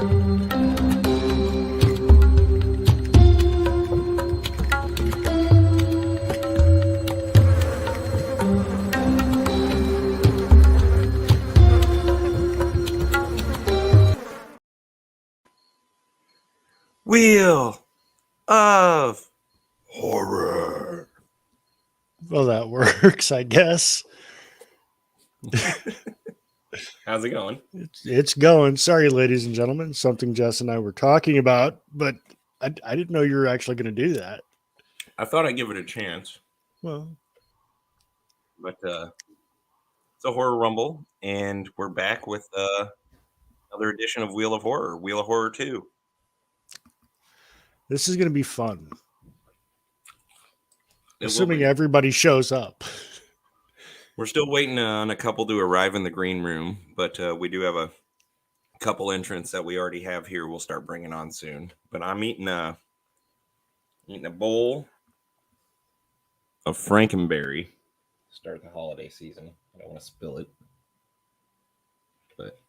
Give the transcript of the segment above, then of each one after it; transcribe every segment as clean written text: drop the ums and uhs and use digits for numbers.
Wheel of Horror. Well, that works, I guess. How's it going? It's going. Sorry, ladies and gentlemen. Something Jess and I were talking about, but I didn't know you were actually going to do that. I thought I'd give it a chance. Well, but it's a horror rumble, and we're back with another edition of Wheel of Horror, Wheel of Horror 2. This is going to be fun. Assuming everybody shows up. We're still waiting on a couple to arrive in the green room, but we do have a couple entrants that we already have here. We'll start bringing on soon. But I'm eating a bowl of Frankenberry. Start the holiday season. I don't want to spill it, but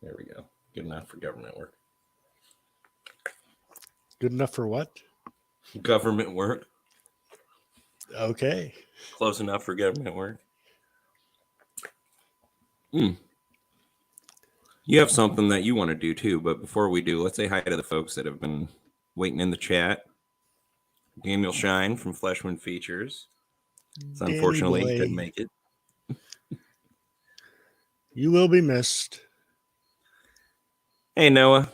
there we go. Good enough for government work. Good enough for what? Government work. Okay. Close enough for government work. You have something that you want to do too, but before we do, let's say hi to the folks that have been waiting in the chat. Daniel Schein from Fleshwind Features. So unfortunately, he couldn't make it. You will be missed. Hey, Noah.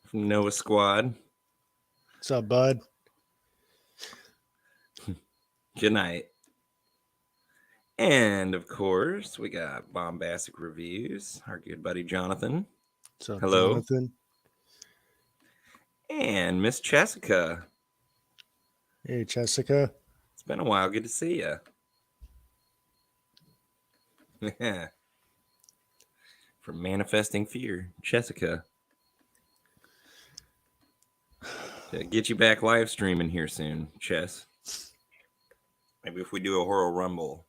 From Noah Squad. What's up, bud? Good night. And, of course, we got Bombastic Reviews. Our good buddy, Jonathan. What's up, hello. Jonathan? And Miss Jessica. Hey, Jessica. It's been a while. Good to see you. From Manifesting Fear, Jessica. To get you back live streaming here soon, Chess. Maybe if we do a horror rumble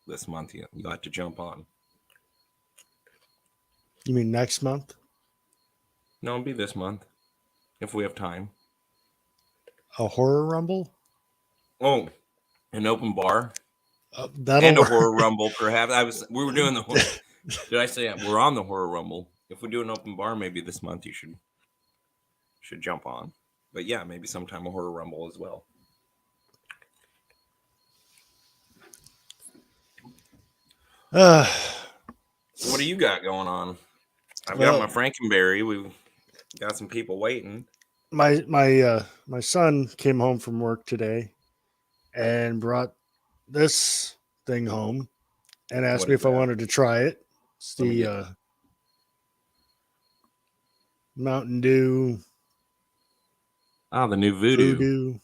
this month, you'll have to jump on. You mean next month? No, it'll be this month, if we have time. A horror rumble? Oh, an open bar. And a horror rumble, perhaps. We were doing the. Did I say we're on the horror rumble? If we do an open bar, maybe this month you should jump on. But yeah, maybe sometime a horror rumble as well. So what do you got going on? I've got my Frankenberry. We've got some people waiting. My son came home from work today and brought this thing home and asked me if I wanted to try it. It's the Mountain Dew. Oh, the new Voodoo. Voodoo,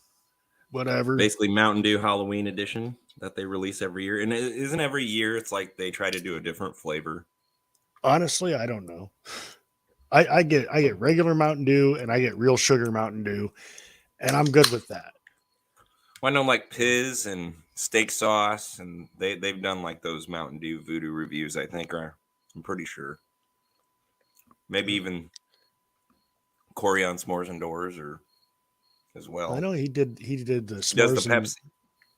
whatever. Basically Mountain Dew Halloween edition that they release every year. And it isn't every year. It's like they try to do a different flavor. Honestly, I don't know. I get regular Mountain Dew and I get real sugar Mountain Dew, and I'm good with that. Well, I know like Piz and Steak Sauce, and they've done like those Mountain Dew Voodoo reviews, I think, I'm pretty sure. Maybe even Kory on Smores and Doors as well. I know he did the S'mores. He does the Pepsi.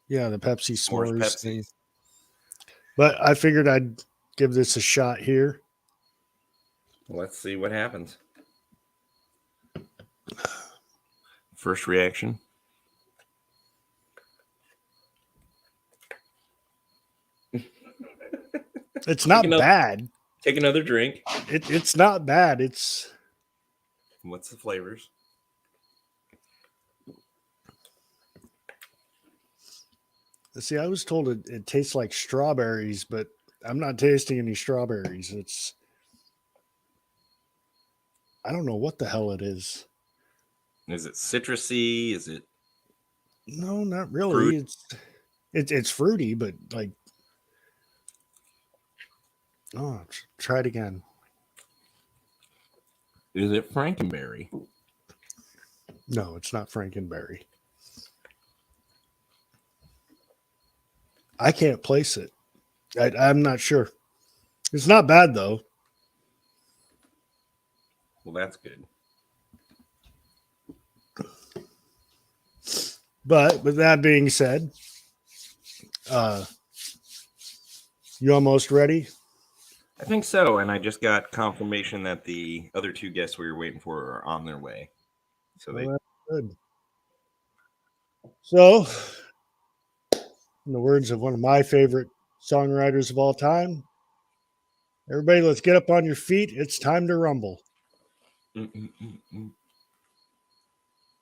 Yeah, the Pepsi S'mores Pepsi thing. But I figured I'd give this a shot here. Let's see what happens. First reaction. It's not bad. Take another drink. It's not bad. What's the flavors? See, I was told it tastes like strawberries, but I'm not tasting any strawberries. I don't know what the hell it is. Is it citrusy? Is it? No, not really. Fruit? It's fruity, but like, try it again. Is it Frankenberry? No, it's not Frankenberry. I can't place it. I'm not sure. It's not bad though. Well, that's good. But with that being said, you almost ready? I think so, and I just got confirmation that the other two guests we were waiting for are on their way. So That's good. So, in the words of one of my favorite songwriters of all time, everybody, let's get up on your feet. It's time to rumble.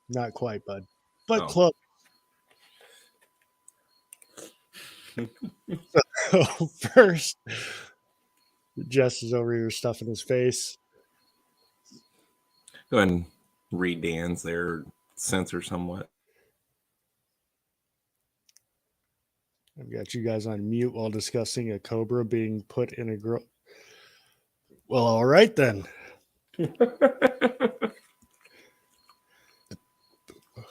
Not quite, bud, but close. So first, Jess is over here stuffing his face. Go ahead and read Dan's there, censor somewhat. I've got you guys on mute while discussing a cobra being put in a Well, all right then.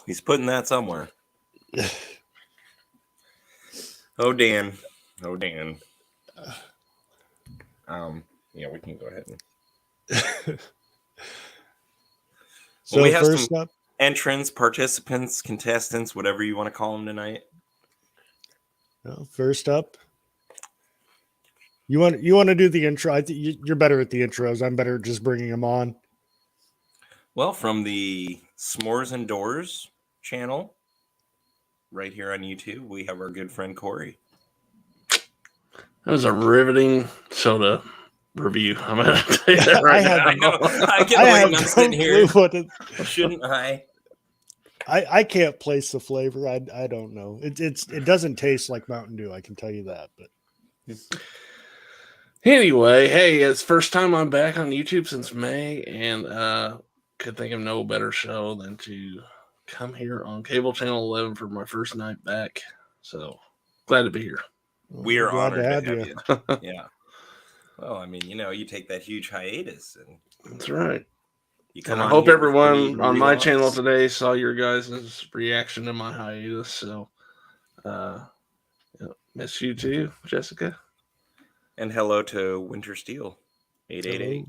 He's putting that somewhere. Oh, Dan. Oh, Dan. Yeah, we can go ahead. So we have first some up, entrants, participants, contestants, whatever you want to call them tonight. First up, you want to do the intro? I think you're better at the intros. I'm better at just bringing them on. Well, from the S'mores and Doors channel, right here on YouTube, we have our good friend Kory. That was a riveting soda review. I'm going to tell you that right now. I know. I can't wait. I'm sitting here. Shouldn't I? I can't place the flavor. I don't know. It doesn't taste like Mountain Dew. I can tell you that. But anyway, hey, it's first time I'm back on YouTube since May, and could think of no better show than to come here on Cable Channel 11 for my first night back. So glad to be here. We are honored to have you. Yeah. Well, I mean, you take that huge hiatus, and that's right. And I hope everyone on my channel today saw your guys' reaction to my hiatus. So, miss you too, Jessica. And hello to Winter Steel 888.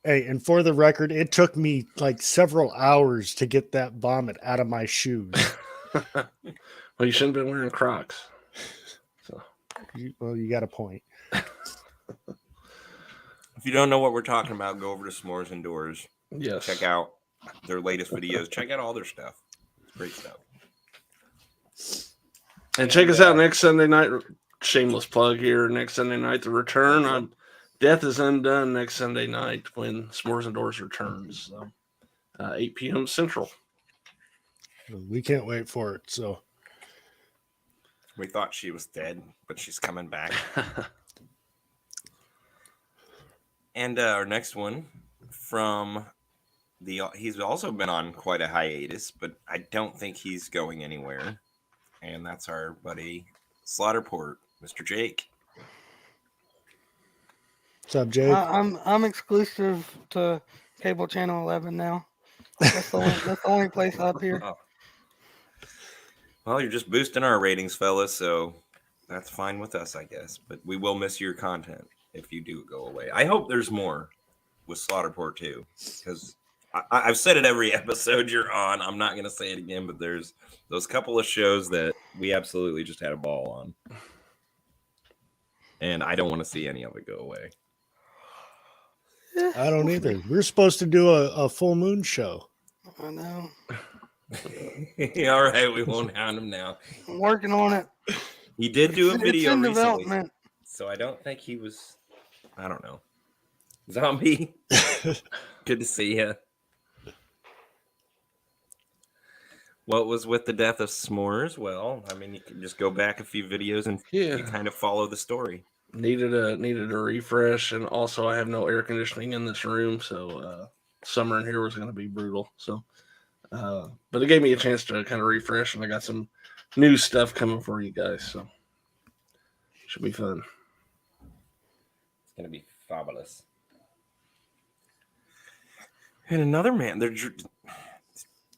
Hey, and for the record, it took me like several hours to get that vomit out of my shoes. Well, you shouldn't have been wearing Crocs. So, you got a point. If you don't know what we're talking about, go over to S'mores and Doors. Yes. Check out their latest videos. Check out all their stuff. It's great stuff. And check us out next Sunday night. Shameless plug here. Next Sunday night, The Return. Death is Undone next Sunday night when S'mores and Doors returns. So, 8 p.m. Central. We can't wait for it. So we thought she was dead, but she's coming back. And our next one he's also been on quite a hiatus, but I don't think he's going anywhere. And that's our buddy Slaughterport, Mr. Jake. What's up, Jake? I'm exclusive to Cable Channel 11 now. That's the only place up here. Oh. Well, you're just boosting our ratings, fellas, so that's fine with us, I guess. But we will miss your content if you do go away. I hope there's more with Slaughterport too, because I've said it every episode you're on. I'm not going to say it again, but there's those couple of shows that we absolutely just had a ball on. And I don't want to see any of it go away. I don't either. We're supposed to do a full moon show. I know. All right, we won't hound him now. I'm working on it. He did do a video in recently, development. So I don't think he was. I don't know. Zombie, good to see you. What was with the death of S'mores? Well, I mean, you can just go back a few videos and you kind of follow the story. Needed a refresh, and also I have no air conditioning in this room, so summer in here was going to be brutal. So, but it gave me a chance to kind of refresh, and I got some new stuff coming for you guys. So, should be fun. It's going to be fabulous. And another man, their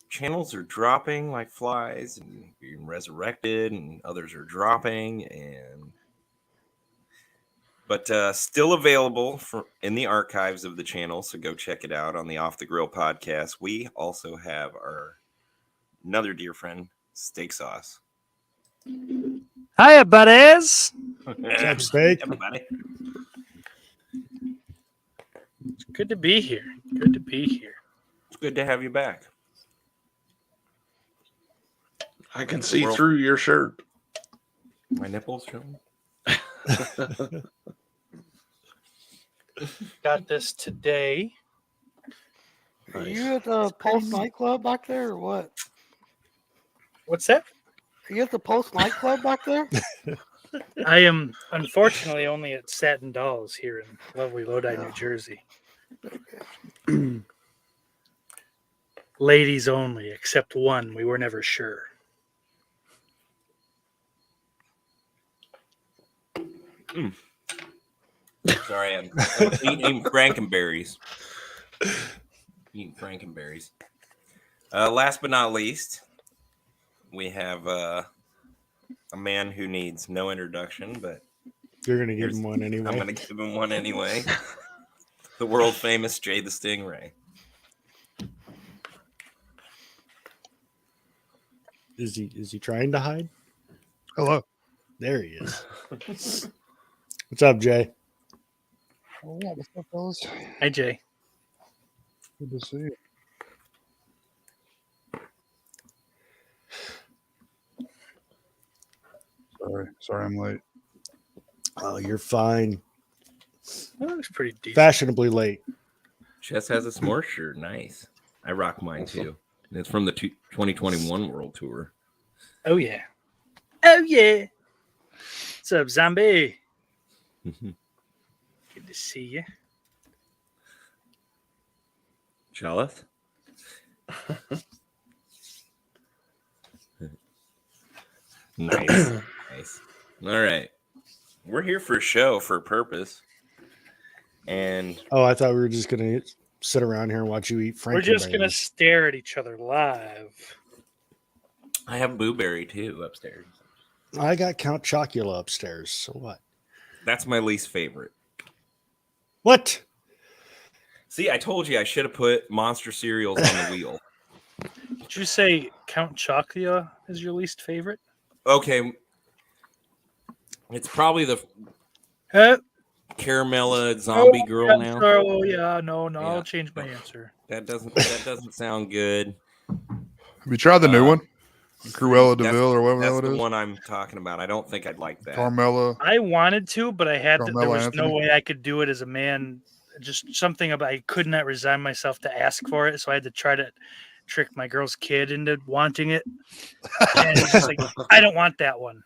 channels are dropping like flies and being resurrected, and others are dropping, and But still available in the archives of the channel, so go check it out on the Off the Grill podcast. We also have another dear friend, Steak Sauce. Hiya, buddies. What's up, Steak? Yeah, buddy. It's good to be here. Good to be here. It's good to have you back. I can see through your shirt. My nipples showing. Got this today. Are you at the Pulse nightclub back there, or what? What's that? Are you at the Pulse nightclub back there? I am unfortunately only at Satin Dolls here in lovely Lodi, New Jersey. Ladies only, except one. We were never sure. Sorry, I'm eating Frankenberries. Eating Frankenberries. Last but not least, we have a man who needs no introduction, but You're going to give him one anyway. I'm going to give him one anyway. The world famous Jaythestingray. Is he trying to hide? Hello. There he is. What's up, Jay? Oh, yeah, what's up, fellas? Hi, Jay. Good to see you. Sorry, I'm late. Oh, you're fine. That looks pretty decent. Fashionably late. Jess has a s'more shirt. Nice. I rock mine too. And it's from the 2021 World Tour. Oh, yeah. Oh, yeah. What's up, zombie? Good to see you. Charlotte? Nice. Nice. All right. We're here for a show, for a purpose. And Oh, I thought we were just going to sit around here and watch you eat Frankenberries. We're just going to stare at each other live. I have Blueberry too upstairs. I got Count Chocula upstairs. So what? That's my least favorite. What? See, I told you I should have put Monster cereals on the wheel. Did you say Count Chocula is your least favorite? Okay. It's probably the Caramella zombie girl now. Oh, yeah. No, Yeah. I'll change my answer. That doesn't sound good. Have you tried the new one? Cruella That's- DeVille or whatever That's that the is? one I'm talking about. I don't think I'd like that. Carmella. I wanted to, but I had to, there Carmelo was no Anthony? way I could do it as a man. Just something about I could not resign myself to ask for it, so I had to try to trick my girl's kid into wanting it. And it's just like, I don't want that one.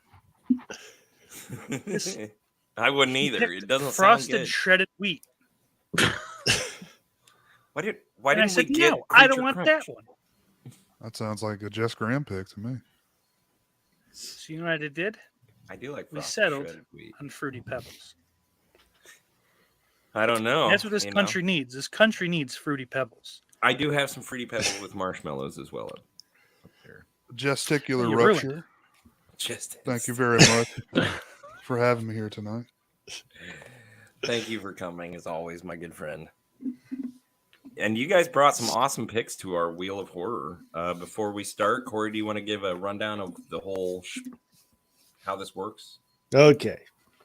I wouldn't either. It doesn't Frosted sound good. shredded wheat. Why And I didn't said, we get no, I don't Creature want Crunch? that one. That sounds like a Jess Graham pick to me. So you know what I did? I do like We frosted settled. shredded wheat. On Fruity Pebbles. I don't know. That's what this you know. country needs. This country needs Fruity Pebbles. I do have some Fruity Pebbles with marshmallows as well up there. Gesticular You ruined rupture. Just Thank you very much for having me here tonight. Thank you for coming, as always, my good friend. And you guys brought some awesome picks to our Wheel of Horror. Before we start, Kory, do you want to give a rundown of the whole how this works? Okay.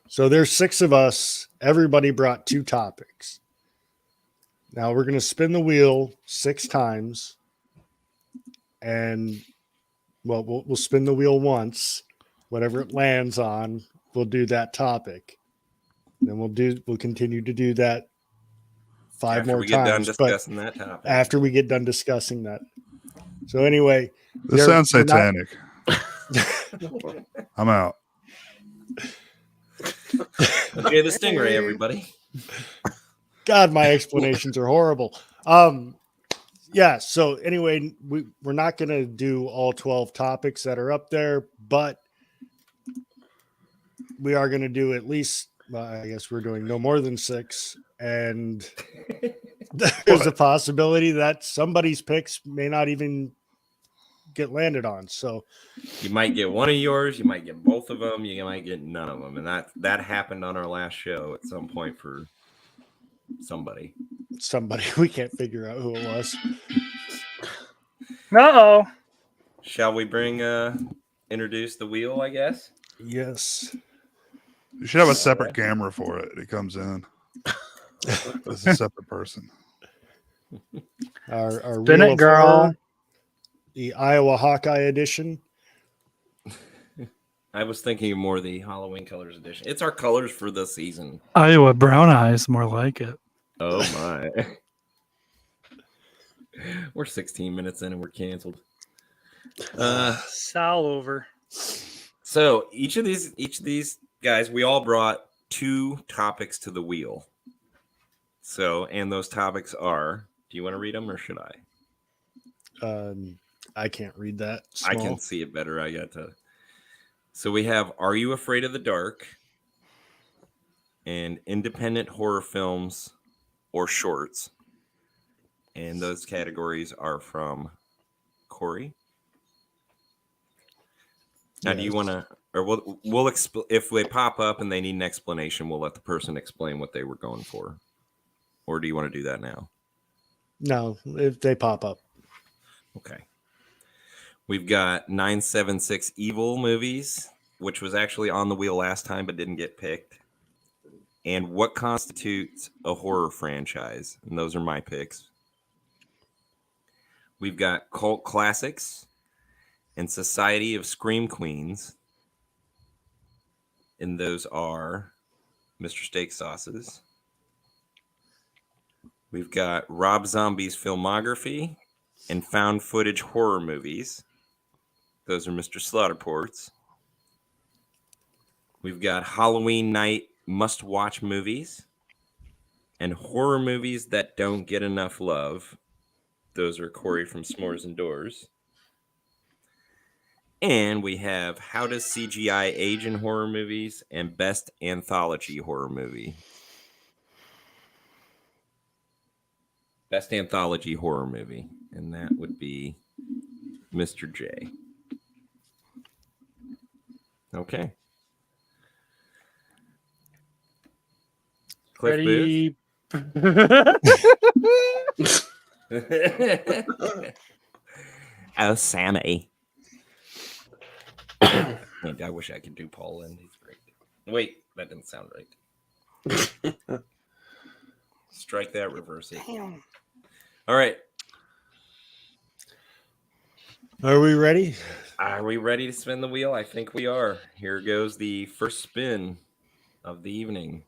So there's 6 of us. Everybody brought 2 topics. Now we're going to spin the wheel 6 times. And well, we'll spin the wheel once. Whatever it lands on, we'll do that topic. Then we'll continue to do that 5 After more we get done times. But discussing that topic. after we get done discussing that. So anyway, This They're sounds not- satanic. I'm out. Okay, the Stingray, everybody. God, my explanations are horrible. Yeah. So anyway, we're not going to do all 12 topics that are up there, but we are going to do at least, I guess we're doing no more than 6. And there's a possibility that somebody's picks may not even get landed on. So You might get one of yours, you might get both of them, you might get none of them. And that happened on our last show at some point for somebody. we can't figure out who it was. Uh-oh. Shall we introduce the wheel, I guess? Yes. You should have a separate camera for it. It comes in. It's a separate person. Our Spin Wheel it, of girl. Horror, the Iowa Hawkeye edition. I was thinking more of the Halloween colors edition. It's our colors for the season. Iowa brown eyes, more like it. Oh my. We're 16 minutes in and we're canceled. Sal over. So each of these guys, we all brought 2 topics to the wheel. So, and those topics are, do you want to read them or should I? I can't read that. I Small. can see it better. I got to. So we have, are you afraid of the dark? And independent horror films or shorts. And those categories are from Kory. Now, do you want to, or we'll if they pop up and they need an explanation, we'll let the person explain what they were going for. Or do you want to do that now? No, if they pop up. Okay. We've got 976 Evil movies, which was actually on the wheel last time but didn't get picked. And what constitutes a horror franchise? And those are my picks. We've got Cult Classics and Society of Scream Queens. And those are Mr. Steak Sauces. We've got Rob Zombie's filmography and found footage horror movies. Those are Mr. Slaughterport's. We've got Halloween night must-watch movies and horror movies that don't get enough love. Those are Kory from Smores and Doors. And we have How Does CGI Age in Horror Movies and Best Anthology Horror Movie. Best Anthology Horror Movie. And that would be Mr. J. Okay. Cliff Ready? Booth. Oh, Sammy. I wish I could do Paul and he's great. Wait, that didn't sound right. Strike that, reverse it. Damn. All right. Are we ready? Are we ready to spin the wheel? I think we are. Here goes the first spin of the evening.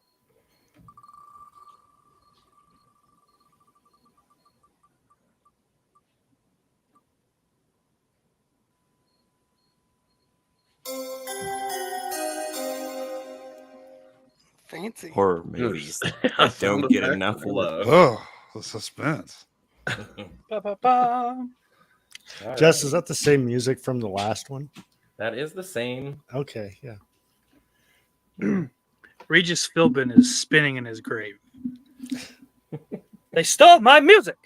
Fancy. Horror movies that don't get enough love. Oh, the suspense. Ba-ba-ba. All Jess, right. is that the same music from the last one? That is the same. Okay, yeah. Regis Philbin is spinning in his grave. They stole my music.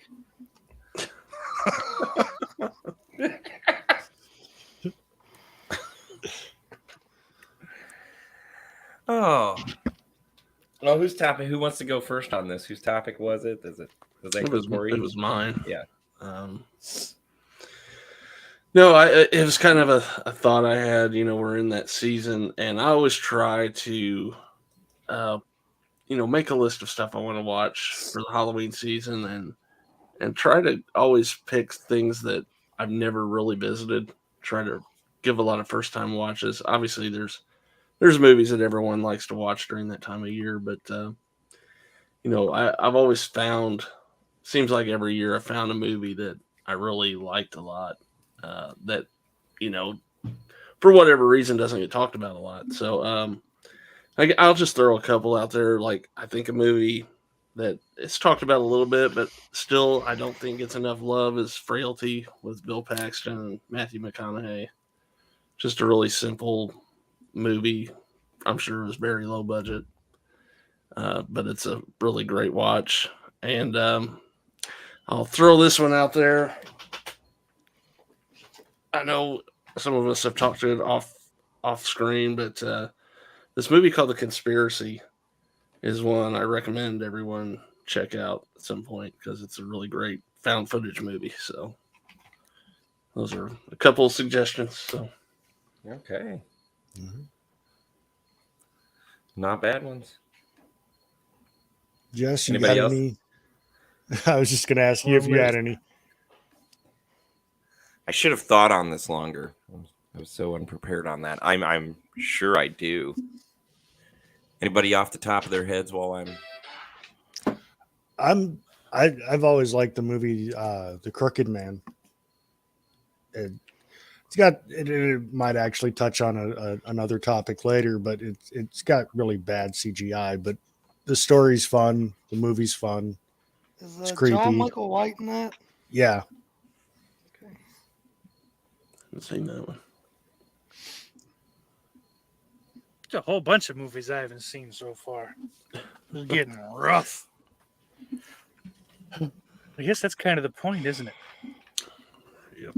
Oh. Well, whose topic? Who wants to go first on this? Whose topic was it? Was that Kory? It was mine. Yeah. No, it was kind of a thought I had. We're in that season, and I always try to, make a list of stuff I want to watch for the Halloween season, and try to always pick things that I've never really visited. Try to give a lot of first time watches. Obviously, there's movies that everyone likes to watch during that time of year, but I've always found, seems like every year I found a movie that I really liked a lot. That, for whatever reason doesn't get talked about a lot. So I'll just throw a couple out there. Like, I think a movie that it's talked about a little bit, but still I don't think gets enough love is Frailty with Bill Paxton and Matthew McConaughey. Just a really simple movie. I'm sure it was very low budget, but it's a really great watch. And I'll throw this one out there. I know some of us have talked to it off screen, but this movie called The Conspiracy is one I recommend everyone check out at some point because it's a really great found footage movie. So those are a couple of suggestions. So Okay. Mm-hmm. Not bad ones. Jess, you Anybody got else? any? I was just going to ask you if you had any. I should have thought on this longer. I was so unprepared on that. I'm sure I do. Anybody off the top of their heads while I've always liked the movie The Crooked Man. It might actually touch on another topic later, but it's got really bad CGI, but the story's fun, the movie's fun. Is It's John creepy. Michael White in that? Yeah. Okay. I've seen that one. There's a whole bunch of movies I haven't seen so far. It's getting rough. I guess that's kind of the point, isn't it? Yep.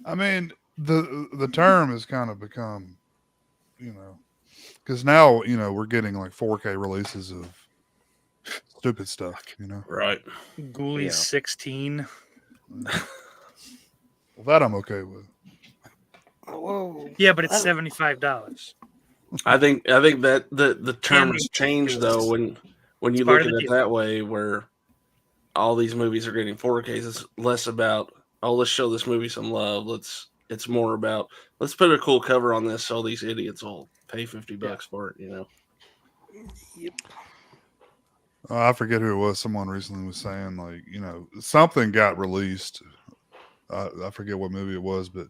I mean, the term has kind of become, because now, we're getting like 4K releases of stupid stuff, Right. Ghoulies Yeah. 16. Well, that I'm okay with. Whoa. Yeah, but it's $75. I think that the term And has changed though when you part look of at the it deal. that way, where all these movies are getting 4Ks. It's less about let's show this movie some love. It's more about let's put a cool cover on this so these idiots will pay $50 for it. Yep. I forget who it was. Someone recently was saying something got released. I forget what movie it was, but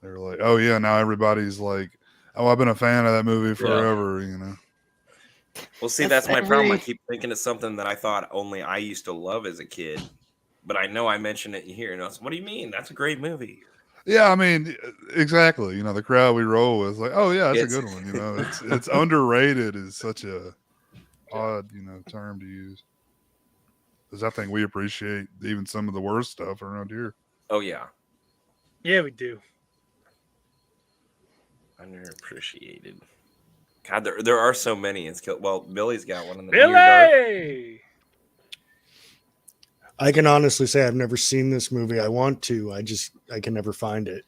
they were like, "Oh yeah, now everybody's like, oh, I've been a fan of that movie forever." Well, see, that's my problem. I keep thinking it's something that I thought only I used to love as a kid, but I know I mentioned it here, and I was, what do you mean? That's a great movie. Yeah, I mean, exactly. The crowd we roll with, like, oh yeah, that's a good one. It's underrated is such a odd, term to use. Because I think we appreciate even some of the worst stuff around here. Oh yeah, Yeah, we do. underappreciated. God, there are so many. It's well, Billy's got one in the Billy! Near Dark. I can honestly say I've never seen this movie. I want to. I can never find it.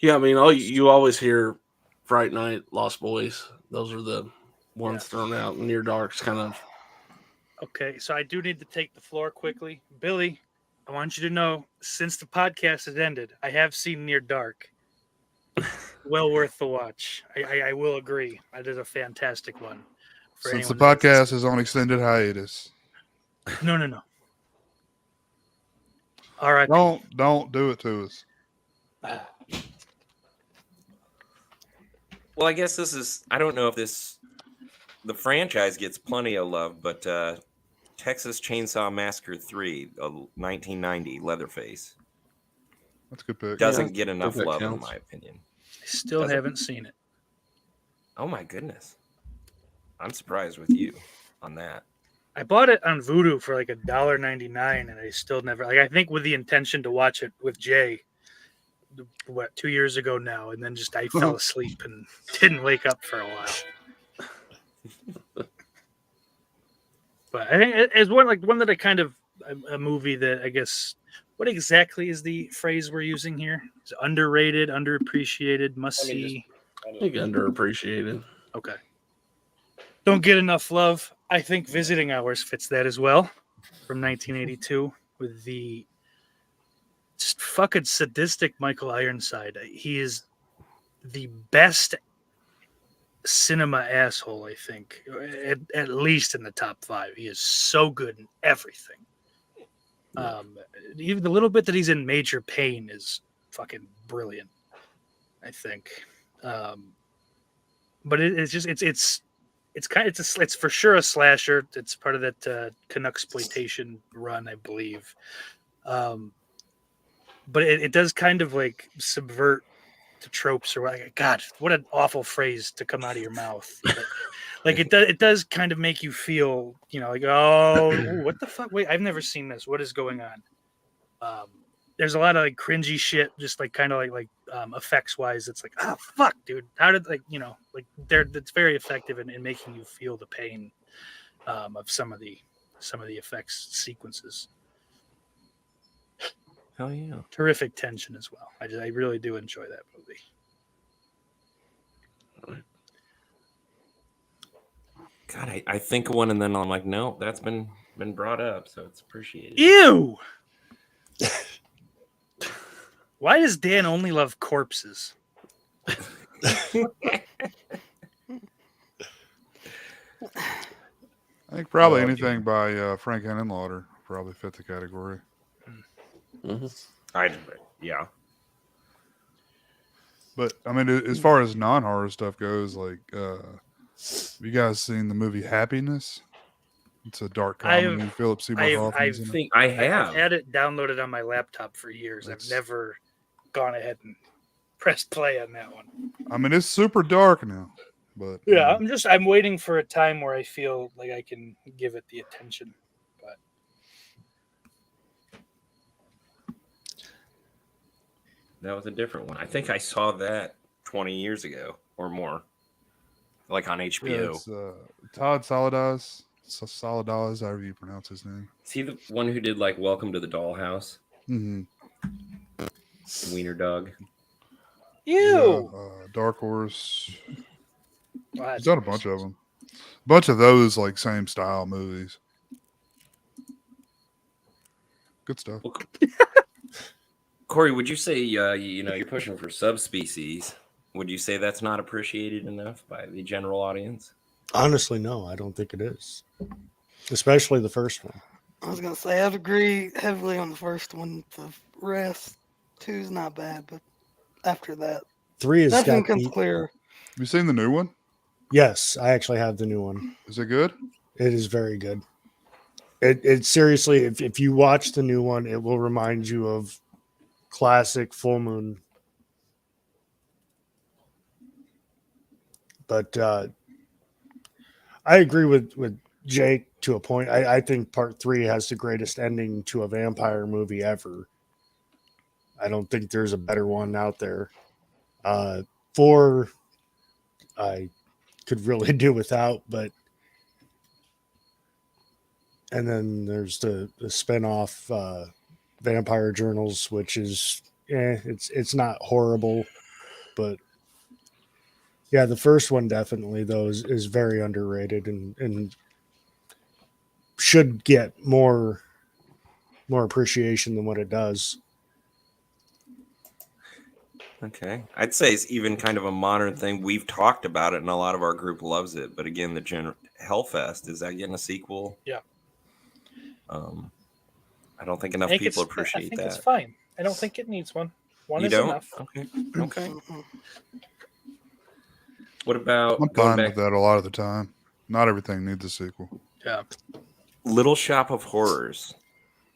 Yeah, I mean, you always hear Fright Night, Lost Boys. Those are the ones thrown out. Near Dark's kind of. Okay, so I do need to take the floor quickly. Billy, I want you to know, since the podcast has ended, I have seen Near Dark. Well worth the watch. I will agree. I did a fantastic one. Since the podcast is on extended hiatus. No. All right. Don't do it to us. Well, I guess this is. I don't know if the franchise gets plenty of love, but Texas Chainsaw Massacre 3, 1990, Leatherface. That's a good pick. Doesn't get enough that love, counts. in my opinion. I still haven't seen it. Oh my goodness. I'm surprised with you on that. I bought it on Vudu for like $1.99, and I still never. I think with the intention to watch it with Jay, 2 years ago now, and then just I fell asleep and didn't wake up for a while. But I think it's one that I kind of a movie that I guess. What exactly is the phrase we're using here? Is it underrated, underappreciated, must see? I think underappreciated. Okay. Don't get enough love. I think Visiting Hours fits that as well, from 1982, with the just fucking sadistic Michael Ironside. He is the best cinema asshole, I think, at least in the top 5. He is so good in everything. Even the little bit that he's in Major Pain is fucking brilliant, I think. But it's for sure a slasher. It's part of that Canucksploitation run, I believe. But it does kind of like subvert the tropes, or like, God, what an awful phrase to come out of your mouth. But, like it does kind of make you feel, like, oh, what the fuck? Wait, I've never seen this. What is going on? there's a lot of like cringy shit, just like kind of like effects wise. It's like, oh fuck, dude, how did like like it's very effective in making you feel the pain of some of the effects sequences. Hell yeah. Terrific tension as well. I really do enjoy that movie. God, I think of one and then I'm like, no, that's been brought up, so it's appreciated. Ew. Why does Dan only love corpses? I think probably anything by Frank Henenlotter probably fit the category. Yeah. But I mean, as far as non-horror stuff goes, like, have you guys seen the movie Happiness? It's a dark comedy. Philip Seymour Hoffman's in it. I have. I've had it downloaded on my laptop for years. I've never gone ahead and pressed play on that one. I mean, it's super dark now, but yeah, I'm waiting for a time where I feel like I can give it the attention. But that was a different one. I think I saw that 20 years ago or more, like on HBO. Yeah, it's Todd Soladalis, however you pronounce his name. Is he the one who did like Welcome to the Dollhouse? Mm-hmm. Wiener Dog. Ew. Yeah, Dark Horse. Well, he's done a bunch of them. A bunch of those like same style movies. Good stuff. Well, Kory, would you say you're pushing for subspecies? Would you say that's not appreciated enough by the general audience? Honestly, no, I don't think it is. Especially the first one. I was gonna say I'd agree heavily on the first one. The rest, 2's not bad, but after that, 3 is nothing comes clear. Have you seen the new one? Yes, I actually have the new one. Is it good? It is very good. It seriously, if you watch the new one, it will remind you of classic Full Moon. But I agree with Jake to a point. I think part 3 has the greatest ending to a vampire movie ever. I don't think there's a better one out there. 4, I could really do without, but and then there's the spin-off Vampire Journals, which is it's not horrible, but yeah, the first one definitely though is very underrated and should get more appreciation than what it does. Okay. I'd say it's even kind of a modern thing. We've talked about it and a lot of our group loves it. But again, the Hellfest, is that getting a sequel? Yeah. I don't think enough people appreciate that. I think it's fine. I don't think it needs one. One you is don't? enough. Okay. What about... I'm fine with that a lot of the time. Not everything needs a sequel. Yeah. Little Shop of Horrors.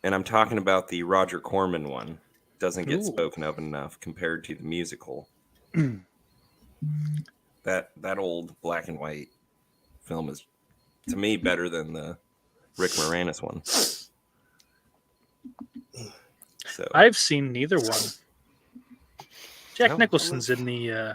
And I'm talking about the Roger Corman one. Doesn't get spoken of enough compared to the musical. that old black and white film is, to me, better than the Rick Moranis one. So I've seen neither one. Jack Nicholson's in the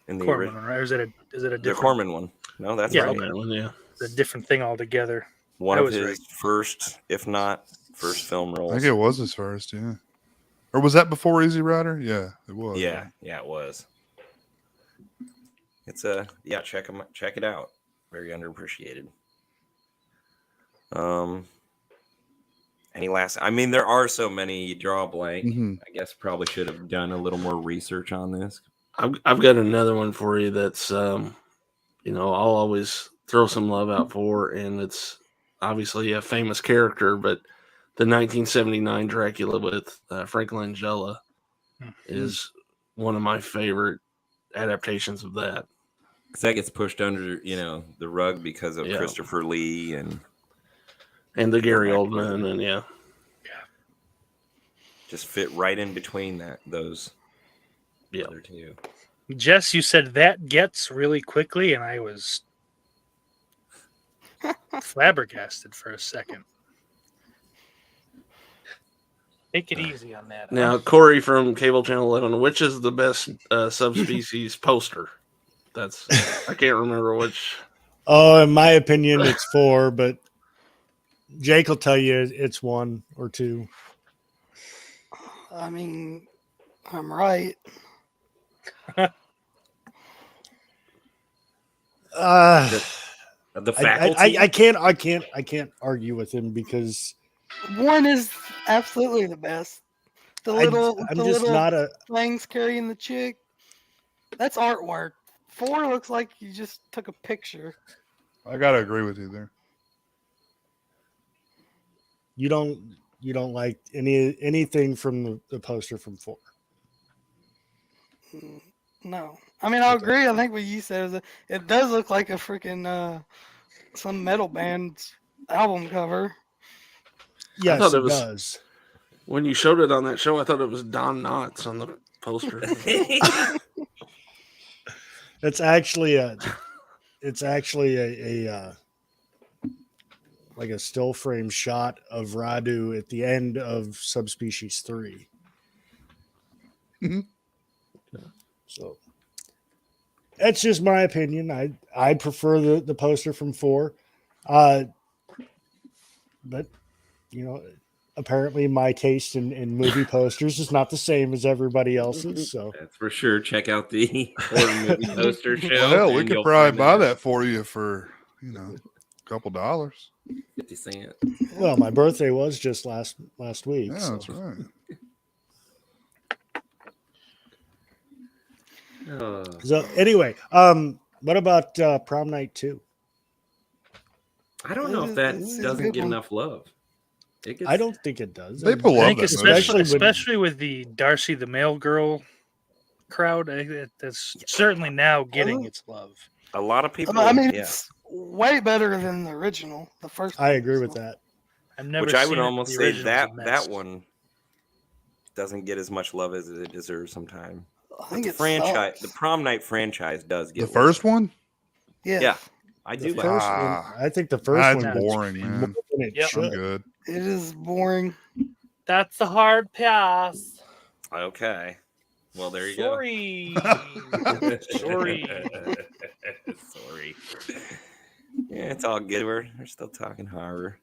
Corman one, right? Or is it a different? The Corman one? No, that's right. Okay. Yeah, it's a different thing altogether. One of his first, if not first, film roles. I think it was his first, yeah. Or was that before Easy Rider? Yeah, it was. Yeah, it was. It's check it out. Very underappreciated. Any last? I mean, there are so many. You draw a blank. Mm-hmm. I guess probably should have done a little more research on this. I've got another one for you that's I'll always throw some love out for, and it's obviously a famous character, but the 1979 Dracula with Frank Langella is one of my favorite adaptations of that. Because that gets pushed under, the rug because of Christopher Lee and the Gary Oldman, and just fit right in between those other two. Jess, you said that gets really quickly, and I was flabbergasted for a second. Take it easy on that. Now, Huh? Kory from Cable Channel 11, which is the best subspecies poster? I can't remember which. Oh, in my opinion, it's 4, but Jake will tell you it's 1 or 2. I mean, I'm right. The faculty. I can't argue with him because 1 is absolutely the best. The I'm the just little not a. things carrying the chick. That's artwork. 4 looks like you just took a picture. I gotta agree with you there. You don't like anything from the poster from 4. No, I mean I agree. I think what you said is it does look like a freaking some metal band's album cover. Yes, thought it it was- does. When you showed it on that show, I thought it was Don Knotts on the poster. It's actually a like a still frame shot of Radu at the end of Subspecies 3. Mhm. So that's just my opinion. I prefer the poster from 4. But apparently my taste in movie posters is not the same as everybody else's. So That's for sure. Check out the horror movie poster show. Well, hell, we and could you'll probably find buy out. that for you for a couple dollars. 50 cents. well, my birthday was just last week. Yeah, so. that's right. So anyway, what about Prom Night 2? I don't know if that It's a doesn't good get one. enough love. It gets, I don't think it does. People I love think that movie. especially with the Darcy the Mail Girl crowd, that's certainly now getting its love. a lot of people. I mean, yeah. it's way better than the original. The first. I one, agree with so. that. I've never Which I seen would it, almost the say original's that a mess. that one doesn't get as much love as it deserves sometimes. I But think the it franchise, the sucks. Prom Night franchise, does get The love. first one? Yes. Yeah. I The do like. first Ah, one, I think the first That's one gets boring, more man. than it Yep. I'm should. good. It is boring. That's a hard pass. Okay. Well, there you Sorry. go. Sorry. Sorry. Yeah, it's all good. We're still talking horror.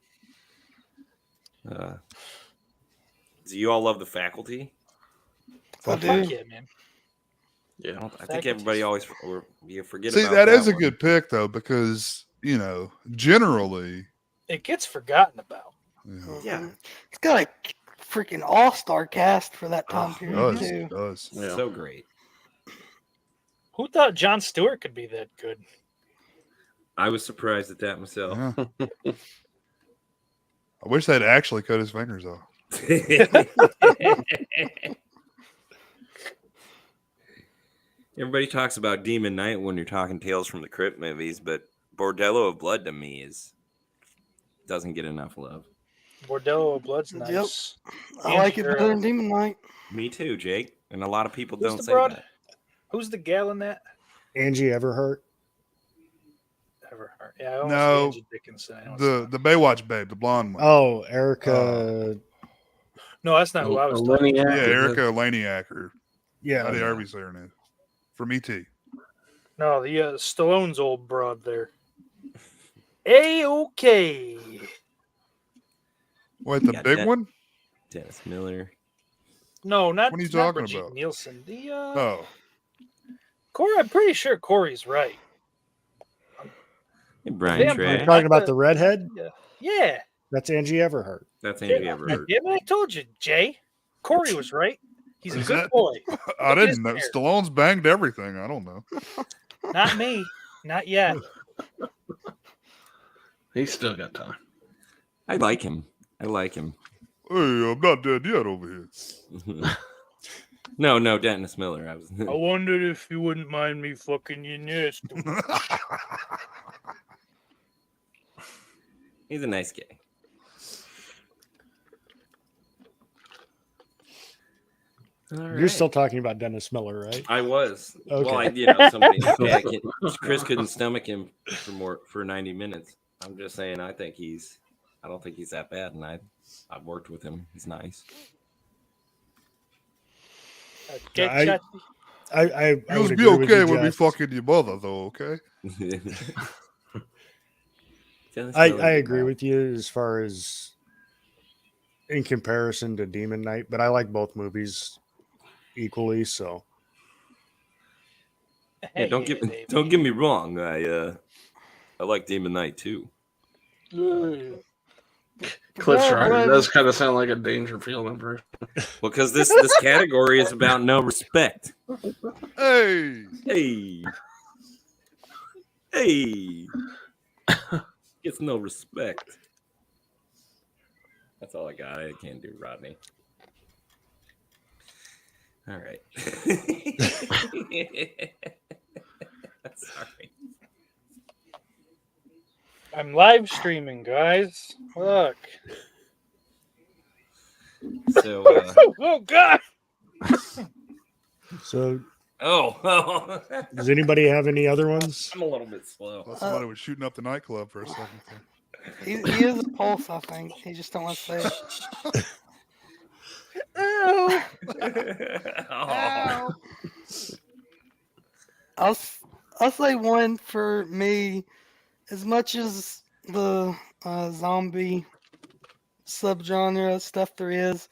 Do you all love the faculty? I Fuck do. yeah, man. I think Faculty's everybody always you forget See, about that is a one. good pick though, because generally, It gets forgotten about. Yeah. Mhm. It's got a freaking all-star cast for that time Oh, period does too. does. Yeah. So great. Who thought Jon Stewart could be that good? I was surprised at that myself. Yeah. I wish they'd actually cut his fingers off. Everybody talks about Demon Knight when you're talking Tales from the Crypt movies, but Bordello of Blood to me doesn't get enough love. Bordello of Blood's Yep. nice. I like it better than Demon Knight. Me too, Jake. And a lot of people Who's don't the say broad? that. Who's the gal in that? Angie Everhart. Everhart. Yeah, I almost No, Angie Dickinson. I know it's The not. the Baywatch babe, the blonde one. Oh, Erica. No, that's not who I was talking Leniak, about. yeah, is it? Erica Laniak, or Yeah. how do you say her name? From E.T. No, the Stallone's old broad there. A-okay. Wait, the Yeah, big that- one? Dennis Miller. No, not, What are you not talking Brigitte about? Nielsen. The Oh, Kory, I'm pretty sure Corey's right. Hey, Brian Vampire. Trey. You're talking about the redhead? Yeah. That's Angie Everhart. That's Angie Everhart. Yeah, I told you, Jay. Corey was right. He's a Is good that- boy. I Look at his didn't know. hair. Stallone's banged everything. I don't know. Not me. Not yet. He's still got time. I like him. Hey, I'm not dead yet over here. No, Dennis Miller. I wondered if you wouldn't mind me fucking your nest. He's a nice guy. All You're right. still talking about Dennis Miller, right? I was. Okay. Well, somebody. Chris couldn't stomach him for 90 minutes. I'm just saying. I don't think he's that bad, and I've worked with him. He's nice. Okay, I- Chatty. I You would be agree with okay you, when we Jess. fucking your mother, though. Okay. I agree with you as far as in comparison to Demon Knight, but I like both movies equally. So Yeah, don't get me wrong. I like Demon Knight too. Cliff's Yeah, right. It but- does kind of sound like a Dangerfield impression. Because this category is about no respect. Hey. Hey. Gets no respect. That's all I got. I can't do Rodney. All right. Sorry. I'm live streaming, guys. Look. So, Oh God. so oh, does anybody have any other ones? I'm a little bit slow. Thought somebody was shooting up the nightclub for a second. he is a pulse, I think. He just don't want to say it. Oh. Oh. I'll say one for me. As much as the zombie subgenre stuff there is,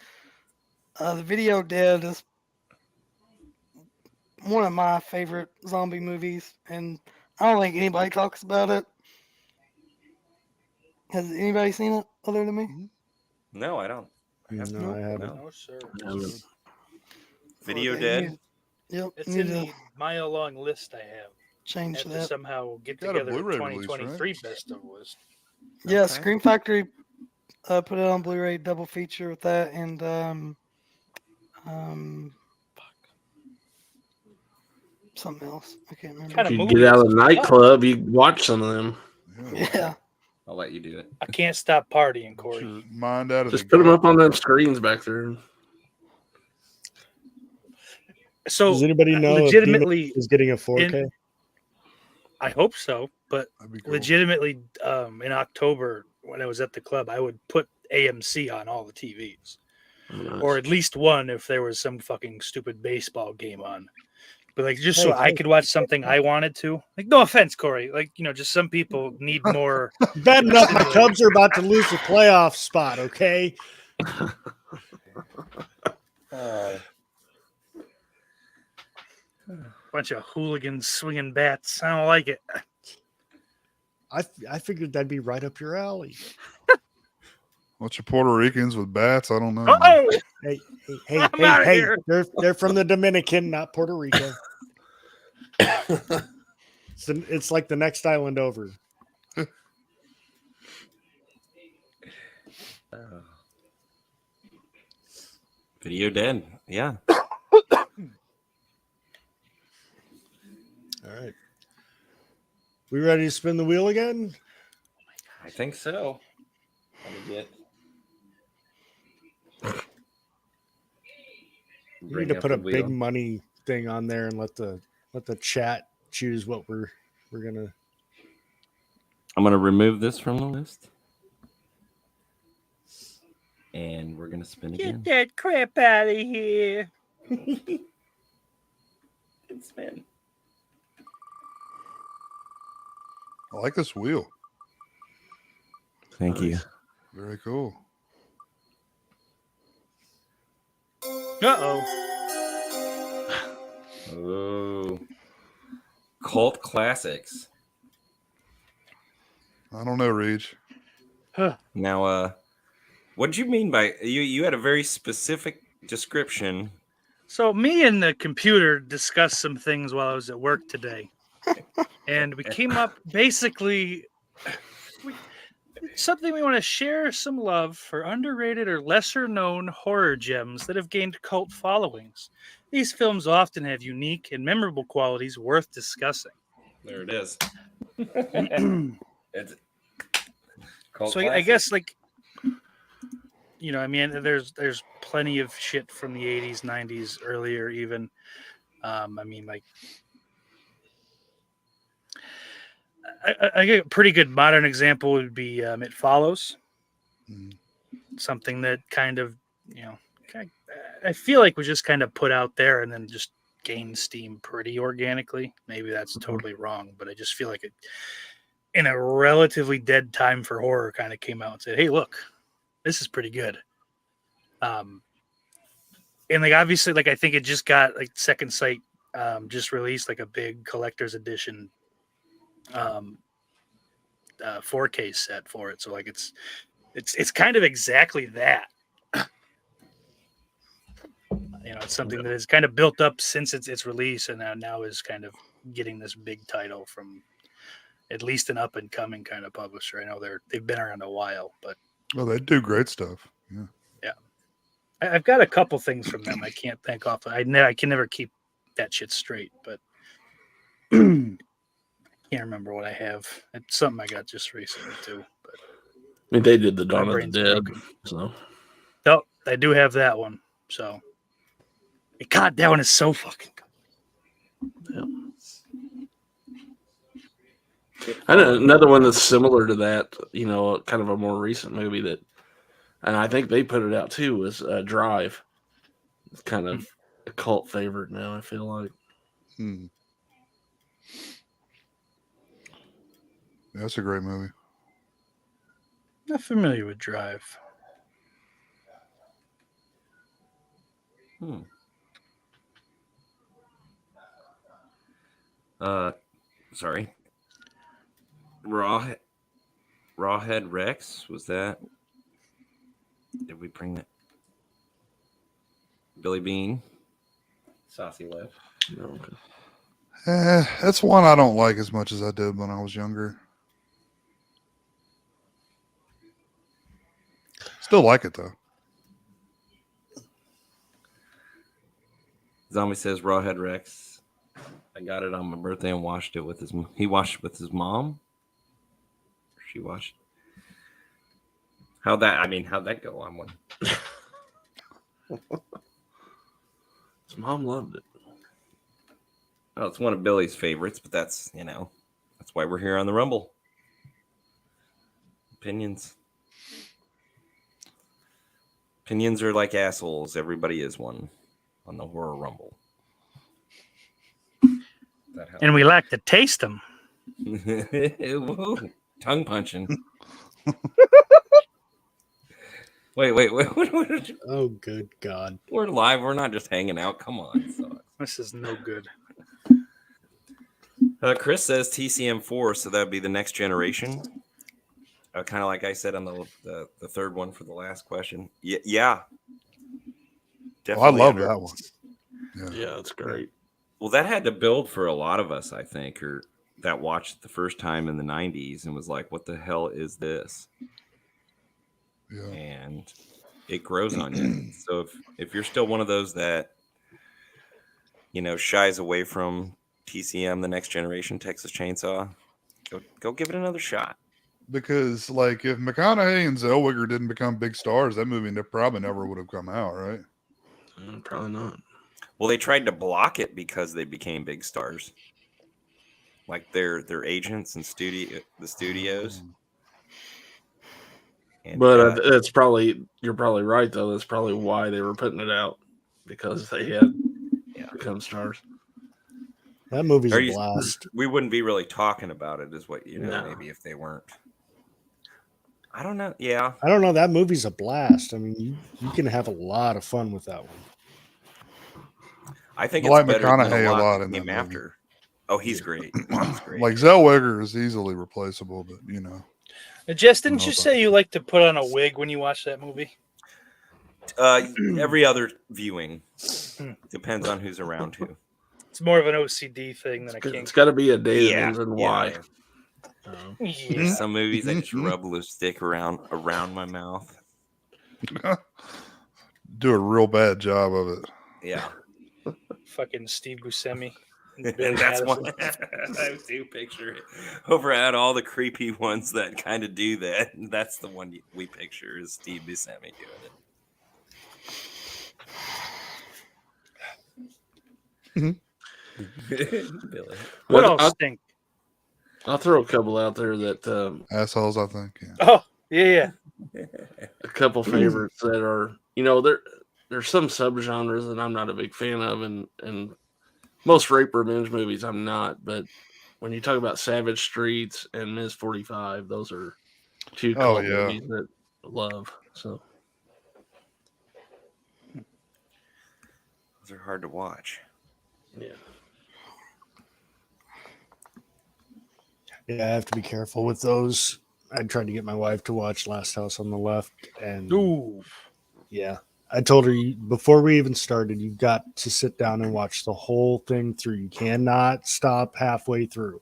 the Video Dead is one of my favorite zombie movies, and I don't think anybody talks about it. Has anybody seen it other than me? No, I don't. No, I haven't. No, sir. Video Okay, Dead. Yep, It's need in to the mile-long list I have. change Have to that. somehow get Got a together a Blu-ray release, 2023 best of list. Yeah, Okay. Scream Factory put it on Blu-ray double feature with that and something else. I can't remember. Kind If of you movie get out is of the it? nightclub, you watch some of them. Yeah. I'll let you do it. I can't stop partying, Get Kory. your mind out of Just the put them gut. up on them screens back there. So Does anybody know if Demon legitimately, is getting a 4K? I hope so, but That'd be cool. legitimately, in October when I was at the club, I would put AMC on all the TVs, or at least one if there was some fucking stupid baseball game on. But like just so I could watch something I wanted to. Like, no offense, Kory. Like, just some people need more. Bad enough my Cubs are about to lose the playoff spot, okay? Bunch of hooligans swinging bats. I don't like it. I figured that'd be right up your alley. Bunch of Puerto Ricans with bats. I don't know. Oh, Hey, I'm outta here. They're from the Dominican, not Puerto Rico. It's like the next island over. Video Dead. Yeah. All right. We ready to spin the wheel again? I think so. Let me get. We need to put a big money thing on there and let the chat choose what we're gonna. I'm gonna remove this from the list, and we're gonna spin again. get that crap out of here. Good spin. I like this wheel. Thank you. Very cool. Uh-oh. Oh. Cult classics. I don't know, Reach. Now, what did you mean by you had a very specific description? So me and the computer discussed some things while I was at work today. And we came up basically something we want to share some love for underrated or lesser known horror gems that have gained cult followings. These films often have unique and memorable qualities worth discussing. There it is. It's cult So I guess there's plenty of shit from the 80s, 90s, earlier even. I get a pretty good modern example would be It Follows. Mhm. Something that kind of, I feel like was just kind of put out there and then just gained steam pretty organically. Maybe that's totally wrong, but I just feel like it, in a relatively dead time for horror, kind of came out and said, "Hey, look, this is pretty good." And like obviously, like I think it just got like Second Sight just released like a big collector's edition 4K set for it. So like it's kind of exactly that. You know, it's something that has kind of built up since its release, and now is kind of getting this big title from at least an up and coming kind of publisher. I know they've been around a while, but they do great stuff. Yeah. I've got a couple things from them. I can't think off. I can never keep that shit straight, but can't remember what I have. It's something I got just recently too. But I mean, they did the my Dawn of the brain's Dead, broken. so Oh, I do have that one. So, God, that one is so fucking good. I know another one that's similar to that. You know, kind of a more recent movie that, and I think they put it out too, was Drive. It's kind of a cult favorite now, I feel like. Yeah, that's a great movie. Not familiar with Drive. Sorry. Rawhead Rex, was that? Did we bring that? Billy Bean, Saucy Lip. No, okay. That's one I don't like as much as I did when I was younger. Still like it though. Zombie says Rawhead Rex. I got it on my birthday and watched it with he watched it with his mom. She watched. How'd that go on one? His mom loved it. Oh, it's one of Billy's favorites, but that's why we're here on the Rumble. Opinions are like assholes. Everybody is one on the Horror Rumble. And we like to taste them. Whoa. Tongue punching. Wait. Oh, good God. We're live. We're not just hanging out. Come on. So. This is no good. Chris says TCM4, so that'd be the next generation. Kind of like I said on the third one for the last question. Yeah. Definitely. I love that one. Yeah, that's great. Well, that had to build for a lot of us, I think, or that watched it the first time in the 90s and was like, what the hell is this? Yeah. And it grows on you. So if you're still one of those that, shies away from TCM, the next generation Texas Chainsaw, go give it another shot. Because, like, if McConaughey and Zellweger didn't become big stars, that movie probably never would have come out, right? Probably not. Well, they tried to block it because they became big stars, like their agents and the studios. And, But that's you're probably right though. That's probably why they were putting it out, because they had become stars. That movie's a blast. We wouldn't be really talking about it, is what No. maybe if they weren't. I don't know. Yeah, I don't know. That movie's a blast. I mean, you can have a lot of fun with that one. I think I it's like better McConaughey than a lot that in that came movie. after. Oh, he's great. He's great. Like Zellweger is easily replaceable, but Jess, didn't you say you like to put on a wig when you watch that movie? Every other viewing depends on who's around who. It's more of an OCD thing than a kink. It's got to be a day that ends in Y. Yeah. Some movies I just rub lipstick around my mouth. do a real bad job of it. Yeah. Fucking Steve Buscemi. That's one I do picture it. Over at all the creepy ones that kind of do that. That's the one we picture is Steve Buscemi doing it. Billy. What else stink? I'll throw a couple out there that Assholes, I think. Yeah. Oh, yeah. a couple favorites that are, they're there's some subgenres that I'm not a big fan of, and most rape revenge movies I'm not. But when you talk about Savage Streets and Ms. 45, those are two Oh, cult yeah. movies that I love. So Those are hard to watch. yeah. Yeah, I have to be careful with those. I tried to get my wife to watch Last House on the Left, and Ooh, yeah, I told her before we even started, you've got to sit down and watch the whole thing through. You cannot stop halfway through.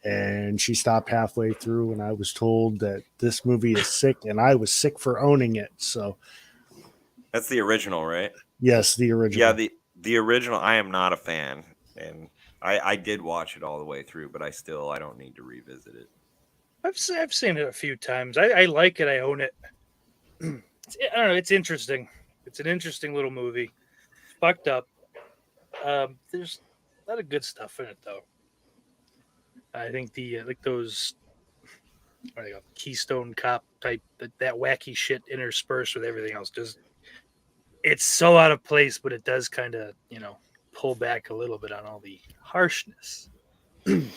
And she stopped halfway through, and I was told that this movie is sick, and I was sick for owning it. So, That's the original, right? yes, the original. Yeah, the original. I am not a fan, and I did watch it all the way through, but I don't need to revisit it. I've seen it a few times. I like it. I own it. I don't know. It's interesting. It's an interesting little movie. It's fucked up. There's a lot of good stuff in it, though. I think the like those what are they called? Keystone Cop type that wacky shit interspersed with everything else. Just it's so out of place, but it does kind of pull back a little bit on all the harshness, and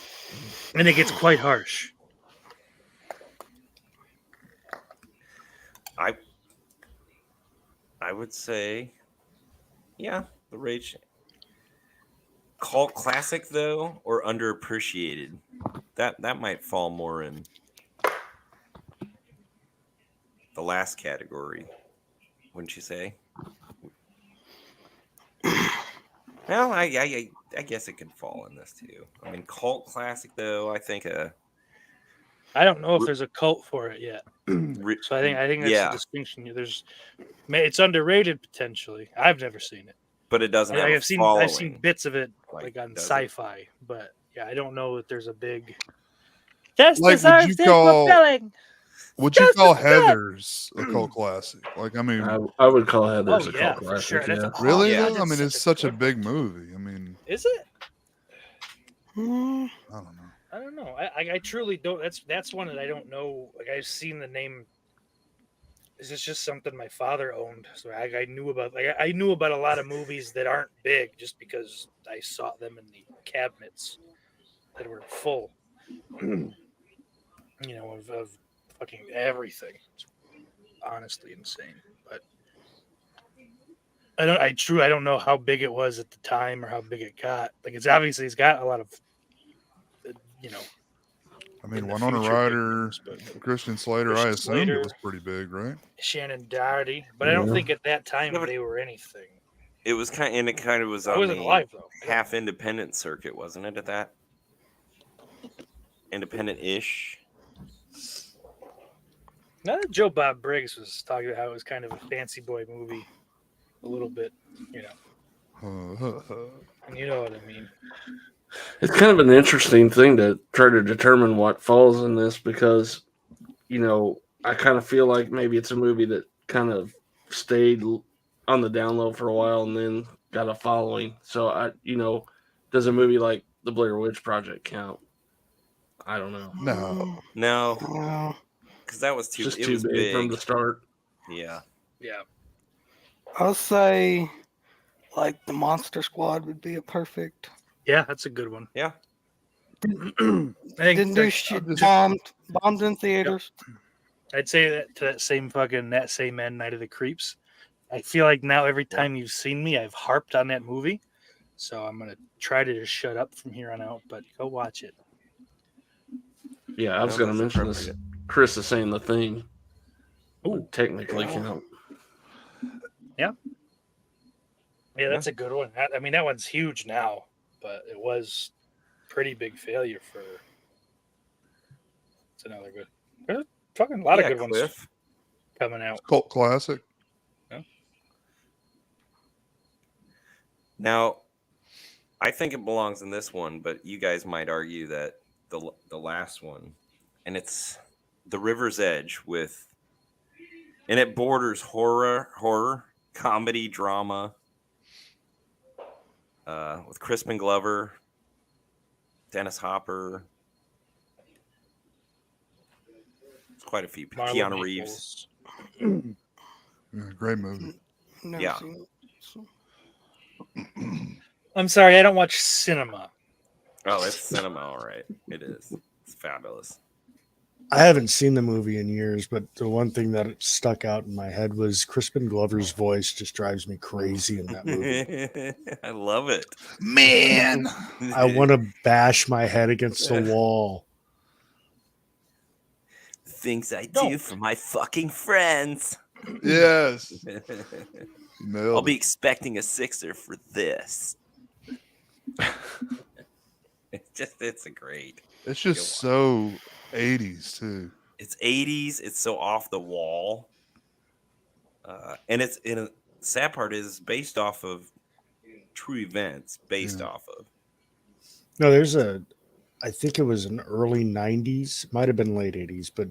it gets quite harsh. I would say, yeah, the Rage cult classic though, or underappreciated. That might fall more in the last category, wouldn't you say? Well, I guess it could fall in this too. I mean, cult classic though. I think I don't know if there's a cult for it yet. So I think that's yeah, the distinction. It's underrated potentially. I've never seen it. but it doesn't have a I've following. seen bits of it like on does it? sci-fi, but yeah, I don't know that there's a big. Just Like, would you call Heathers a cult classic? Like, I mean, I would call Heathers Oh a yeah, cult for classic. sure. Yeah. really? Yeah. Though? I mean, it's such a big movie. I mean, Is it? Mm, I don't know. I don't know. I truly don't. That's one that I don't know. Like I've seen the name. Is this just something my father owned? So I knew about. Like I knew about a lot of movies that aren't big just because I saw them in the cabinets that were full. Of fucking everything. It's honestly insane. But I don't know how big it was at the time or how big it got. Like it's got a lot of you know I mean, in the Winona future big Ryder, names, but Christian Slater, Christian I assumed Slater. it was pretty big, right? Shannon Doherty, but I don't Yeah. think at that time Yeah, but- they were anything. It was kind of was I on wasn't the alive though. half independent circuit, wasn't it? At that independent-ish. Now that Joe Bob Briggs was talking about how it was kind of a fancy boy movie, a little bit, and you know what I mean. It's kind of an interesting thing to try to determine what falls in this because, I kind of feel like maybe it's a movie that kind of stayed on the down low for a while and then got a following. So does a movie like The Blair Witch Project count? I don't know. No. No, no. because that was Just it too was big from the start. Yeah. Yeah, I'll say, like, the Monster Squad would be a perfect. yeah, that's a good one. Yeah. I think Didn't do shit. Bombed in theaters. I'd say that to that same end, Night of the Creeps. I feel like now every time you've seen me, I've harped on that movie, so I'm gonna try to just shut up from here on out. But go watch it. Yeah, I was No, going to that's mention this. appropriate. Chris is saying the thing. Ooh. Would technically count. Yeah, that's a good one. That one's huge now, but it was pretty big failure for. It's another good. There's fucking a lot of good ones Cliff. coming out. Cult classic. Now, I think it belongs in this one, but you guys might argue that the last one, and it's The River's Edge and it borders horror, comedy, drama, with Crispin Glover, Dennis Hopper. It's quite a few. Marlon Keanu Reeves. Nichols. Yeah, great movie. Never Yeah. seen it. So. I'm sorry, I don't watch cinema. Oh, it's cinema, all right. It is. It's fabulous. I haven't seen the movie in years, but the one thing that stuck out in my head was Crispin Glover's voice just drives me crazy in that movie. I love it. Man. I want to bash my head against the wall. Things I do Don't. for my fucking friends. Yes. I'll Nailed be it. expecting a sixer for this. It's a great. It's just so 80s too. It's 80s. It's so off the wall. And it's in a sad part is based off of true events based Yeah. off of. No, I think it was an early 90s, might have been late 80s, but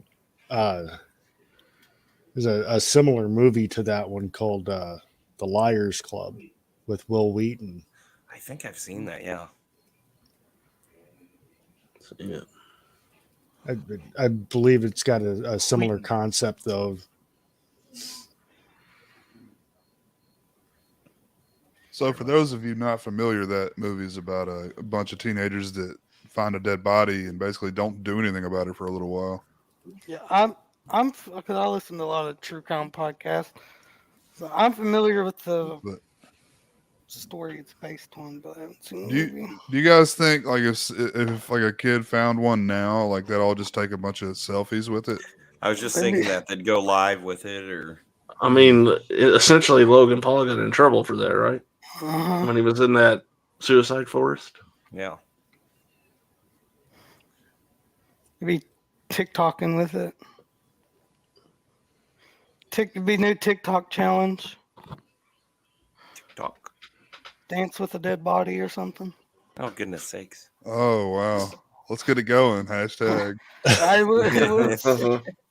there's a similar movie to that one called The Liars Club with Will Wheaton. I think I've seen that, yeah. Yeah. I believe it's got a similar concept, though. So for those of you not familiar, that movie is about a bunch of teenagers that find a dead body and basically don't do anything about it for a little while. Yeah, because I listen to a lot of true crime podcasts, so I'm familiar with the But story it's based on, but I haven't seen the movie. Do you guys think like if like a kid found one now, like they'd all just take a bunch of selfies with it? I was just Maybe. thinking that they'd go live with it, or I mean, essentially, Logan Paul got in trouble for that, right? Uh-huh. When he was in that suicide forest. yeah. Maybe TikToking with it. Be new TikTok challenge. TikTok. Dance with a dead body or something. Oh goodness sakes! Oh wow, let's get it going. Hashtag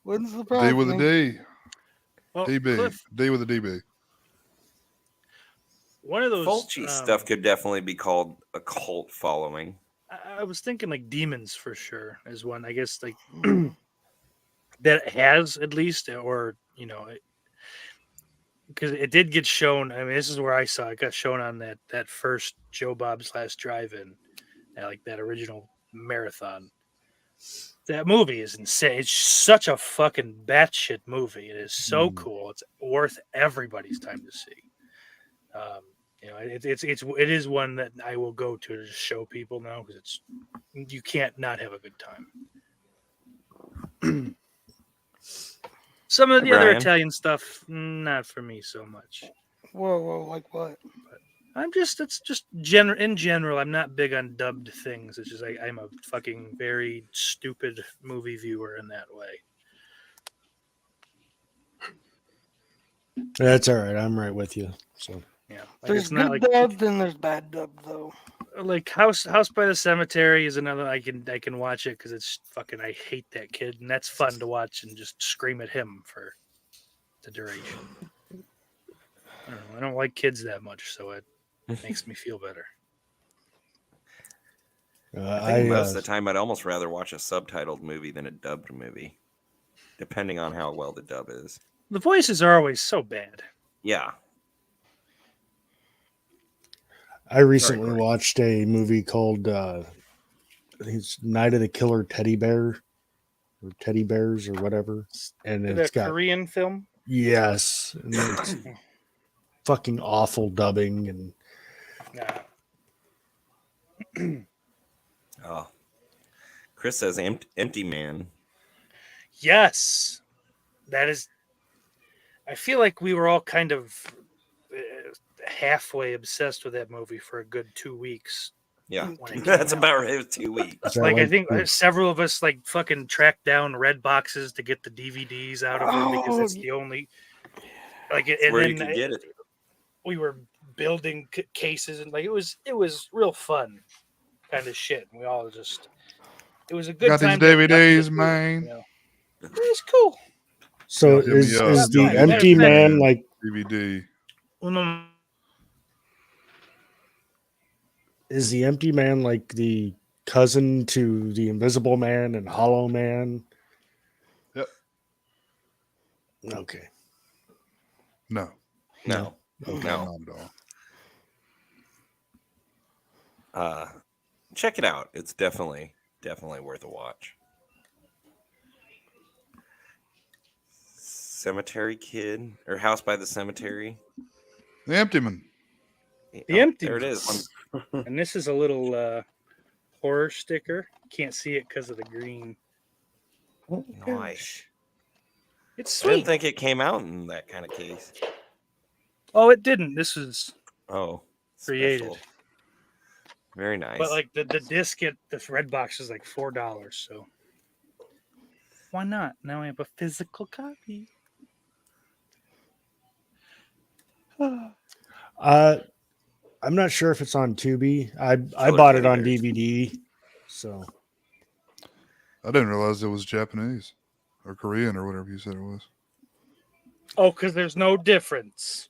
Wouldn't surprise D with a me. D. Well, DB. Cliff, D with a DB. one of those Fulci stuff could definitely be called a cult following. I was thinking like Demons for sure is one. I guess like Mhm. that has at least, or you know, because it did get shown. I mean, this is where I saw it got shown on that first Joe Bob's Last Drive-In, like that original marathon. That movie is insane. It's such a fucking batshit movie. It is so cool. It's worth everybody's time to see. You know, it is one that I will go to just show people now because you can't not have a good time. Some of Hey, the other Brian. Italian stuff, not for me so much. Whoa, like what? In general, I'm not big on dubbed things. It's just I'm a fucking very stupid movie viewer in that way. That's all right. I'm right with you. So Yeah, like, There's it's not good like dubbed and there's bad dubbed though. like House by the Cemetery is another I can watch it because it's fucking I hate that kid and that's fun to watch and just scream at him for the duration. I don't know. I don't like kids that much, so it makes me feel better. I think most of the time I'd almost rather watch a subtitled movie than a dubbed movie, depending on how well the dub is. The voices are always so bad. Yeah. I recently Cory. watched a movie called I think it's Night of the Killer Teddy Bear or Teddy Bears or whatever, and Is it's that a got Korean film? yes, and it's fucking awful dubbing and Nah. Oh. Chris says Empty Man. Yes, that is. I feel like we were all kind of halfway obsessed with that movie for a good 2 weeks. Yeah. When it came That's out. about right. It was 2 weeks. Is that Like I like think the- several of us like fucking tracked down red boxes to get the DVDs out of them because it's Oh, the only like. That's And where then you could get it. we were building cases and like it was real fun kind of shit. And we all just it was a good Got these time. to have nothing to DVDs, do, man. you know. It was cool. So Hit me is up. the Yeah, Empty yeah. Man like DVD. Well, no, is the Empty Man like the cousin to the Invisible Man and Hollow Man? Yep. Okay. No. No. Okay, No. not at all. Check it out. It's definitely worth a watch. Cemetery Kid or House by the Cemetery. The Empty Man. The Empty There it Man. is. And this is a little horror sticker. Can't see it because of the green. Nice. It's I didn't sweet. think it came out in that kind of case. Oh, it didn't. This was Oh, created. special. Very nice. But like the disc at this red box is like $4. So why not? Now I have a physical copy. I'm not sure if it's on Tubi. I So bought it's it on in there. DVD. So I didn't realize it was Japanese or Korean or whatever you said it was. Oh, because there's no difference.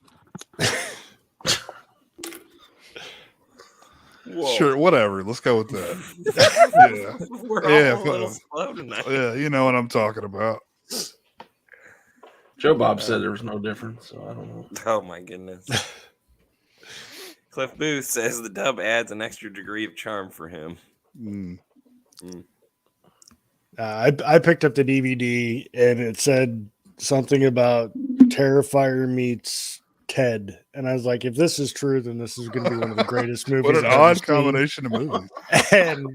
Whoa. Sure, whatever. Let's go with that. Yeah. We're Yeah, all a little slow tonight. Yeah, you know what I'm talking about. Joe Bob said there was no difference, so I don't know. Oh my goodness. Cliff Booth says the dub adds an extra degree of charm for him. Mm. I picked up the DVD and it said something about Terrifier meets Ted, and I was like, if this is true, then this is going to be one of the greatest movies. What an I've ever odd seen. combination of movies. And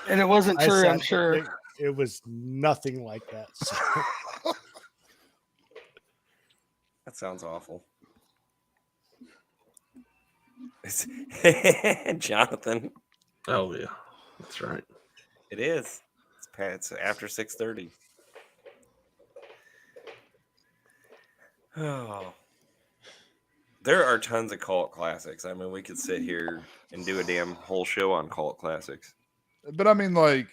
And it wasn't I true, sat I'm there, sure. it was nothing like that. So. That sounds awful. Jonathan. Oh yeah, that's right. It is. It's after 6:30. Oh. There are tons of cult classics. I mean, we could sit here and do a damn whole show on cult classics. But I mean, like,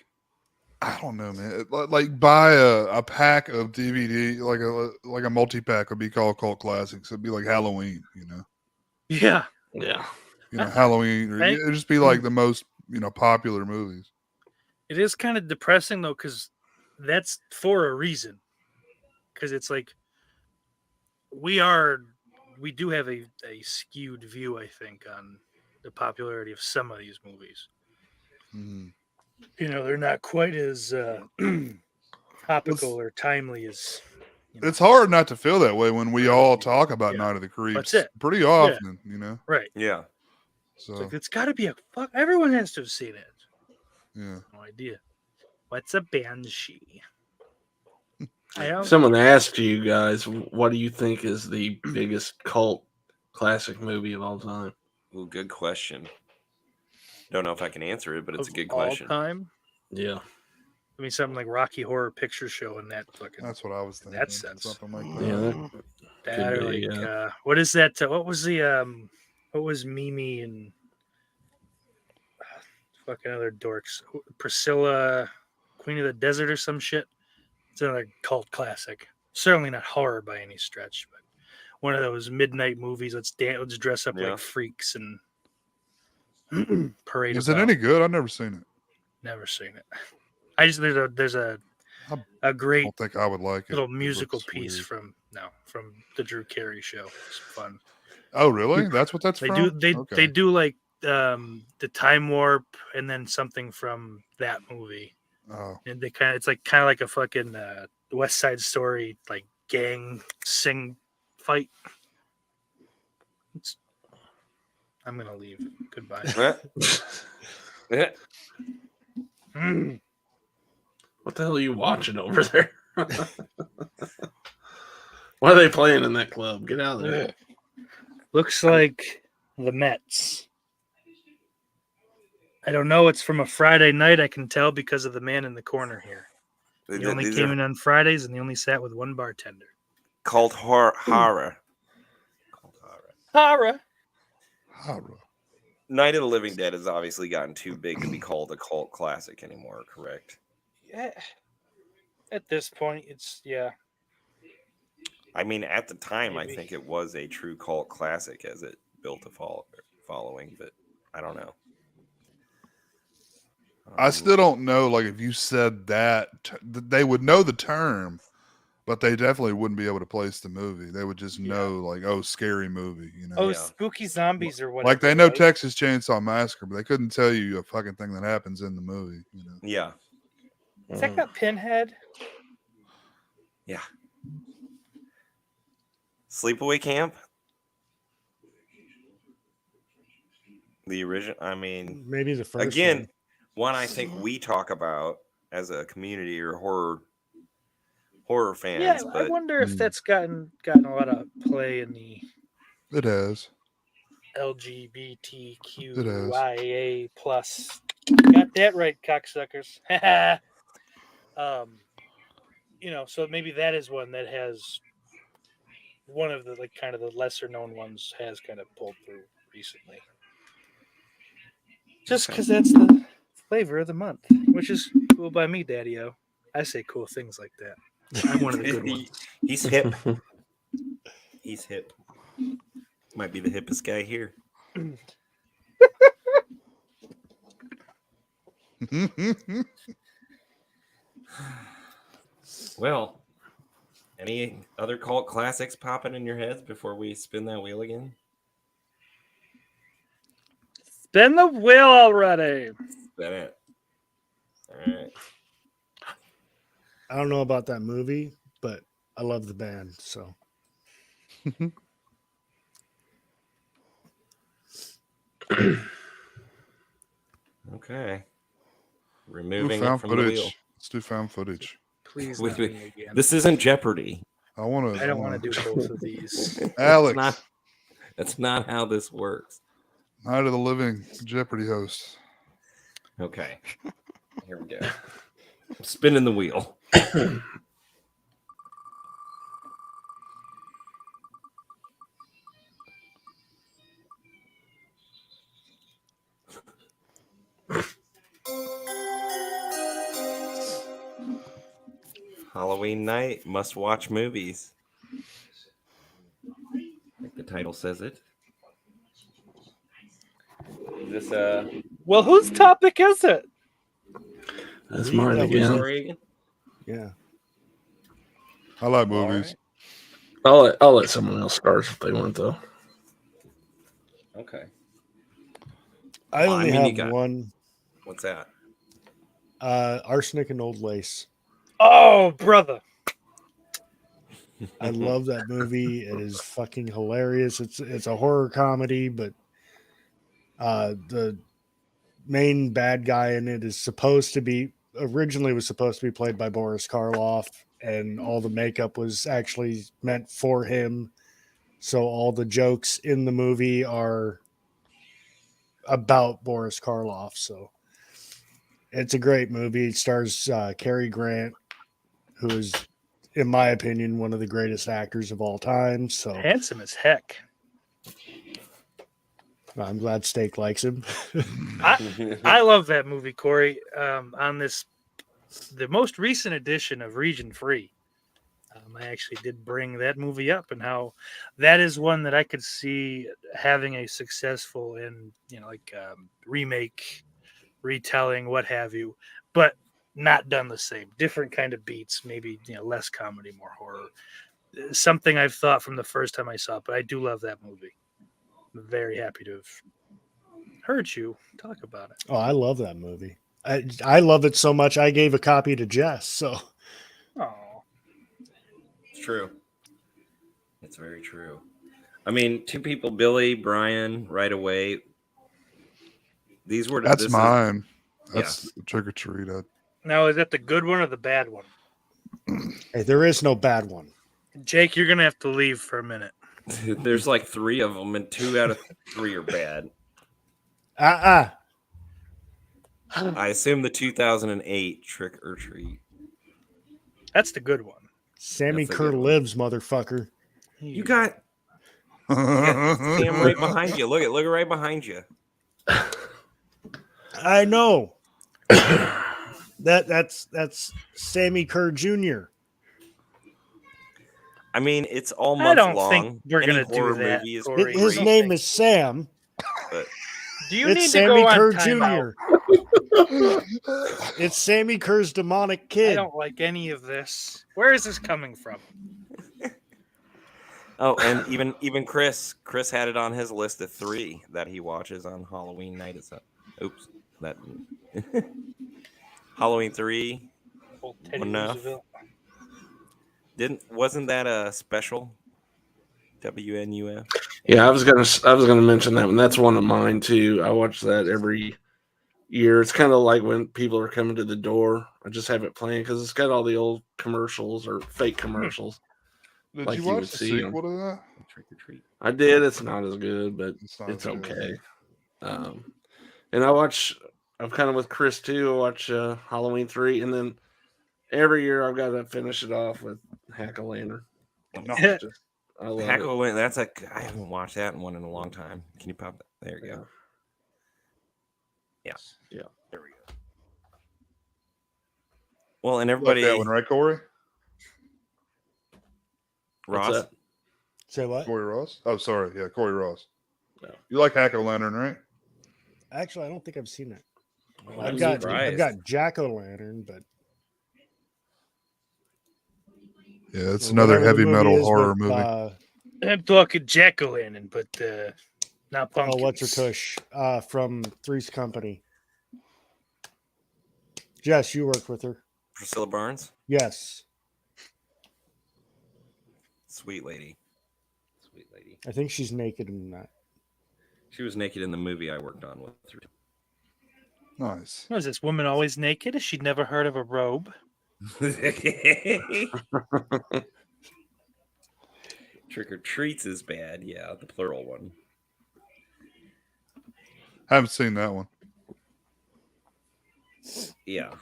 I don't know, man. Like buy a pack of DVD, like a multi-pack would be called Cult Classics. It'd be like Halloween, you know. Yeah. Yeah. You know, Halloween. Or Right. it'd just be like the most, popular movies. It is kind of depressing though, because that's for a reason. Because it's like we do have a skewed view, I think, on the popularity of some of these movies. Mm. You know, they're not quite as topical or timely as. It's hard not to feel that way when we all talk about Yeah. Night of the Creeps That's it. pretty often, you know. Right. Yeah. So It's like, it's got to be a fuck. Everyone has to have seen it. yeah. No idea. What's a banshee? I don't. Someone asked you guys, what do you think is the biggest cult classic movie of all time? Ooh, good question. Don't know if I can answer it, but it's a of good all question. time. Yeah. I mean, something like Rocky Horror Picture Show and that fucking That's what I was thinking. That sense. Something like that. Yeah. that could or be, like yeah. what is that? What was the what was Mimi and fucking other dorks? Priscilla, Queen of the Desert or some shit. It's another cult classic. Certainly not horror by any stretch, but one of those midnight movies. Let's dress up Yeah. like freaks and parade. Is it about. any good? I've never seen it. Never seen it. I just there's a I great don't think I would like it. little It musical looks piece weird. from the Drew Carey show. It's fun. Oh, really? That's what that's They from? do Okay. they do like the time warp and then something from that movie. Oh, And they kind of like a fucking West Side Story like gang sing fight. I'm gonna leave. Goodbye. Yeah. Mm. What the hell are you watching over there? Why are they playing in that club? Get out of there. Looks like the Mets. I don't know. It's from a Friday night. I can tell because of the man in the corner here. He only These came are in on Fridays and he only sat with one bartender. called horror. Called horror. Hara. horror. Night of the Living Dead has obviously gotten too big to be called a cult classic anymore, correct? Yeah. At this point, it's I mean, at the time, Maybe. I think it was a true cult classic as it built a following, but I don't know. I still don't know. Like, if you said that, they would know the term, but they definitely wouldn't be able to place the movie. They would just know, like, oh, scary movie, you know. Oh, Yeah. spooky zombies or whatever. Like they know right? Texas Chainsaw Massacre, but they couldn't tell you a fucking thing that happens in the movie, you know. Yeah. Is that got Pinhead? Yeah. Sleepaway Camp. The original. I mean, Maybe the first again, one I think we talk about as a community or horror fans. Yeah, I but wonder if that's gotten a lot of play in the It has. LGBTQIA plus. Got that right, cocksuckers. You know, so maybe that is one that has one of the like kind of the lesser known ones has kind of pulled through recently. Just because that's the flavor of the month, which is cool by me, Daddy-O. I say cool things like that. I'm one of the good ones. He's hip. He's hip. Might be the hippest guy here. Well, any other cult classics popping in your heads before we spin that wheel again? Spin the wheel already. Spin it. All right. I don't know about that movie, but I love the band. So Okay. Ooh, Removing it found from the wheel. footage. Let's do found footage. Please, Wait, not wait. me again. This isn't Jeopardy. I want to. I don't want to do both of these. Alex, That's not how this works. Night of the Living Jeopardy host. Okay. Here we go. I'm spinning the wheel. Halloween night, must watch movies. Like the title says it. Is this Well, whose topic is it? That's mine That was again. Kory again? yeah, I like All movies. right. I'll let someone else start if they want though. Okay. I Well, I only mean, you have got- one. What's that? Arsenic and Old Lace. Oh, brother. I love that movie. It is fucking hilarious. It's a horror comedy, but the main bad guy in it is originally was supposed to be played by Boris Karloff, and all the makeup was actually meant for him. So all the jokes in the movie are about Boris Karloff. So it's a great movie. It stars Cary Grant, who is, in my opinion, one of the greatest actors of all time. So Handsome as heck. I'm glad Steak likes him. I love that movie, Kory. On the most recent edition of RegionFree, I actually did bring that movie up and how that is one that I could see having a successful and remake, retelling, what have you, but not done the same. Different kind of beats, maybe less comedy, more horror. Something I've thought from the first time I saw it, but I do love that movie. I'm very happy to have heard you talk about it. Oh, I love that movie. I love it so much. I gave a copy to Jess. So Oh, It's true. It's very true. I mean, two people, Billy, Brian, right away. These were That's this is- mine. That's Trick or Treat. now is that the good one or the bad one? hey, there is no bad one. Jake, you're gonna have to leave for a minute. There's like 3 of them, and 2 out of 3 are bad. I I assume the 2008 Trick or Treat. That's the good one. Sammy That's a Kerr good one. lives, motherfucker. You got Sam right behind you. Look right behind you. I know. That's Sammy Kerr Jr. I mean, it's all I month don't long. think we're Any gonna do horror that, movie is Kory. His great, name is Sam. but Do you It's need Sammy to go Kerr on timeout? Jr. It's Sammy Kerr's demonic I kid. don't like any of this. Where is this coming from? Oh, and even Chris had it on his list of 3 that he watches on Halloween night. It's oops, that Halloween 3 Old Teddy enough. Roosevelt. Wasn't that a special? WNUF. Yeah, I was gonna mention that one. That's one of mine too. I watch that every year. It's kind of like when people are coming to the door. I just have it playing because it's got all the old commercials or fake commercials. Did Like you you watch would the see sequel to that? Trick or treat. I did. It's not as good, but It's not it's as good. okay. And I'm kind of with Chris too. I watch Halloween 3, and then every year I've got to finish it off with Hack-O-Lantern. No. I love it. Hack-O-Lantern. That's I haven't watched that one in a long time. Can you pop that? There you go. Yeah. There we go. Well, and You like everybody, that one, right, Kory? What's Ross. that? Say what? Kory Ross? Oh, sorry. Yeah, Kory Ross. No. You like Hack-O-Lantern, right? Actually, I don't think I've seen it. Oh, I've I'm got surprised. Jack-O-Lantern, but Yeah, it's or another whatever the heavy movie metal is horror with, movie. I'm talking Jack-O-Lantern, but not oh, pumpkins. what's her tush? From Three's Company. Jess, you worked with her. Priscilla Barnes. Yes, Sweet lady. Sweet lady. I think she's naked in that. She was naked in the movie I worked on with her. Nice. Was this woman always naked? She'd never heard of a robe. Trick or treats is bad. Yeah, the plural one. Haven't seen that one. Yeah.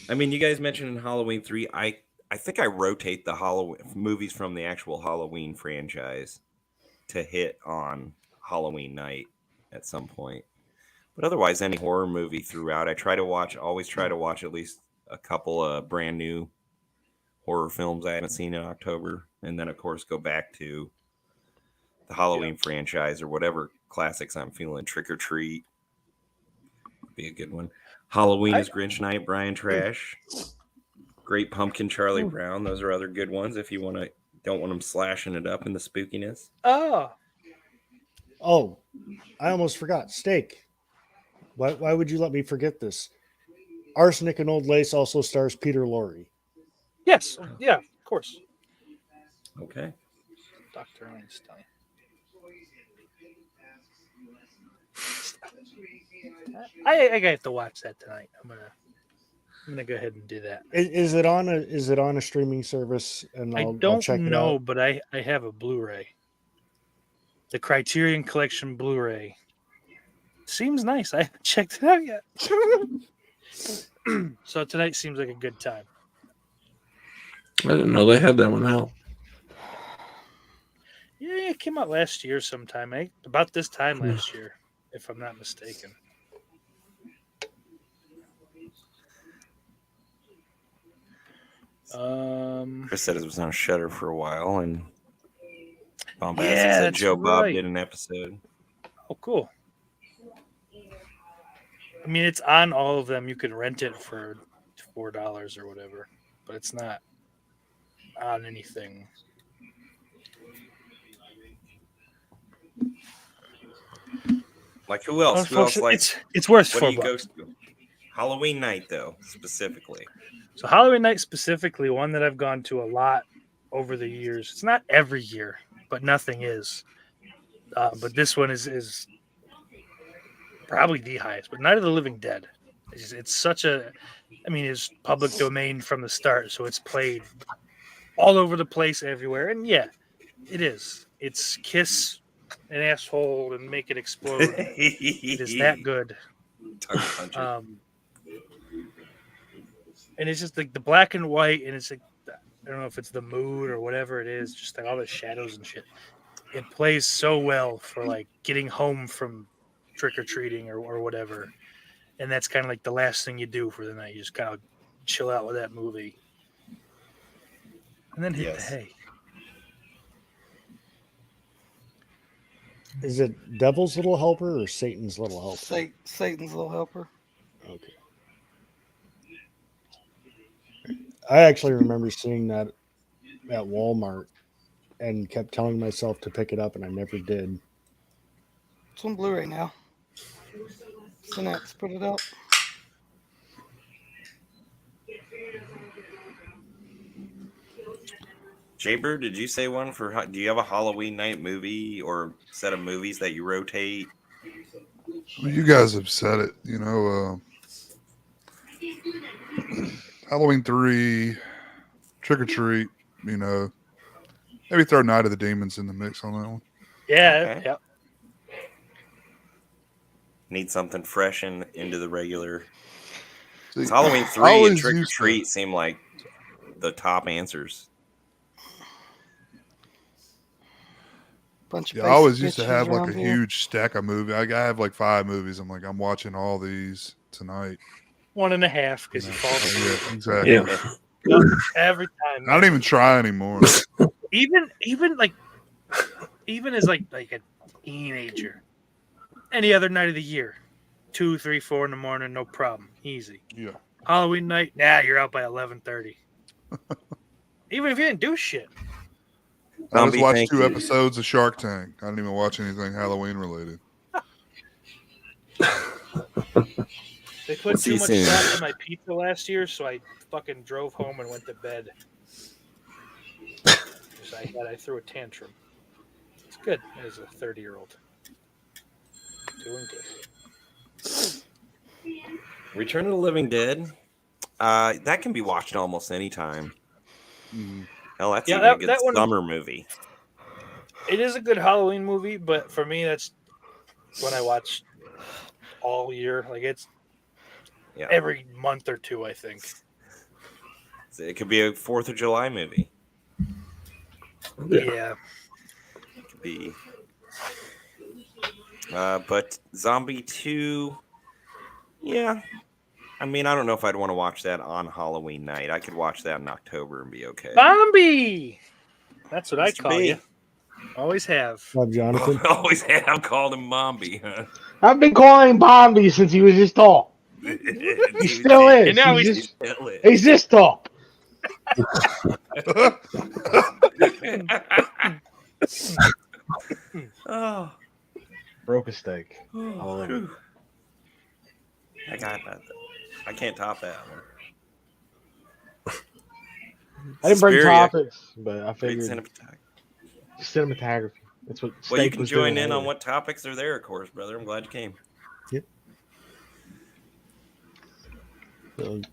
I mean, you guys mentioned in Halloween 3. I think I rotate the Halloween movies from the actual Halloween franchise to hit on Halloween night at some point. But otherwise, any horror movie throughout, always try to watch at least a couple of brand new horror films I haven't seen in October. And then, of course, go back to the Halloween franchise or whatever classics I'm feeling. Trick or Treat would be a good one. Halloween is Grinch Night, Brian Trash. Great Pumpkin, Charlie Brown. Those are other good ones if you don't want them slashing it up in the spookiness. Oh, I almost forgot. Steak. Why would you let me forget this? Arsenic and Old Lace also stars Peter Lorre. yes. Yeah, of course. Okay. Dr. Einstein. I have to watch that tonight. I'm gonna go ahead and do that. Is it on a streaming service? And I I'll don't check it know, out. but I have a Blu-ray. The Criterion Collection Blu-ray. Seems nice. I haven't checked it out yet. So tonight seems like a good time. I didn't know they had that one out. Yeah, it came out last year sometime, eh? About this time last year, if I'm not mistaken. Chris said it was on Shudder for a while, and Bombastic Yeah, said that's Joe Bob right. did an episode. Oh, cool. I mean, it's on all of them. You can rent it for $4 or whatever, but it's not on anything. Like who else? Who else? Like it's worth what do you $4. go to? Halloween night though, specifically. So Halloween night specifically, one that I've gone to a lot over the years. It's not every year, but nothing is. But this one is probably the highest. But Night of the Living Dead. It's such a, I mean, it's public domain from the start, so it's played all over the place, everywhere. And yeah, it is. It's kiss an asshole and make it explode. It is that good. Tongue puncher. And it's just like the black and white, and it's like, I don't know if it's the mood or whatever it is, just like all the shadows and shit. It plays so well for like getting home from trick or treating or whatever. And that's kind of like the last thing you do for the night. You just kind of chill out with that movie. And then hit the hay. Is it Devil's Little Helper or Satan's Little Helper? Satan's Little Helper. Okay. I actually remember seeing that at Walmart and kept telling myself to pick it up, and I never did. It's on Blu-ray now. Synapse put it out. Jaber, did you say one for? Do you have a Halloween night movie or set of movies that you rotate? Well, you guys have said it. Halloween 3, Trick or Treat. Maybe throw Night of the Demons in the mix on that one. Yeah, Okay. yeah. Need something fresh into the regular. See, Halloween I 3 and always Trick or used to- Treat seem like the top answers. Bunch of Yeah, I always basic used to bitches have like a around here. huge stack of movies. I have like 5 movies. I'm like, I'm watching all these tonight. 1.5 because you fall asleep Yeah, exactly. Yeah. every time. I don't even try anymore. even as like a teenager, any other night of the year, 2, 3, 4 in the morning, no problem, easy. Yeah. Halloween night, you're out by 11:30. Even if you didn't do shit. I just Zombie, watched thank 2 you. episodes of Shark Tank. I didn't even watch anything Halloween related. They put See too you much soon. salt in my pizza last year, so I fucking drove home and went to bed. I threw a tantrum. It's good as a 30-year-old. Doing good. Return of the Living Dead. That can be watched almost any time. Mhm. Hell, that's Yeah, even a good that one- summer movie. It is a good Halloween movie, but for me, that's when I watch all year. Like it's Yeah. every month or two, I think. It could be a 4th of July movie. Yeah. It could be. But Zombie 2, yeah. I mean, I don't know if I'd want to watch that on Halloween night. I could watch that in October and be okay. Bombi! That's what I Mr. call B. you. Always have. Love Jonathan. Always have called him Mombi, huh? I've been calling him Bombi since he was this tall. He still is. And now he's, he's just, Still is. he's this tall. Oh, Broke a steak. All over. whew. I got that. I can't top that one. I didn't bring Suspiria, topics, but I great figured cinematography. That's what steak Well, you can was join doing in on earlier. what topics are there, of course, brother. I'm glad you came.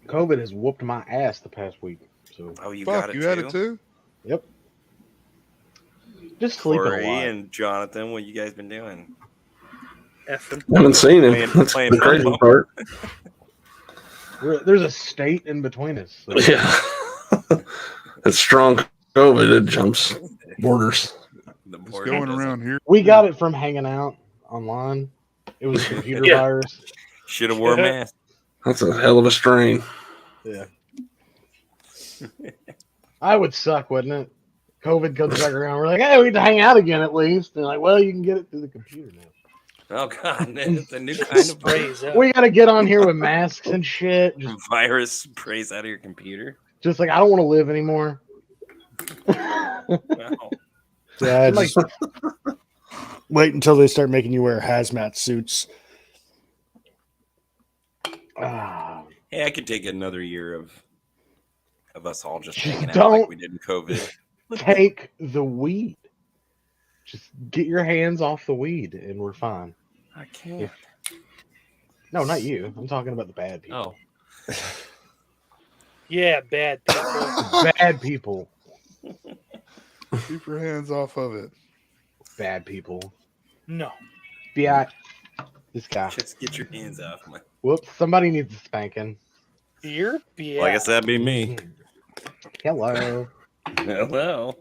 COVID has whooped my ass the past week. So Oh, you Fuck, got it you too? had it too? yep. Just sleeping a Kory lot. and Jonathan, what you guys been doing? Effing. Haven't seen him. Playing- That's playing the crazy Bumbo. part. There's a state in between us. So Yeah. It's strong COVID. It jumps borders. The It's board going doesn't- around here. we got it from hanging out online. It was a computer Yeah. virus. Should have wore a mask. That's a hell of a strain. Yeah. I would suck, wouldn't it? COVID comes back around. We're like, hey, we get to hang out again at least. And they're like, well, you can get it through the computer now. Oh god, it's a new kind of Sprays up. We got to get on here with masks and shit. Just, virus sprays out of your computer. just like, I don't want to live anymore. Wow. Yeah, Like- just wait until they start making you wear hazmat suits. Ah, Hey, I could take another year of us all just hanging out Don't- like we did in COVID. take the weed. Just get your hands off the weed and we're fine. I can't. No, not you. I'm talking about the bad people. Oh, Yeah, bad people. Bad people. Keep your hands off of it. Bad people. No. Yeah. This guy. just get your hands off my. Whoops. Somebody needs a spanking. You're yeah. Well, I guess that'd be me. Hello. Hello.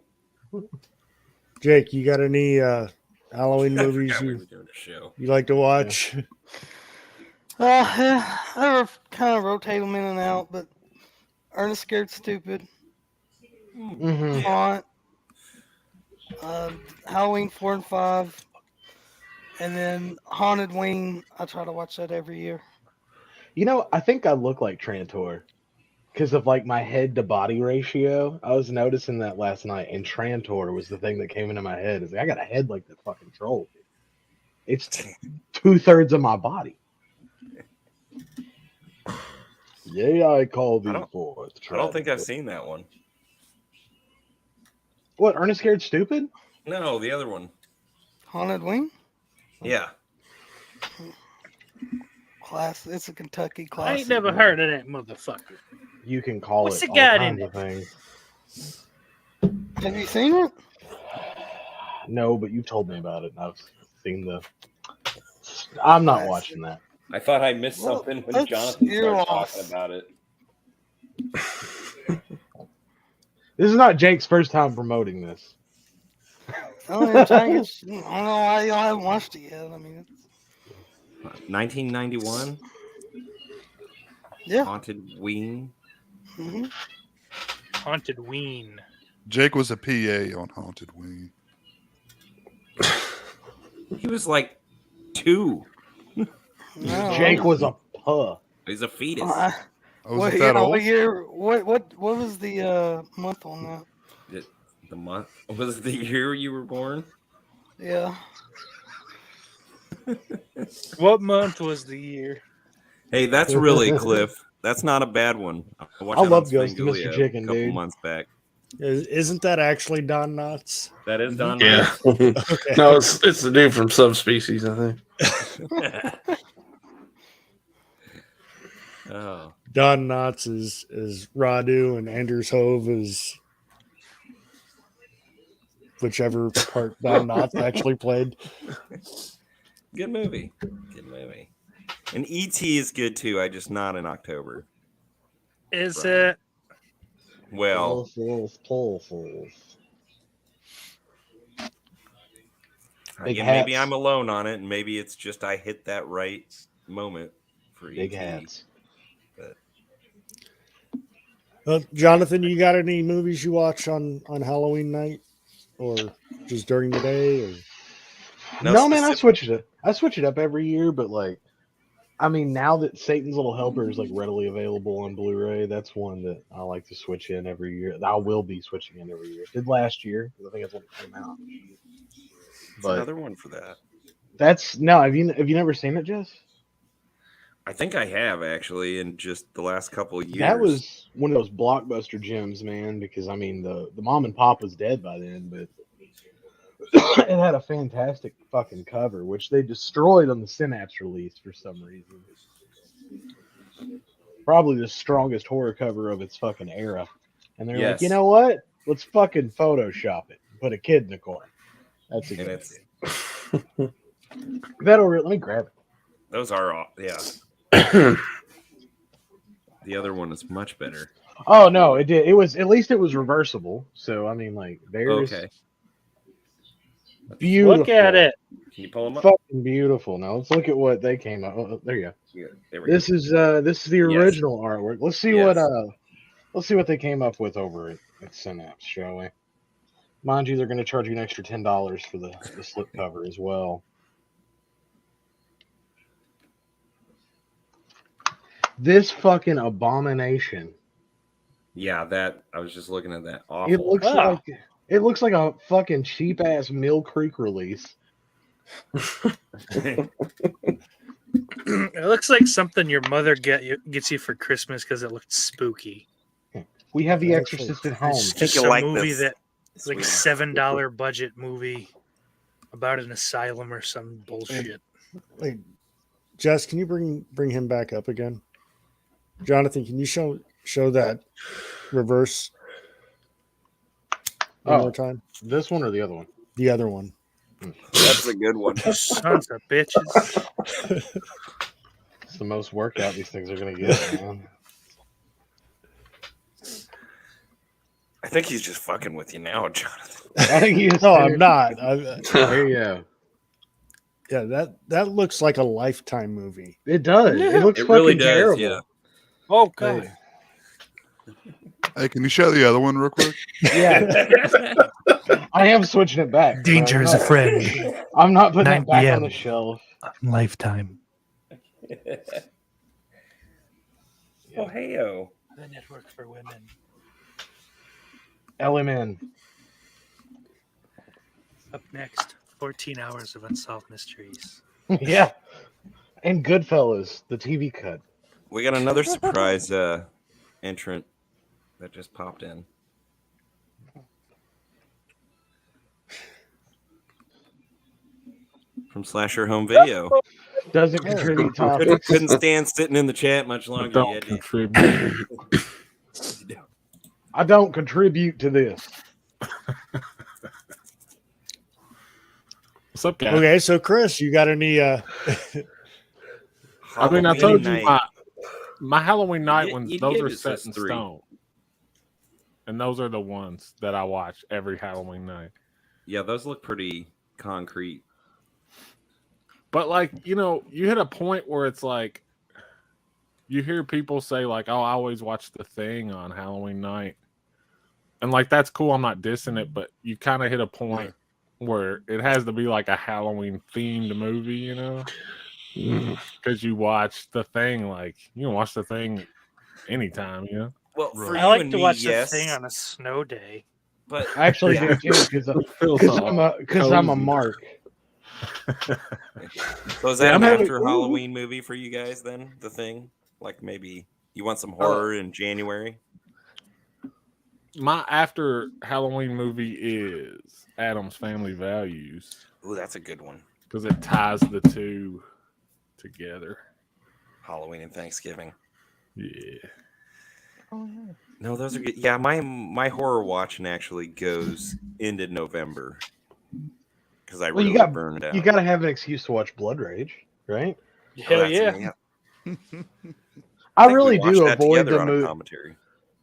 Jake, you got any Halloween movies Yeah, we were you, doing a show. you like to watch? Yeah, I kind of rotate them in and out, but Ernest Scared Stupid, Mm-hmm. Haunt, Halloween 4 and 5, And then Haunted Wing, I try to watch that every year. You know, I think I look like Trantor because of like my head to body ratio. I was noticing that last night, and Trantor was the thing that came into my head. It's like I got a head like the fucking troll. It's 2/3 of my body. Yeah, I call thee forth. I don't think I've seen that one. What? Ernest Scared Stupid? No, the other one. Haunted Wing? Yeah. Class. It's a Kentucky I classic. ain't never heard of that motherfucker. You can call What's it it all got in kinds of things. Have you seen it? No, but you've told me about it, and I've seen the. I'm not watching that. I thought I missed Well, something when that's Jonathan your started loss. talking about it. This is not Jake's first time promoting this. I'm trying to get, I don't know why y'all haven't watched it yet. I mean, 1991. yeah. Haunted Wing. hmm Haunted Ween. Jake was a PA on Haunted Wing. He was like 2. No, Jake was a puh. He's a fetus. I was what, that old. what year? What was the month on that? The month was the year you were born. Yeah. What month was the year? Hey, that's really Cliff. That's not a bad one. I watched I that love on Ghost of Spangulia Mr. Chicken, a couple dude. months back. Isn't that actually Don Knotts? That is Don. Yeah. Okay. No, it's the dude from Subspecies, I think. Oh, Don Knotts is Radu, and Anders Hove is whichever part Don Knotts actually played. good movie. Good movie. And E.T. is good too. I just not in October. Is Right. it? Well, Big maybe hats. I'm alone on it, and maybe it's just I hit that right moment for Big E.T. hats. Jonathan, you got any movies you watch on Halloween night, or just during the day? Or No, man, I switch it up every year, but like, I mean, now that Satan's Little Helper is like readily available on Blu-ray, that's one that I like to switch in every year. I will be switching in every year. Did last year, 'cause I think that's when it came out. It's But another one for that. that's no. Have you never seen it, Jess? I think I have actually in just the last couple of years. That was one of those blockbuster gems, man. Because I mean, the mom and pop was dead by then, but it had a fantastic fucking cover, which they destroyed on the Synapse release for some reason. Probably the strongest horror cover of its fucking era. And they're like, Yes. you know what? Let's fucking Photoshop it. Put a kid in the corner. That's a And good it's idea. That over. Let me grab it. those are all, yeah. The other one is much better. Oh no, it did. It was at least it was reversible. So I mean, like, there's Okay. beautiful. Look at it. Can you pull them up? Fucking beautiful. Now let's look at what they came up. Oh, there you go. Yeah, there we This is the Yes. original artwork. Let's see Yes. what they came up with over at Synapse, shall we? Mind you, they're going to charge you an extra $10 for the slip cover as well. This fucking abomination. Yeah, that I was just looking at that. It Awful. looks like a fucking cheap ass Mill Creek release. It looks like something your mother gets you for Christmas because it looked spooky. We have The Actually, Exorcist at home. It's think just you'll a like movie this. that like Sweet. $7 budget movie about an asylum or some bullshit. wait, Jess, can you bring him back up again? Jonathan, can you show that reverse one more time? This one or the other one? The other one. That's a good one. Sons of bitches. It's the most workout these things are going to get, man. I think he's just fucking with you now, Jonathan. I think you No, I'm not. There you go. Yeah, that looks like a Lifetime movie. It does. It looks It fucking really does, terrible. yeah. Oh god. Hey, can you show the other one real quick? Yeah. I am switching it back. but Danger I'm is a not- friend. I'm not putting 9 that back on PM. the shelf. Lifetime. Oh, heyo. The network for women. LMN. Up next, 14 hours of unsolved mysteries. Yeah. And Goodfellas, the TV cut. We got another surprise entrant that just popped in. From Slasher Home Video. Doesn't contribute topics. Couldn't stand sitting in the chat much longer. Don't Yet. contribute. I don't contribute to this. What's up, guys? Okay, so Chris, you got any? I mean, I told you Night. my Halloween night You- ones, you those gave are us set those in 3. stone. And those are the ones that I watch every Halloween night. Yeah, those look pretty concrete. But like, you hit a point where it's like you hear people say like, "Oh, I always watch The Thing on Halloween night." And like that's cool, I'm not dissing it, but you kind of hit a point where it has to be like a Halloween themed movie, because you watch The Thing, like you can watch The Thing anytime, Well, Right. for I you like and to me, watch yes, the thing on a snow day. but I actually Yeah. do too, because I'm a Cozy. mark. So is that I'm an having- after Halloween movie for you guys then? The Thing? Like maybe you want some horror in January? My after Halloween movie is Adam's Family Values Ooh, that's a good one. because it ties the two together. Halloween and Thanksgiving. Yeah. No, those are good. Yeah, my horror watching actually goes into November because I Well, really you got burned out. you got to have an excuse to watch Blood Rage, right? Oh, Hell that's- yeah. I think we really watched do that avoid together the on a movie. commentary.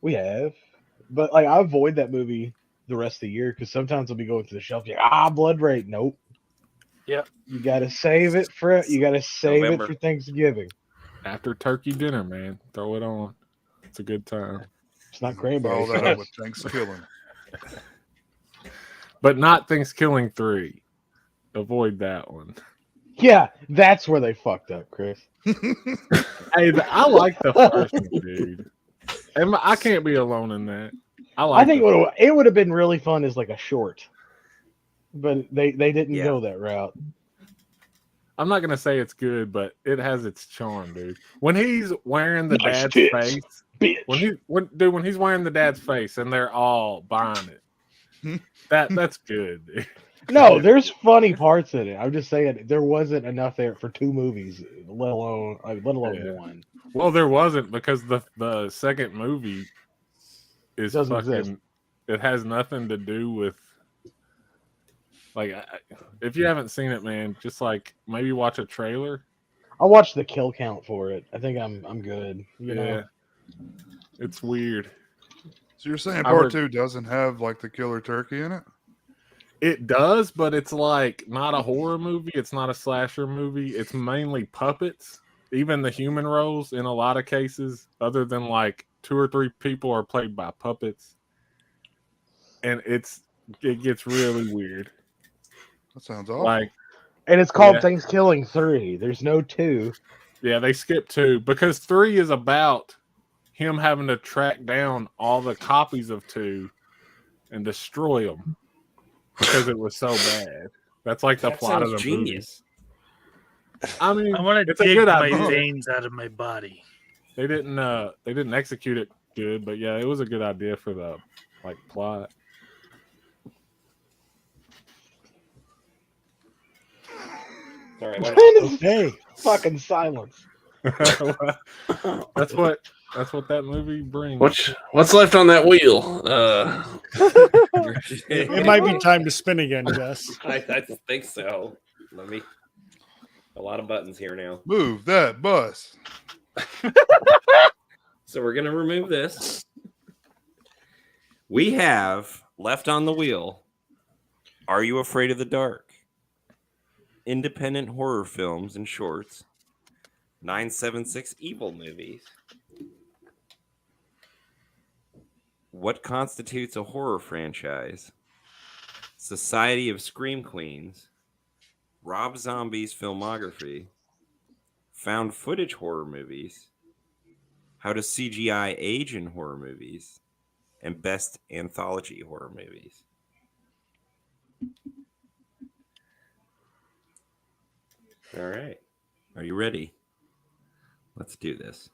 We have, but like I avoid that movie the rest of the year because sometimes I'll be going to the shelf. Like, Blood Rage. Nope. Yep. You gotta save it for November. it for Thanksgiving. After turkey dinner, man. Throw it on. It's a good time. It's not Follow cranberry. that up with Thanksgiving. But not Thanksgiving 3. Avoid that one. Yeah, that's where they fucked up, Chris. Hey, I like the first one, dude. And I can't be alone in that. I think it would have been really fun as like a short, but they didn't Yeah. go that route. I'm not gonna say it's good, but it has its charm, dude. When he's wearing the Nice dad's tits. face, Bitch. when he's wearing the dad's face and they're all buying it, that's good, dude. No, there's funny parts in it. I'm just saying there wasn't enough there for 2 movies, let alone Yeah. one. Well, there wasn't because the second movie is Doesn't fucking. exist. It has nothing to do with. Like, if you haven't seen it, man, just like maybe watch a trailer. I watched the kill count for it. I think I'm good. You know? It's weird. So you're saying I part heard- 2 doesn't have like the killer turkey in it? It does, but it's like not a horror movie. It's not a slasher movie. It's mainly puppets. Even the human roles, in a lot of cases, other than like 2 or 3 people, are played by puppets, and it gets really weird. That sounds awful. Like, And it's called Yeah. Thanksgiving 3. There's no 2. yeah, they skipped 2 because 3 is about him having to track down all the copies of 2 and destroy them because it was so bad. That's like the That plot of sounds the genius. movie. I mean, I want to it's a dig good my idea. veins out of my body. They didn't execute it good, but yeah, it was a good idea for the like plot. Sorry, Hey, Fucking silence. That's what that movie brings. What's left on that wheel? it might be time to spin again, Jess. I think so. A lot of buttons here now. Move that bus. So we're going to remove this. We have left on the wheel Are You Afraid of the Dark? Independent horror films and shorts. 976 evil movies. What constitutes a horror franchise? Society of Scream Queens, Rob Zombie's filmography, found footage horror movies, how does CGI age in horror movies, and best anthology horror movies. All right. Are you ready? Let's do this.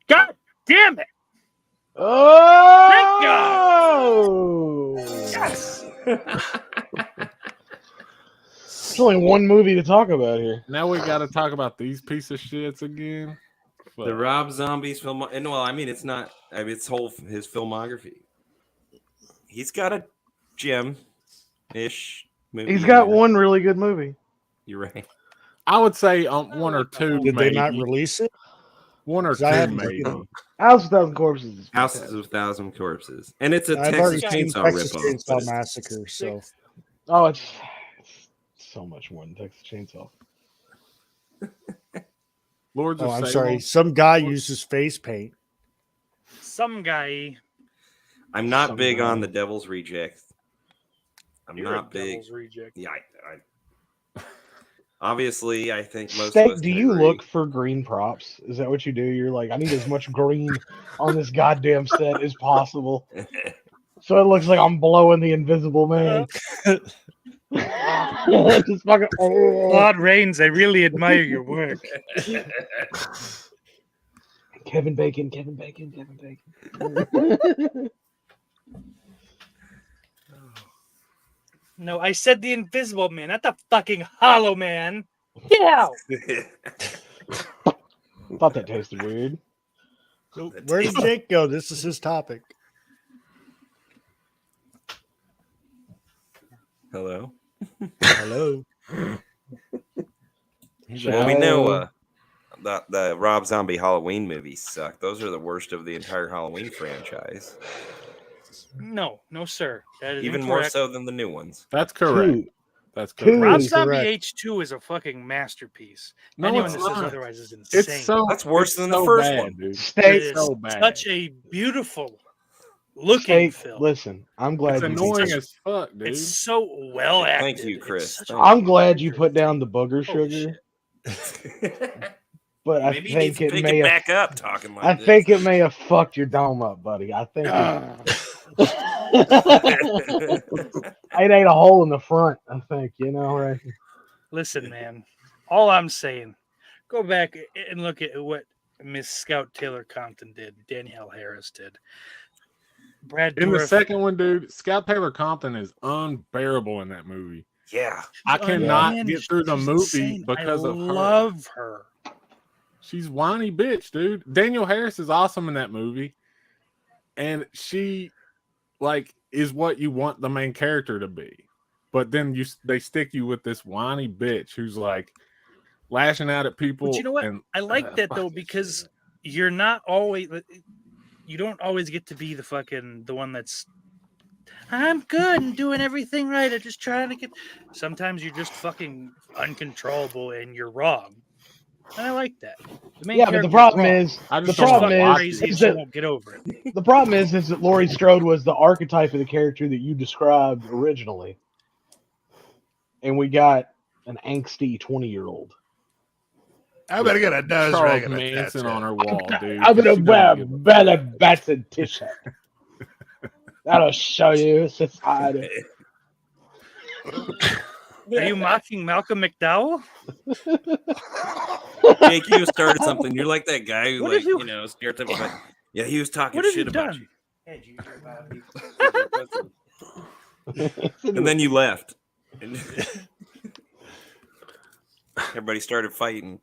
God damn it! Oh! Yes! There's only one movie to talk about here. Now we got to talk about these piece of shits again. The Rob Zombie's film, and well, I mean, it's not. I mean, it's his filmography. He's got a gem-ish movie. He's in got there. one really good movie. You're right. I would say one or two. Did maybe. they not release it? One or 'Cause I two, haven't maybe. seen it. House of Thousand Corpses. Is Houses fantastic. of Thousand Corpses, and it's a I've already Texas seen Chainsaw Texas ripoff. Chainsaw but it's- Massacre, so Oh, it's so much more than Texas Chainsaw. Lords of I'm Salem. sorry. Some guy uses face paint. Some guy. I'm not big on Somehow. the Devil's Reject. I'm You're not a big. devil's reject. Yeah, obviously, I think most of Steak, us do can you agree. look for green props? Is that what you do? You're like, I need as much green on this goddamn set as possible, so it looks like I'm blowing the Invisible Man. Just fucking. Claude Rains, I really admire your work. Kevin Bacon. No, I said the Invisible Man, not the fucking Hollow Man. Get out! Thought that tasted weird. So where did Jake go? This is his topic. Hello. Hello. Well, we know the Rob Zombie Halloween movies suck. Those are the worst of the entire Halloween franchise. No, sir. That is Even more incorrect. so than the new ones. That's correct. Two. That's Two. correct. Rob is Zombie correct. H2 is a fucking masterpiece. No, Anyone it's that says not. otherwise is insane. It's so. That's worse it's than the so first bad, one. dude. It Steak. is so bad. such a beautiful looking Steak. film. Listen, I'm glad It's you. annoying as fuck, dude. It's so well acted. Thank you, It's Chris. such a- Thank I'm glad you put down the booger Holy sugar, shit. but I Maybe you need think to it pick may it have. back up talking like I this. think it may have fucked your dome up, buddy. I think it ate a hole in the front. I think right. Listen, man. All I'm saying, go back and look at what Miss Scout Taylor Compton did, Danielle Harris did. Brad In the Dourif, second one, dude, Scout Taylor Compton is unbearable in that movie. Yeah. I cannot unhinged. get through the She's movie insane. because I of her. love her. She's whiny bitch, dude. Danielle Harris is awesome in that movie, and she is what you want the main character to be. But then they stick you with this whiny bitch who's like lashing out at people. But you know what? And, I like that though because you don't always get to be the one that's I'm good and doing everything right. I'm just trying to get. Sometimes you're just fucking uncontrollable and you're wrong. And I like that. The main Yeah, but the character's problem wrong. is I the just She's don't problem fucking watch crazy it. and is she that won't get over it. the problem is that Laurie Strode was the archetype of the character that you described originally, and we got an angsty 20-year-old. I better get a nose Charles ring and a Manson tattoo. on her wall, dude. I'm gonna She wear a doesn't give a belly fuck. button t-shirt. That'll show you society. Are you mocking Malcolm McDowell? Jake, you started something. You're like that guy who, What have you- stereotypical. Like, yeah, he was talking What have shit you about done? you. And then you left. And everybody started fighting.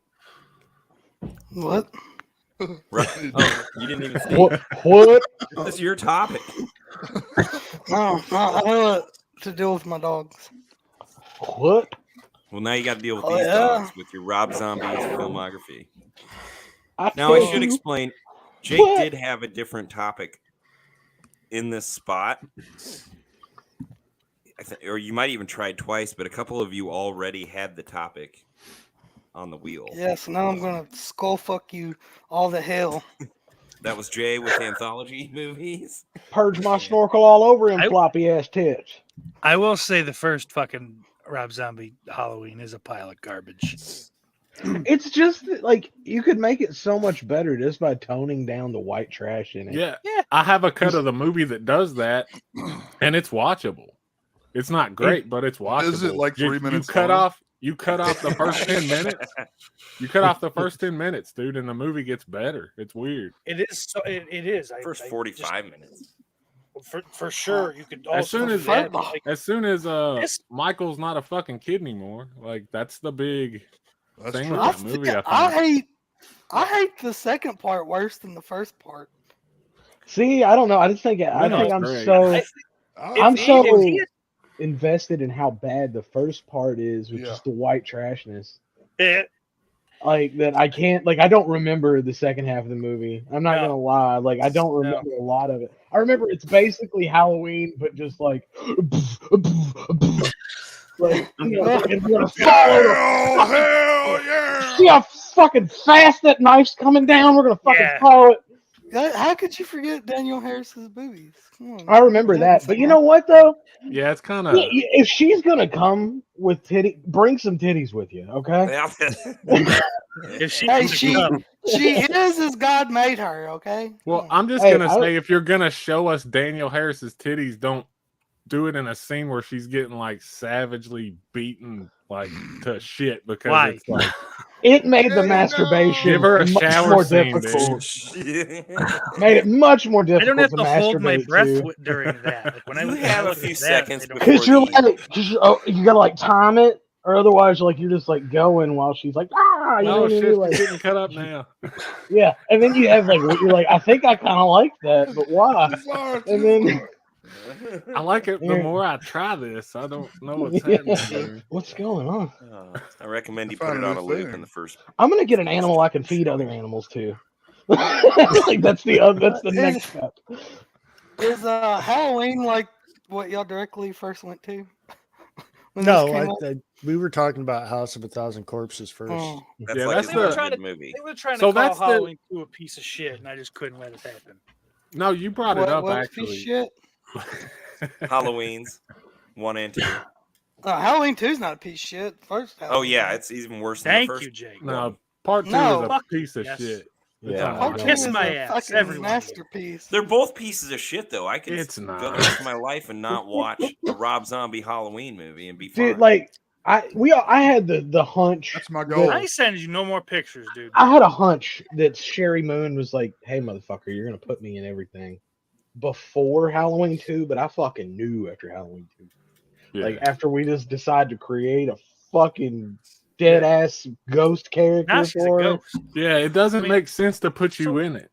What? Right. Oh, you didn't even see. What? This is your topic. No, I know what to do with my dogs. What? Well, now you got to deal with Oh, these yeah. dogs with your Rob Zombie's filmography. I Now, I told should you- explain. Jake What? did have a different topic in this spot. Or you might even try twice, but a couple of you already had the topic on the wheel. Yes, now I'm gonna skull fuck you all the hell. That was Jay with anthology movies. Purge my snorkel all over him, I- floppy ass tits. I will say the first fucking Rob Zombie Halloween is a pile of garbage. It's just like you could make it so much better just by toning down the white trash in it. Yeah, I have a cut of the movie that does that, and it's watchable. It's not great, but it's watchable. Is it like 3 minutes long? You cut off the first 10 minutes. You cut off the first 10 minutes, dude, and the movie gets better. It's weird. It is. So, it is. First 45 minutes. For sure, you could. Also As soon as this- Michael's not a fucking kid anymore, like that's the big That's thing true. with that movie. I hate the second part worse than the first part. See, I don't know. I just think I No, think it's I'm great. so I'm if so he- invested in how bad the first part is with Yeah. just the white trashness. it- Like that I can't I don't remember the second half of the movie. I'm not No. gonna lie. Like I don't remember a lot of it. I remember it's basically Halloween, but just like like you know, and we're gonna follow the Hell yeah! see how fucking fast that knife's coming down. We're gonna fucking Yeah. follow it. How could you forget Daniel Harris's boobies? Come on. I remember that. But you know what though? Yeah, it's kind of. If she's gonna come with titty, bring some titties with you, okay? if she, Hey, she is as God made her. Okay. Well, Come on. I'm just Hey, gonna say, if you're gonna show us Daniel Harris's titties, don't do it in a scene where she's getting like savagely beaten like to shit because Why? it's like It made the masturbation give her a much shower more scene, difficult. dude. Made it much more I difficult don't have to hold my masturbate breath to. during that. Like when I You look have a at few that, seconds I don't- before Because you're the- like, you gotta like time it, or otherwise, like you're just like going while she's like, ah, you know oh what I shit, mean? she's Like, getting cut up now. yeah, and then you have like, you're like, I think I kind of like that, but why? And then I like it the Yeah. more I try this. I don't know what's Yeah. happening. Dude. What's going on? I recommend you I found put it on a a loop thing. in the first. I'm gonna get an animal I can feed other animals to. Like that's the next step. Is Halloween like what y'all directly first went to? When this No, came out? we were talking about House of a Thousand Corpses first. Oh. That's Yeah, like that's a the- really trying good to- movie. They were trying So to call that's the- Halloween 2 a piece of shit, and I just couldn't let it happen. No, you brought it up What piece actually. of shit? Halloween's 1 and 2. Halloween 2 is not a piece of shit. First. Oh Halloween. yeah, it's even worse than Thank the first. you, Jake. No, part 2 No. is a Fuck piece of yes. shit. Yeah, Part I two Kiss is my a ass, fucking everyone. masterpiece. They're both pieces of shit, though. I could It's go not. the rest of my life and not watch a Rob Zombie Halloween movie and be fine. dude. Like I had the hunch. That's my goal. I send you no more pictures, dude. I had a hunch that Sherry Moon was like, "Hey, motherfucker, you're gonna put me in everything." Before Halloween 2, but I fucking knew after Halloween 2. Yeah. Like after we just decided to create a fucking dead ass ghost character Now she's a for her. ghost. Yeah, it doesn't I mean, make sense to put you so- in it.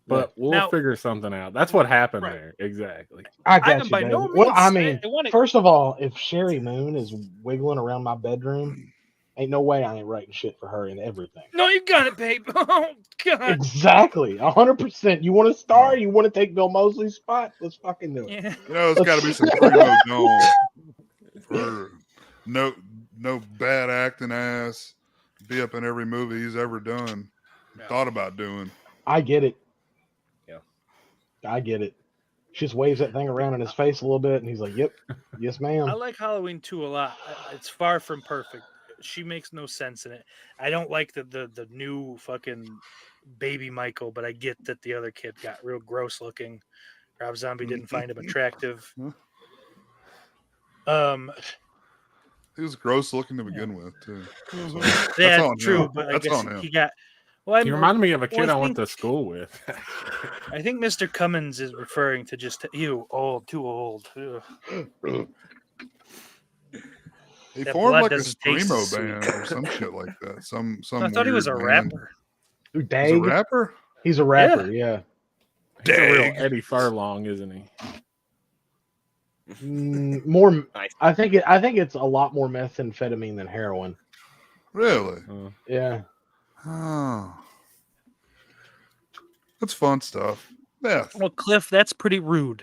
But we'll Now- figure something out. That's what happened Right. there. Exactly. I I got am you, by David. no Well, I means- mean, I wanna- first of all, if Sherry Moon is wiggling around my bedroom, ain't no way I ain't writing shit for her and everything. No, you got it, babe. Oh God. Exactly, 100%. You want to star? You want to take Bill Mosley's spot? Let's fucking do it. Yeah. You know, it's got to be some primo dome for no bad acting ass. Be up in every movie he's ever done. Yeah. Thought about doing. I get it. Yeah. I get it. She just waves that thing around in his face a little bit, and he's like, "Yep, yes, I ma'am." like Halloween 2 a lot. It's far from perfect. She makes no sense in it. I don't like the new fucking baby Michael, but I get that the other kid got real gross looking. Rob Zombie didn't find him attractive. He was gross looking to begin with, too. Mhm. That's Yeah, on true, him. but I That's guess on him. he got. Well, You remind me of a well, kid I I went to think- school with. I think Mr. Cummins is referring to just you old, too old. Ugh. He That formed blood like a doesn't taste screamo sweet. band or some shit like that. Some I thought he was a weird band. rapper. He's a Dag. rapper? He's a rapper. Yeah. He's a real Dang. Eddie Furlong, isn't he? More. Nice. I think it's a lot more methamphetamine than heroin. Really? Yeah. Oh. That's fun stuff. Yeah. Well, Cliff, that's pretty rude.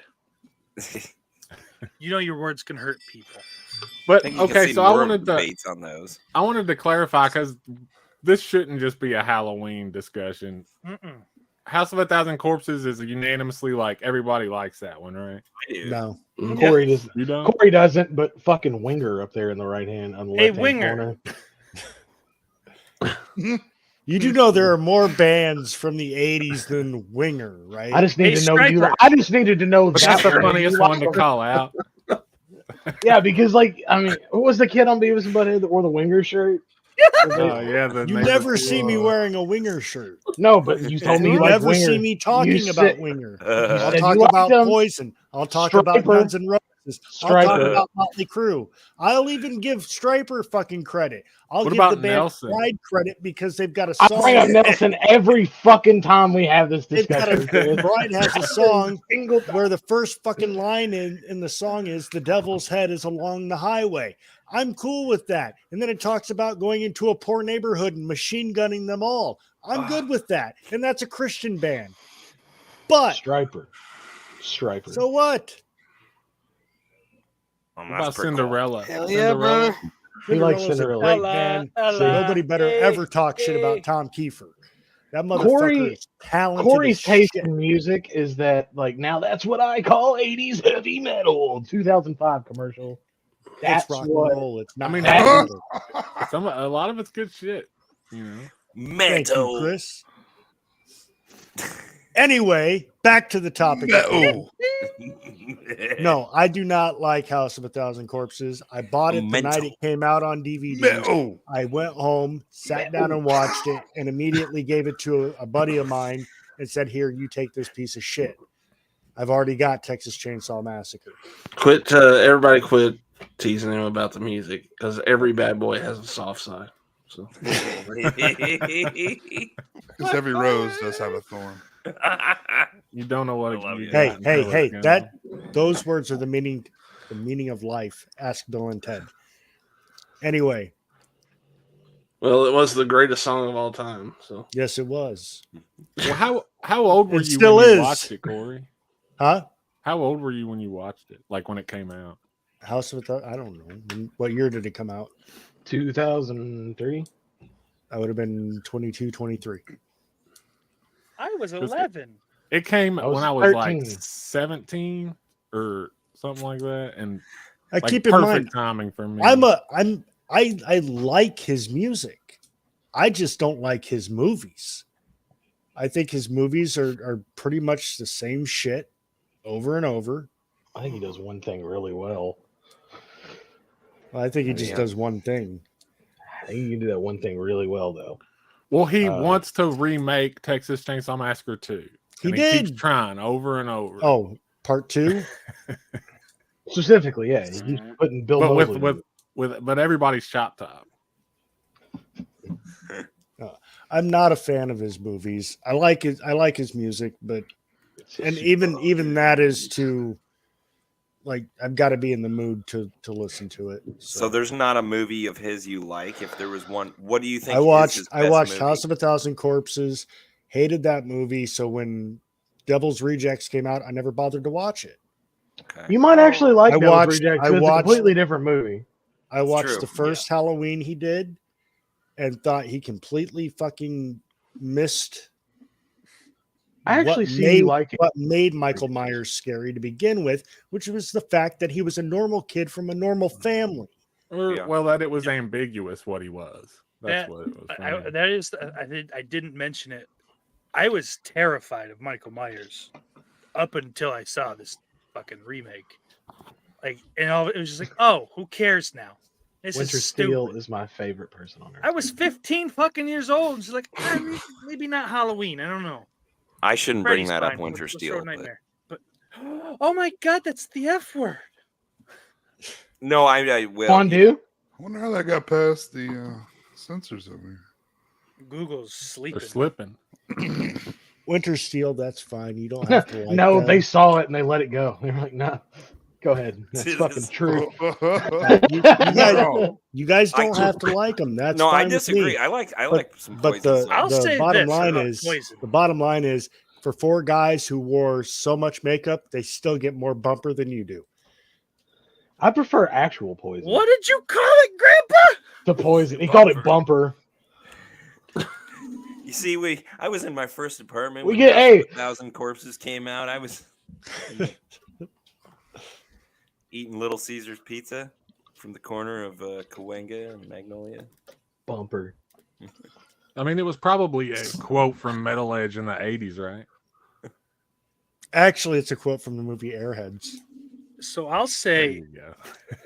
You know your words can hurt people. But think you can okay, see so I more wanted to debates on those. clarify because this shouldn't just be a Halloween discussion. Mm-mm. House of a Thousand Corpses is unanimously like everybody likes that one, right? I do. No. Kory does. You don't? Kory doesn't, but fucking Winger up there in the right hand on the Hey, left hand Winger. corner. You do know there are more bands from the 80s than Winger, right? I just need Hey, to know you. Striper. I just needed to know But that that's the one. funniest You one to like- call out. Yeah, because like I mean, who was the kid on Beavis and Butthead that wore the Winger shirt? Oh yeah, the You neighbor never kid. see me wearing a Winger shirt. No, but you told me You you like never Winger. see me talking You about said- Winger. Uh, I'll said talk you liked about them. Poison. I'll talk about Striper. Guns N' Roses. I'll Striper. talk about Motley Crue. I'll even give Striper fucking credit. I'll What give about the band Nelson? Pride credit because they've got a I song. bring up Nelson every fucking time we have this They've got discussion. a Chris. Pride has a song Single time. where the first fucking line in the song is "The devil's head is along the highway." I'm cool with that. And then it talks about going into a poor neighborhood and machine gunning them all. I'm good with that. And that's a Christian band. But Striper. so what? Well, What that's about pretty cool. Cinderella? Hell yeah, bro. He likes Cinderella's a Cinderella. great band. So nobody better ever talk shit about Tom Kiefer. That motherfucker Corey- is talented. Corey's as taste shit. in music is that like now that's what I call 80s heavy metal. 2005 commercial. That's It's rock and what. roll. It's not. I mean, heavy that's- metal. A lot of it's good shit. You know. Thank you, Metal. Chris. Anyway, back to the topic. No, I do not like House of a Thousand Corpses. I bought it the night Mental. it came out on DVD. I went home, sat down and watched it, and immediately gave it to a buddy of mine and said, "Here, you take this piece of shit. I've already got Texas Chainsaw Massacre." Everybody quit teasing him about the music because every bad boy has a soft side. So Because every rose does have a thorn. You don't know what. I love you you. got Hey, until it's gone. those words are the meaning of life. Ask Bill and Ted. Anyway, well, it was the greatest song of all time. So yes, it was. Well, how old were It you still when you is. watched it, Corey? Huh? How old were you when you watched it? Like when it came out? House of a I don't know. What year did it come out? 2003. I would have been 22, 23. I was 11. It came I was when I was like 13. 17 or something like that, and I like keep in perfect mind, timing for me. I like his music. I just don't like his movies. I think his movies are pretty much the same shit over and over. I think he does one thing really well. I think he just Yeah. does one thing. I think he can do that one thing really well though. Well, he Uh, wants to remake Texas Chainsaw Massacre 2. He and keeps did. trying over and over. Oh, part 2? Specifically, yeah, he's putting Bill but Moseley. but everybody's shot top. I'm not a fan of his movies. I like his music, but and even that is to like I've got to be in the mood to listen to it. So there's not a movie of his you like. If there was one, what do you think? I watched is his best movie? House of a Thousand Corpses, hated that movie. So when Devil's Rejects came out, I never bothered to watch it. Okay. You might actually like I Devil's watched- Rejects, I 'cause it's a watched- completely different movie. I watched true, the first Halloween he did and thought he completely fucking missed I actually what see made, you liking. what made Michael Myers scary to begin with, which was the fact that he was a normal kid from a normal family. Yeah. Well, that it was ambiguous what he was. That's That- what it was. for I, me. that is, I didn't mention it. I was terrified of Michael Myers up until I saw this fucking remake. Like, and all it was just like, oh, who cares now? This Winter is Steel stupid. is my favorite person on earth. I was 15 fucking years old. And she's like, maybe not Halloween. I don't know. I shouldn't bring Freddy's that up, fine, Winter let's throw Steel. But... Nightmare. But oh my god, that's the F word. No, I will. Fondue? I wonder how that got past the censors over here. Google's sleeping. They're slipping. Winter Steel, that's fine. You don't have to like No, them. they saw it and they let it go. They were like, "No, go ahead. That's fucking true." You guys I don't have to like them. That's no, I fine with me. disagree. I like some But Poison. I'll the say bottom this line about is Poison. the bottom line is for 4 guys who wore so much makeup, they still get more bumper than you do. I prefer actual poison. What did you call it, Grandpa? The poison. He called it bumper. You see, I was in my first apartment. We when get- House hey. of 1,000 Corpses came out. I was eating Little Caesars pizza from the corner of Cahuenga and Magnolia. Bumper. I mean, it was probably a quote from Metal Edge in the 80s, right? Actually, it's a quote from the movie Airheads. So I'll There say, you go.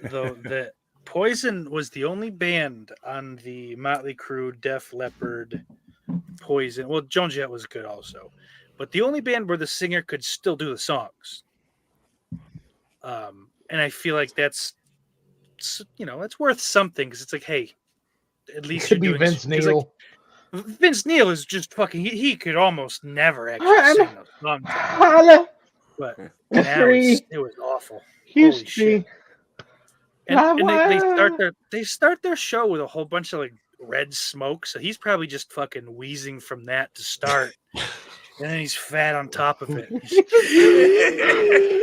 though, that Poison was the only band on the Motley Crue, Def Leppard, Poison. Well, Joan Jett was good also, but the only band where the singer could still do the songs. And I feel like that's worth something because it's like, hey, at least Could you're be doing Vince 'cause, like, Neil. Vince Neil is just fucking. He could almost never actually I'm- sing those songs, Holla, but now free. it was awful. Houston. shit. And they start their show with a whole bunch of like red smoke, so he's probably just fucking wheezing from that to start, and then he's fat on top of it.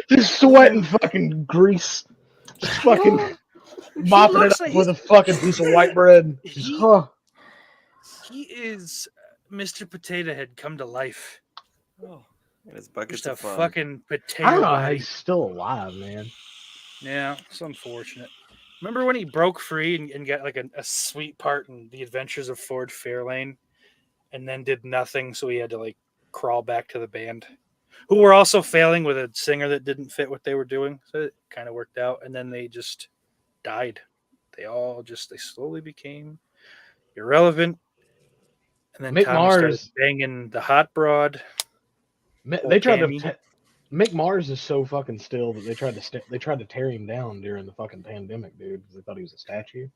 Just sweating fucking grease. Just fucking mopping it looks up like with a fucking piece of white bread. He- Huh. He is Mr. Potato Head come to life. Oh, and his buckets Just a of fun. fucking I potato don't know how body. he's still alive, man. Yeah, it's unfortunate. Remember when he broke free and got like a sweet part in The Adventures of Ford Fairlane, and then did nothing, so he had to like crawl back to the band, who were also failing with a singer that didn't fit what they were doing. So it kind of worked out, and then they just died. They slowly became irrelevant. And then Mick Tommy started Mars. banging the hot broad. They tried Tammy. to. Mick Mars is so fucking still that they tried to tear him down during the fucking pandemic, dude, because they thought he was a statue.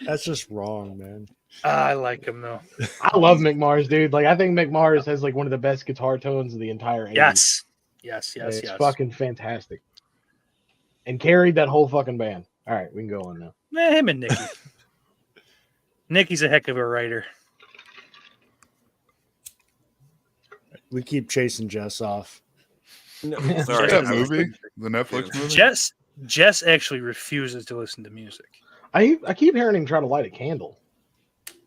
That's just wrong, man. I like him though. I love Mick Mars, dude. Like I think Mick Mars has like one of the best guitar tones of the entire 80s. Yes. It's fucking fantastic. And carried that whole fucking band. All right, we can go on now. Him and Nicky. Nicky's a heck of a writer. We keep chasing Jess off. No, Is sorry, that I was- movie? The Netflix movie? Jess actually refuses to listen to music. I keep hearing him try to light a candle.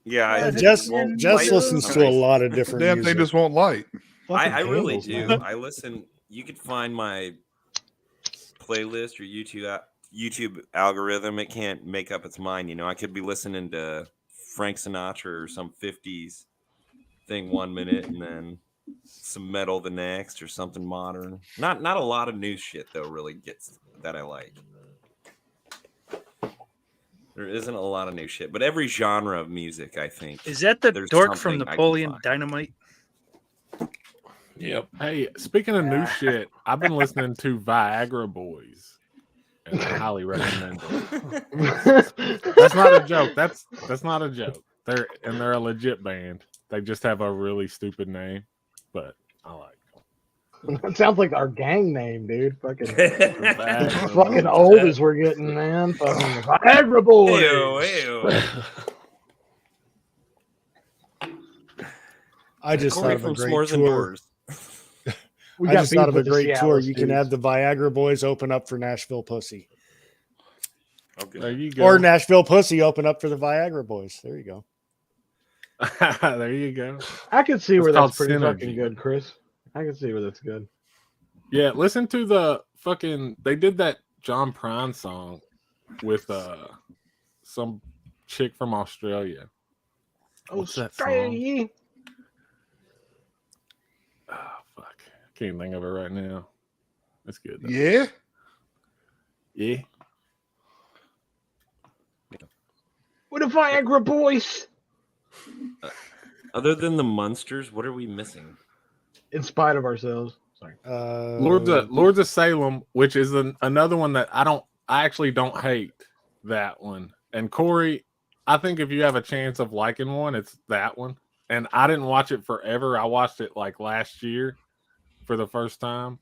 Yeah, I Jess won't Jess light listens it. to a lot of different Damn music. thing just won't light. Fucking I really candles, do. man. I listen. You could find my playlist or YouTube algorithm. It can't make up its mind. You know, I could be listening to Frank Sinatra or some 50s thing 1 minute and then some metal the next or something modern. Not a lot of new shit though really gets that I like. There isn't a lot of new shit, but every genre of music, I think. Is that the there's dork from something I can Napoleon find. Dynamite? Yep. Hey, speaking of new shit, I've been listening to Viagra Boys, and I highly recommend it. That's not a joke. That's not a joke. They're a legit band. They just have a really stupid name, but I like them. That sounds like our gang name, dude. Fucking Viagra fucking Boys. old as we're getting, man. Fucking Viagra Boys. Ew, ew. I just Kory thought of a from great S'mores and tour. Doors. We I got just thought beef of a with the great Seattle tour. You can dudes. have the Viagra Boys open up for Nashville Pussy, Okay. There you go. or Nashville Pussy open up for the Viagra Boys. There you go. There you go. I can see It's where called that's pretty synergy. fucking good, Chris. I can see where that's good. Yeah, listen to the fucking. They did that John Prine song with some chick from Australia. What's that song? Australia. Oh fuck, can't think of it right now. That's good. Though. Yeah. Yeah. With the Viagra Boys. Other than the Munsters, what are we missing? In spite of ourselves. Sorry. Lords of Salem, which is another one that I actually don't hate that one. And Kory, I think if you have a chance of liking one, it's that one. And I didn't watch it forever. I watched it like last year for the first time,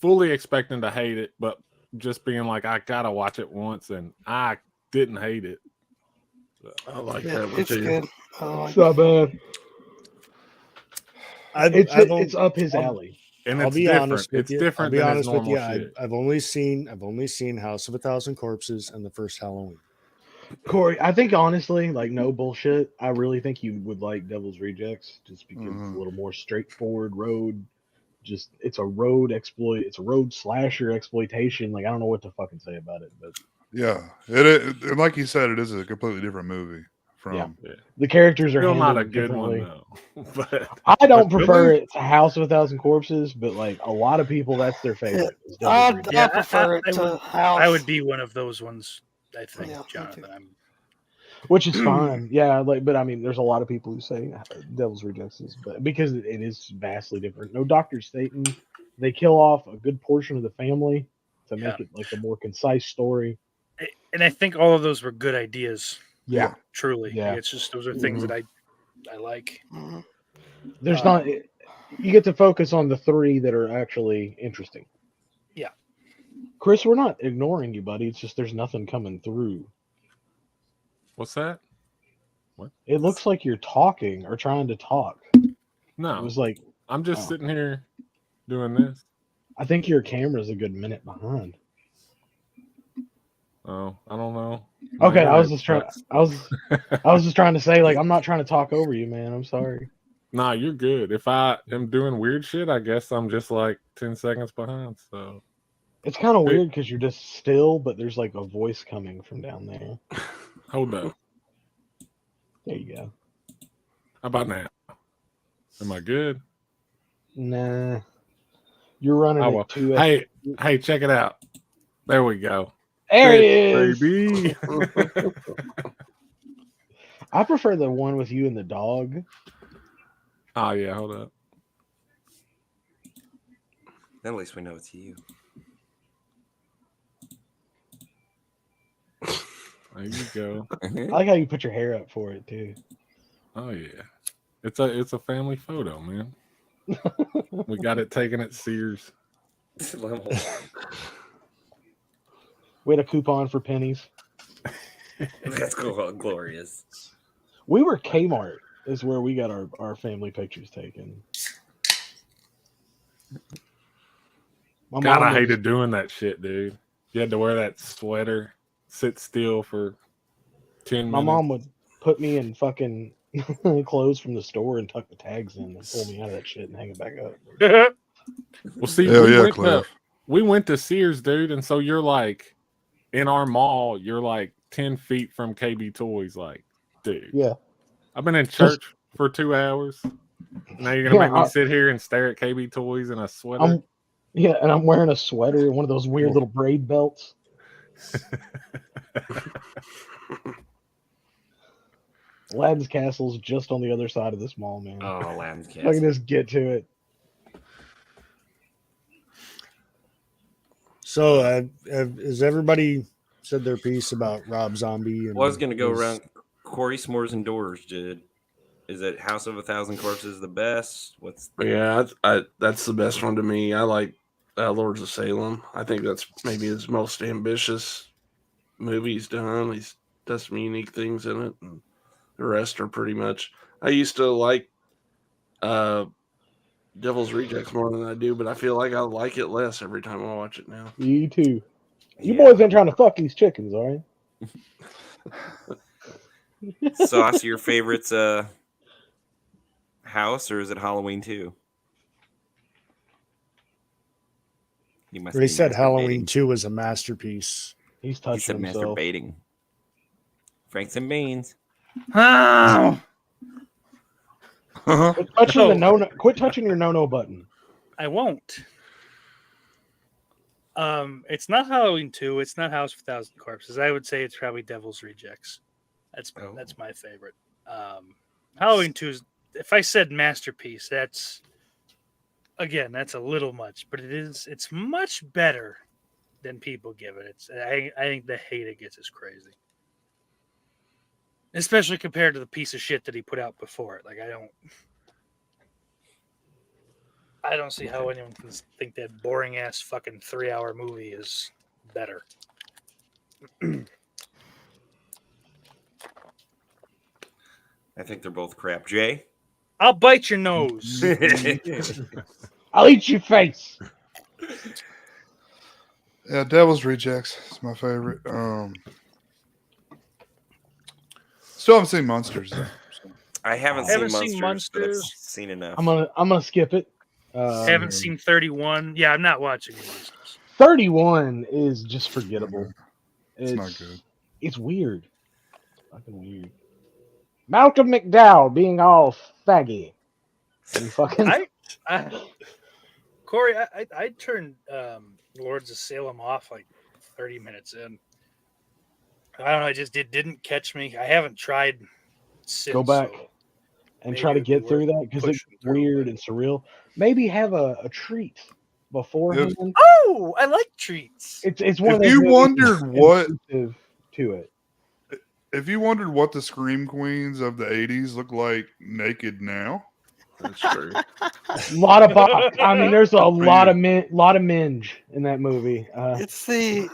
fully expecting to hate it, but just being like, I gotta watch it once, and I didn't hate it. I like Yeah, that one it's too. good. I like It's not bad. It's I've up his alley. And I'll it's be different. honest with It's you. different I'll be than honest his with normal you. shit. I've only seen House of 1,000 Corpses and the first Halloween. Kory, I think honestly, like no bullshit, I really think you would like Devil's Rejects just because it's a little more straightforward road. Just it's a road exploit, it's a road slasher exploitation. Like I don't know what to fucking say about it, but Yeah, it like you said, it is a completely different movie from. Yeah. the characters are Still not a handled good one differently. though. But I don't But prefer really? it to House of a Thousand Corpses, but like a lot of people, that's their favorite. Is Devil's Rejects. I prefer it to House. I would be one of those ones. I think, Yeah, me Jonathan. too. Which is fine, yeah. Like, but I mean, there's a lot of people who say Devil's Rejects is, but because it is vastly different. No Doctor Satan, they kill off a good portion of the family to make it like a more concise story. And I think all of those were good ideas. Yeah, Truly. Yeah. It's just those are things that I like. Mhm. there's not. You get to focus on the three that are actually interesting. Yeah. Chris, we're not ignoring you, buddy. It's just there's nothing coming through. What's that? It looks like you're talking or trying to talk. No, It was like I'm just oh. sitting here doing this. I think your camera's a good minute behind. Oh, I don't know. Okay, My I was internet just trying. sucks. I was just trying to say, like, I'm not trying to talk over you, man. I'm sorry. Nah, you're good. If I am doing weird shit, I guess I'm just like 10 seconds behind. So It's kind of weird because you're just still, but there's like a voice coming from down there. hold up. There you go. How about now? Am I good? Nah, you're running Oh, well. at 2. Hey, check it out. There we go. There Good, it is. baby. I prefer the one with you and the dog. Oh yeah, hold up. At least we know it's you. There you go. I like how you put your hair up for it too. Oh yeah. It's a family photo, man. We got it taken at Sears. We had a coupon for pennies. That's cool, glorious. We were Kmart is where we got our family pictures taken. My God, mom I was- hated doing that shit, dude. You had to wear that sweater, sit still for 10 My minutes. mom would put me in fucking clothes from the store and tuck the tags in and pull me out of that shit and hang it back up. Well, see, Hell yeah, Cliff. we went to Sears, dude, and so you're like in our mall, you're like 10 feet from KB Toys, like, dude. Yeah. I've been in church for 2 hours. Now you're gonna make me sit here and stare at KB Toys in a sweater. And I'm wearing a sweater and one of those weird little braid belts. Aladdin's Castle's just on the other side of this mall, man. Oh, Aladdin's I can Castle. just get to it. So, has everybody said their piece about Rob Zombie? And Well, I was going to go his- around. Kory, S'mores, and Doors, dude. Is it House of a Thousand Corpses the best? What's Yeah, that's the best one to me. I like Lords of Salem. I think that's maybe his most ambitious movie he's done. He's does some unique things in it, and the rest are pretty much. I used to like Devil's Rejects more than I do, but I feel like I like it less every time I watch it now. You too. You Yeah. boys ain't trying to fuck these chickens, are you? Sauce, your favorite's House, or is it Halloween 2? You must They be said Halloween masturbating. 2 was a masterpiece. He's He touching said himself. masturbating. Franks and beans. Oh, Quit touching the no. Quit touching your no button. I won't. It's not Halloween 2. It's not House of 1,000 Corpses. I would say it's probably Devil's Rejects. That's my favorite. Halloween 2 is. If I said masterpiece, that's a little much, but it's much better than people give it. I think the hate it gets is crazy. Especially compared to the piece of shit that he put out before it. Like I don't see how anyone can think that boring ass fucking 3-hour movie is better. I think they're both crap. Jay? I'll bite your nose. I'll eat your face. Yeah, Devil's Rejects is my favorite. Still haven't seen Monsters though. So. I haven't, Haven't seen seen Monsters, but I've Monsters. seen enough. I'm gonna skip it. Haven't seen 31. Yeah, I'm not watching Monsters. 31 is just forgettable. It's not good. It's weird. Fucking weird. Malcolm McDowell being all faggy. And fucking Kory, I turned Lords of Salem off like 30 minutes in. I don't know. It didn't catch me. I haven't tried since. go back so and maybe try to it'd be get through worth that because it's pushing through, weird but- and surreal. Maybe have a treat beforehand. Oh, I like treats. It's one If of those you movies wondered that's what- inclusive to it. If you wondered what the Scream Queens of the 80s look like naked now, That's true. A lot of I mean, there's a lot you. of lot of minge in that movie. It's the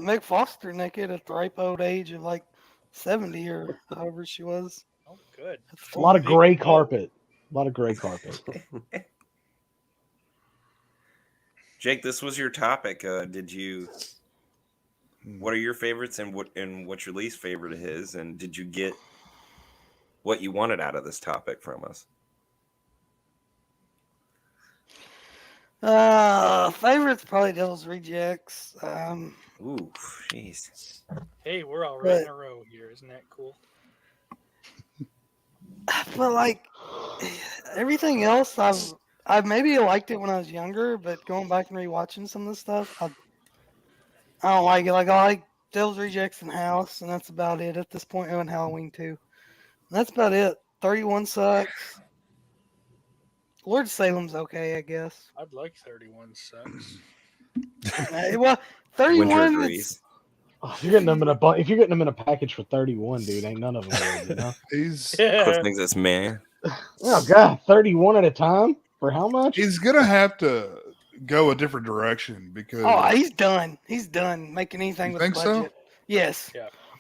Meg Foster naked at the ripe old age of like 70 or however she was. Oh, good. A lot of Big gray boat. carpet. A lot of gray carpet. Jake, this was your topic. Did you? What are your favorites and what's your least favorite of his? And did you get what you wanted out of this topic from us? Favorites probably Devil's Rejects. Ooh, jeez. Hey, we're all right in a row here. Isn't that cool? But like everything else, I maybe liked it when I was younger, but going back and rewatching some of the stuff, I don't like it. Like I like Devil's Rejects and House, and that's about it at this point. And Halloween 2. And that's about it. 31 sucks. Lord Salem's okay, I guess. I'd like 31 sucks. Well, 31. Winter it's- agrees. Oh, if you're getting them in a package for 31, dude, ain't none of them good, you know? he's Cliff thinks it's man. Oh god, 31 at a time for how much? he's gonna have to go a different direction because Oh, he's done. He's done making anything You with a think so? budget. Yes,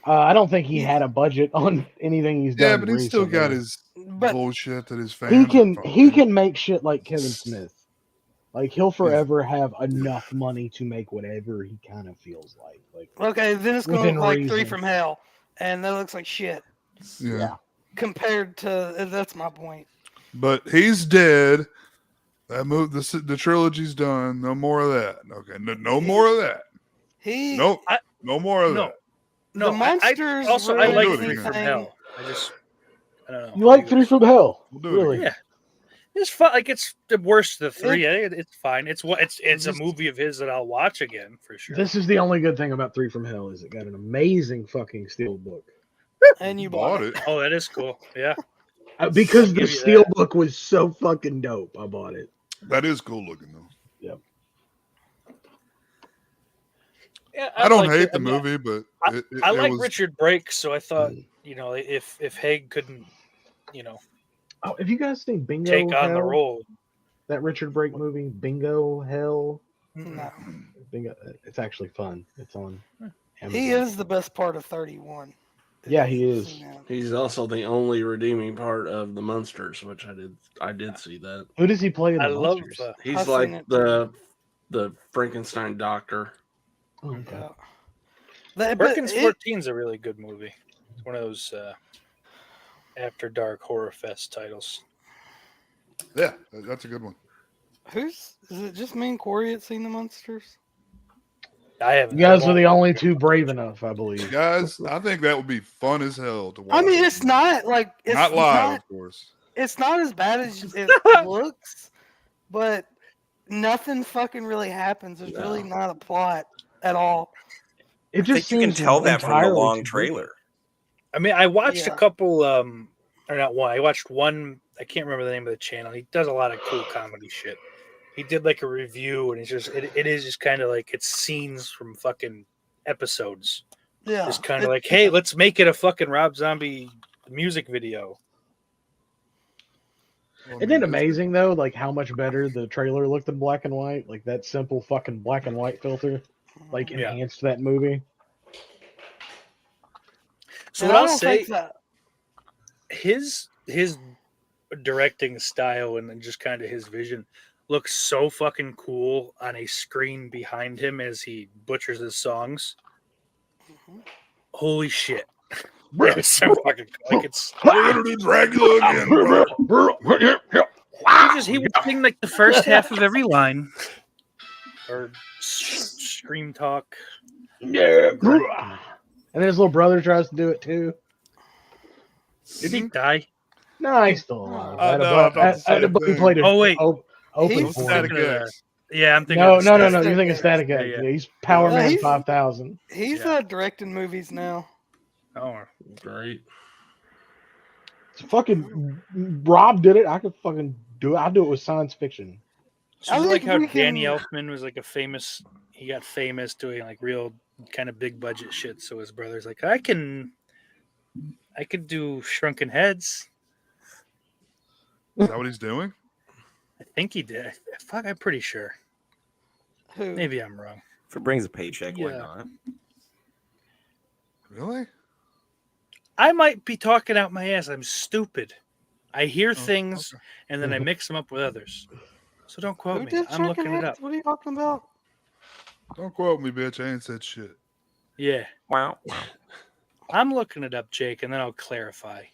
I don't think he had a budget on anything he's done. yeah, but he's still got recently. his but bullshit that his fans. He are can fucking- make shit like Kevin Smith. Like he'll forever have enough money to make whatever he kind of feels like. Like okay, then it's going to Within look like 3 reason. from Hell, and that looks like shit Yeah. compared to. That's my point. But he's dead. That move, the trilogy's done. No more of that. Okay, no more of that. He Nope. I- No more of No. that. No, the monsters. also, I really like do it 3 again. from anything- Hell. I don't know. you like 3 from Hell? We'll do it Really? again. Yeah. It's fun. Like it's the worst of the 3. It- It's fine. It's a Just- movie of his that I'll watch again for sure. This is the only good thing about 3 from Hell is it got an amazing fucking steel book. And you Bought it. Oh, that is cool. Yeah. Because I'll the give you steel that. book was so fucking dope. I bought it. That is cool looking though. Yeah. I don't like hate it. the I mean, movie, but I it like was, Richard Brake, so I thought, if Haig couldn't, Oh, have you guys seen Bingo take on the Hell? role. That Richard Brake movie, Bingo Hell? No, Bingo. It's actually fun. It's on. he Amazon. is the best part of 31. Yeah, he is. You know. He's also the only redeeming part of the Monsters, which I did see that. Who does he play in the I love. Monsters? He's I've like seen it the Frankenstein doctor. Oh, okay. But Perkins it- 14 is a really good movie. It's one of those after dark horror fest titles. yeah, that's a good one. is it just me and Kory that seen the monsters? I haven't. You guys I are the won't- only two brave enough, I believe. Guys, I think that would be fun as hell to watch. I mean, it's not like it's not live, not- of course. it's not as bad as it looks, but nothing fucking really happens. There's really not a plot at all. It I just think you can seems tell that from the entirely long too trailer. I mean, I watched a Yeah. couple, or not one. I watched one. I can't remember the name of the channel. He does a lot of cool comedy shit. He did like a review, and it's just it is just kind of like it's scenes from fucking episodes. Yeah, Just kind of like, hey, let's make it a fucking Rob Zombie music video. Isn't it amazing though, like how much better the trailer looked in black and white? Like that simple fucking black and white filter, like Yeah. enhanced that movie. So And what I I'll don't say, think that- his directing style and just kind of his vision looks so fucking cool on a screen behind him as he butchers his songs. Mhm. Holy shit. Yeah, it's so fucking like it's. We're gonna do Dracula again, bro. He would sing like the first half of every line, or scream talk. Yeah. And then his little brother tries to do it too. Did he die? No, he's still alive. No, I thought the same He thing. played it. Oh, wait. Open He's for him. Static thinking of X. Yeah, I'm thinking. No, of no, no, Static no. Static You're thinking X. Static Yeah, X. yeah. Yeah, he's Power Yeah, Man he's- 5000. He's Yeah. directing movies now. Oh, Great. Fucking Rob did it. I could fucking do it. I'll do it with science fiction. so I is it like think how we Danny can- Elfman was like he got famous doing like real kind of big budget shit. So his brother's like, I could do Shrunken Heads. Is that what he's doing? I think he did. Fuck, I'm pretty sure. Who? Maybe I'm wrong. If it brings a paycheck, why Yeah. not? Really? I might be talking out my ass. I'm stupid. I hear Oh, things okay. and then I mix them up with others. So don't quote Who me. did I'm Shrunken looking it Heads? up. What are you talking about? Don't quote me, bitch. I ain't said shit. Yeah, Wow. I'm looking it up, Jake, and then I'll clarify.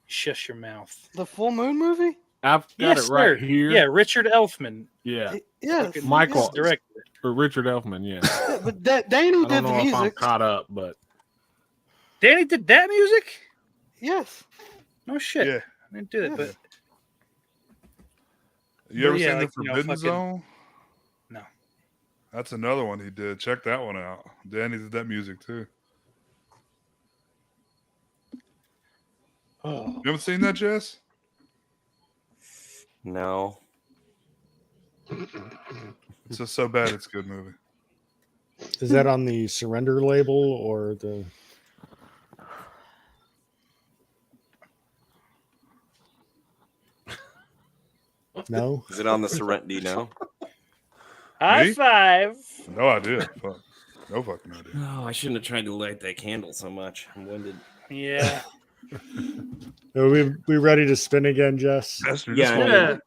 Shush your mouth. The Full Moon movie? I've got Yes, it right sir. here. Yeah, Richard Elfman. Yeah. Yes. Fucking Michael- directed it. For Richard Elfman, yeah. Yeah, but Danny I did don't the know if I'm music. caught up, but Danny did that music? Yes. No shit. Yeah. I didn't do that, Yeah. but You ever yeah, seen like, the you know, Forbidden fucking- Zone? No. That's another one he did. Check that one out. Danny did that music too. Oh. You haven't seen that, Jess? No. It's just so bad it's a good movie. Is that on the Surrender label or the? No. Is it on the Serenity? No. high Me? five. No idea. Fuck. No fucking idea. Oh, I shouldn't have tried to light that candle so much. I'm winded. Yeah. Are we ready to spin again, Jess? Esther, Yeah, just I follow know. me.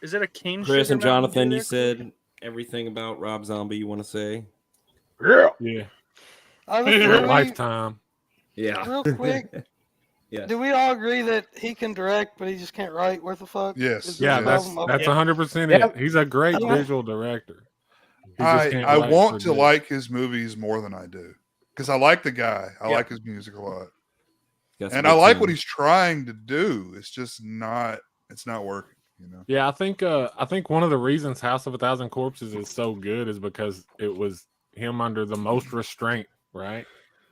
Is it a cane? Chris sugar and Mountain Jonathan, Dew you there? said everything about Rob Zombie you want to say? Yeah. yeah. Really, Great lifetime. Yeah. real quick, Yes. do we all agree that he can direct, but he just can't write? Worth the fuck? Yes. Is Yeah, the that's problem? Okay. 100% Yeah. it. He's a great Yeah. visual director. He just can't I write want for to dick. like his movies more than I do. Because I like the guy. I Yeah. like his music a lot. Got some And good I like what tunes. he's trying to do. It's just not working, you know. Yeah, I think one of the reasons House of a Thousand Corpses is so good is because it was him under the most restraint, right?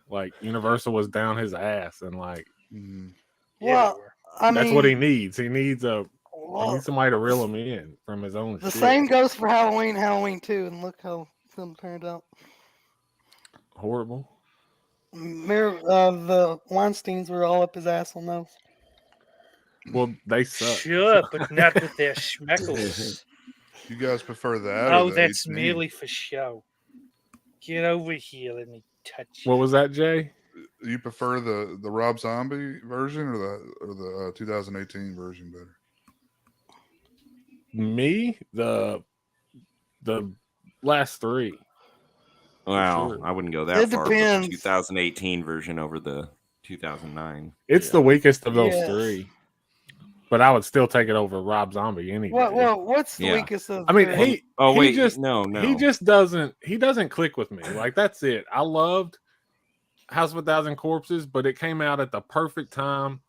Like Universal was down his ass, and like Mhm. Yeah, Well, they were. I that's mean, what he needs. He needs well, somebody to reel him in from his own. the shit. same goes for Halloween 2, and look how the film turned out. Horrible. The Weinsteins were all up his ass on those. Well, they suck. Sure, but not with their schmeckles. You guys prefer that? or Oh, the that's 18? merely for show. Get over here, let me touch you. What was that, Jay? You prefer the Rob Zombie version or the 2018 version better? Me, the last three. Wow, Sure. I wouldn't go that It far. But the depends. 2018 version over the 2009. It's the weakest of those Yes. three. But I would still take it over Rob Zombie any day. What's the Yeah. weakest of? I mean, the- he Oh he wait, just no. he just doesn't click with me. Like that's it. I loved House of a Thousand Corpses, but it came out at the perfect time.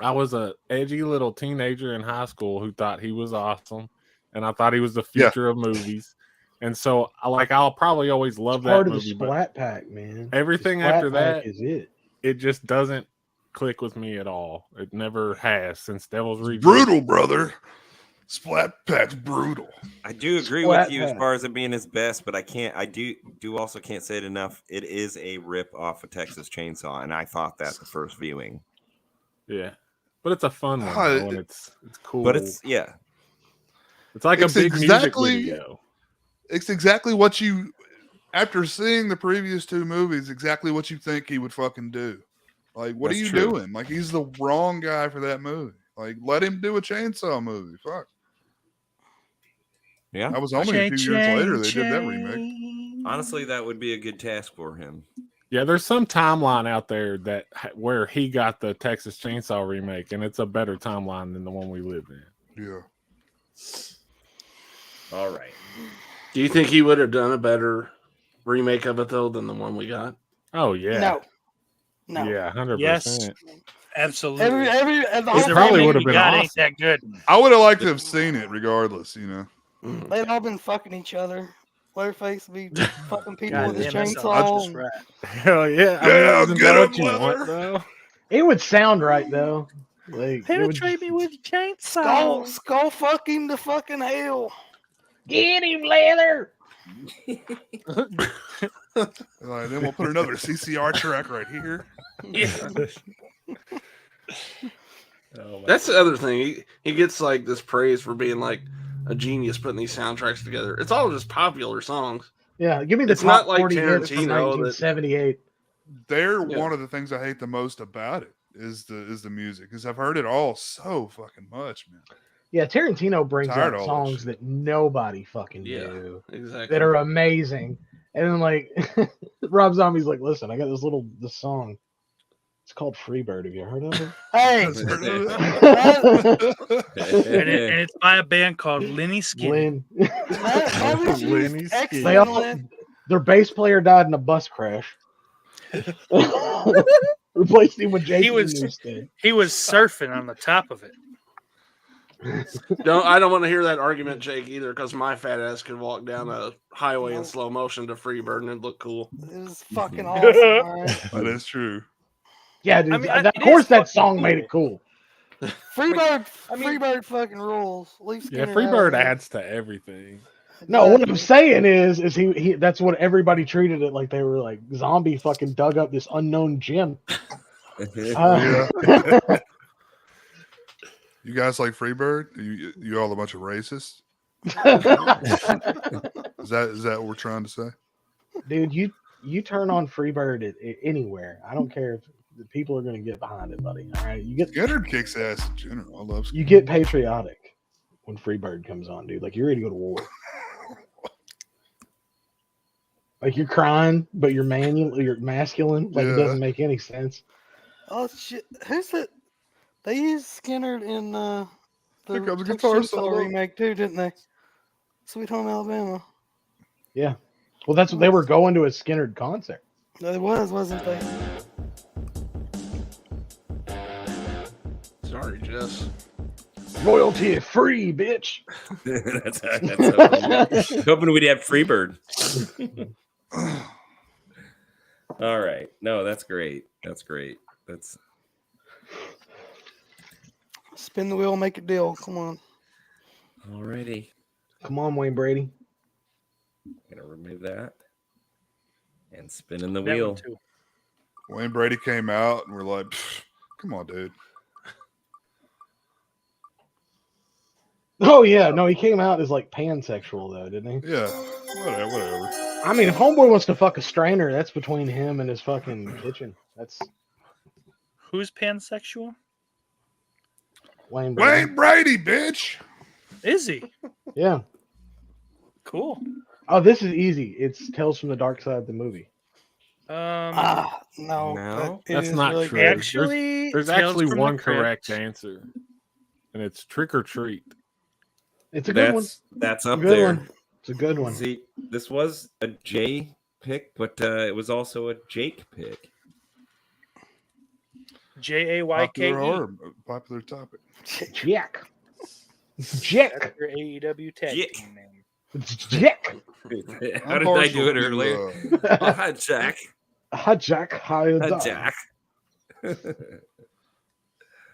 I was a edgy little teenager in high school who thought he was awesome, and I thought he was the Yeah. future of movies. And so, I'll probably always love that Part of the movie. But Splat Pack, man. everything The Splat after Pack that- is it. it just doesn't click with me at all. It never has since Devil's Rejects. Brutal, brother. Splat Pack's brutal. I do agree Splat with you as Pack. far as it being his best, but I do also can't say it enough. It is a rip off of Texas Chainsaw, and I thought that the first viewing. Yeah, but it's a fun one, Oh, though, and it's cool. But it's it's like it's a big exactly- music video. It's exactly what you, after seeing the previous two movies, exactly what you think he would fucking do. Like, what That's are you true. doing? Like, he's the wrong guy for that movie. Like, let him do a chainsaw movie. Fuck. yeah. That was only a few years later they did that remake. Honestly, that would be a good task for him. Yeah, there's some timeline out there that where he got the Texas Chainsaw remake, and it's a better timeline than the one we live in. Yeah. All right. Do you think he would have done a better remake of it though than the one we got? Oh yeah, No. yeah, 100%. Yes, absolutely. The The whole probably remake would have we been got awesome. ain't that good. I would have liked to have seen it regardless, you know. They've all been fucking each other. Leatherface be fucking people God with his damn, that sounds chainsaw. just right. Hell yeah! I Yeah, mean, isn't get that what him, you Leather. want, though? It would sound right though. Like it would Penetrate me with your chainsaw. Skull fuck him to fucking hell. get him, Leather. Like, then we'll put another CCR track right here. That's the other thing. He gets like this praise for being like a genius putting these soundtracks together. It's all just popular songs. Yeah, give me the It's top not like 40 hits from Tarantino that- 1978. They're Yeah. one of the things I hate the most about it is the music, because I've heard it all so fucking much, man. Yeah, Tarantino brings Tired out of all that songs shit. that nobody fucking Yeah. do Exactly. that are amazing. And then like Rob Zombie's like, listen, I got this song. It's called Freebird. Have you heard of it? Hey, And it's by a band called Lenny Skinny. Lynn. that was Lenny used Skinny. They all, excellent. their bass player died in a bus crash. Replaced him with Jason was- instead. He was surfing on the top of it. I don't want to hear that argument, Jake, either, because my fat ass could walk down a highway in slow motion to Freebird and it'd look cool. It was fucking awesome. All right. That is true. Yeah, dude. I mean, of it course, is that fucking song cool. made it cool. Freebird fucking rules. Leave Yeah, Skinner Freebird out of it. adds to everything. No, what I'm saying is he that's what everybody treated it like. They were like, Zombie fucking dug up this unknown gem. You guys like Freebird? You all a bunch of racists? Is that what we're trying to say? Dude, you turn on Freebird anywhere. I don't care if the people are going to get behind it, buddy. All right, Skinner kicks ass in general. I love Skinner. you get patriotic when Freebird comes on, dude. Like you're ready to go to war. Like you're crying, but you're masculine. Like it Yeah. doesn't make any sense. Oh shit! Who's that? They used Skinner in the Here comes a Texas guitar Chainsaw solo. remake too, didn't they? Sweet Home Alabama. Yeah. Well, that's what they were going to a Skinner concert. It was, wasn't they? Sorry, Jess. Royalty free, bitch. that's hoping we'd have Freebird. All right. No, that's great. That's great. That's Spin the wheel, make a deal. Come on. alrighty. Come on, Wayne Brady. Gonna remove that and spinning the That one wheel. too. Wayne Brady came out and we're like, come on, dude. Oh yeah, no, he came out as like pansexual though, didn't he? Yeah, whatever. I mean, if Homeboy wants to fuck a strainer, that's between him and his fucking kitchen. That's Who's pansexual? Wayne Brady. Wayne Brady, bitch. Is he? Yeah. Cool. Oh, this is easy. It's Tales from the Dark Side of the movie. No. No? it That's is not really true. good. Actually, There's Tales actually from the one Crypt. correct answer, and it's Trick or Treat. It's a good one. That's up Good there. one. It's a good one. See, this was a J pick, but it was also a Jake pick. JAYKE. Popular topic. Jack. Jack. That's your AEW tag Jake. team name. Jack. How did I do it earlier? Oh, hi, Jack. Hi, Jack. How you Hi, doing? Jack.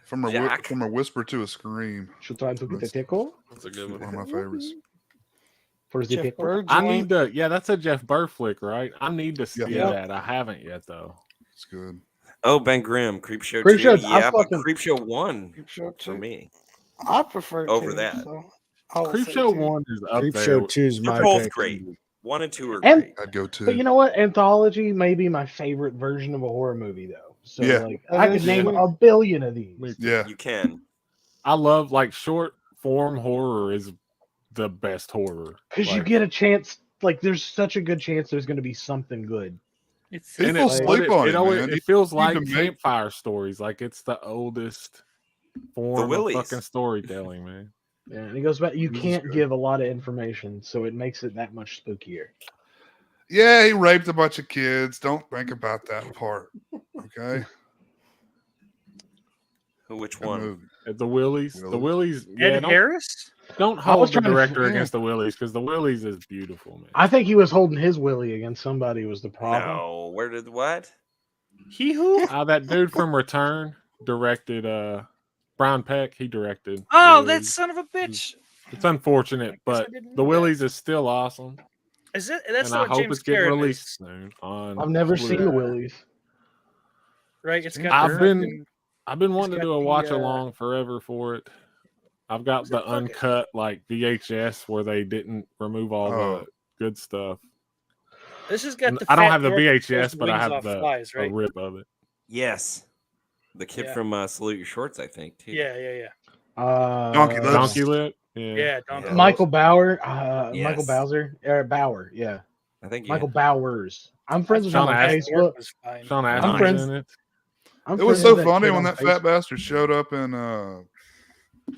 From a Jack. from a whisper to a scream. Should try to get the tickle That's a good One one. of my favorites. for the Jeff tickle. Bird I joint. need to. Yeah, that's a Jeff Burr flick, right? I need to see Yeah. that. I haven't yet though. It's good. Oh, Ben Grimm, Creepshow 2. Creepshow, I Yeah, but fucking- Creepshow 1 Show for two. me. I prefer Over two, that. So I will say Creepshow two. 1 is up there. Creepshow 2 is my They're both pick. great. 1 and 2 are And- great. I'd go too. But you know what? Anthology may be my favorite version of a horror movie, though. So Yeah. like, I could name Yeah. a billion of these. Me- Yeah. You can. I love like short form horror is the best horror. Because you Like, get a chance. Like, there's such a good chance there's going to be something good. It's People it's sleep on it, always, man. it feels You need like to make- campfire stories. Like it's the oldest form of Willies. fucking storytelling, man. Yeah, and he goes back. You This is can't good. give a lot of information, so it makes it that much spookier. Yeah, he raped a bunch of kids. Don't think about that part. Okay. Which Good one? movie. The Willies. The Willies. Ed Yeah, Harris. don't I was hold the trying to- director yeah. against the Willies because the Willies is beautiful, man. I think he was holding his willy against somebody was the problem. No, where did what? He who? That dude from Return directed Brian Peck. He directed. Oh, the that Willies. son of a bitch. It's unfortunate, I but didn't the know that. Willies is still awesome, Is it? That's and the I one hope James it's getting Cameron released is, soon. On I've never seen the Blu-ray. Willies. right? It's got. I've the been fucking- I've been wanting to got do a the, watch along forever for it. I've got Was the it fucking- uncut like VHS where they didn't remove all Oh. the good stuff. This has got the. I don't fat have the North VHS, Coast but I wings have off the flies, a right? rip of it. Yes, the kid Yeah. from Salute Your Shorts, I think too. Yeah. Donkey Lips. Donkey Lip. Yeah. Yeah, Donkey Yeah. Michael Bauer. Michael Yes. Bowser. Bauer. Yeah. I think. Michael Bowers. I'm friends with him Sean on Astin. Facebook. Was fine. Sean I'm Astin's friends- in it. I'm It was friends so with funny kid when on that Facebook. fat bastard showed up in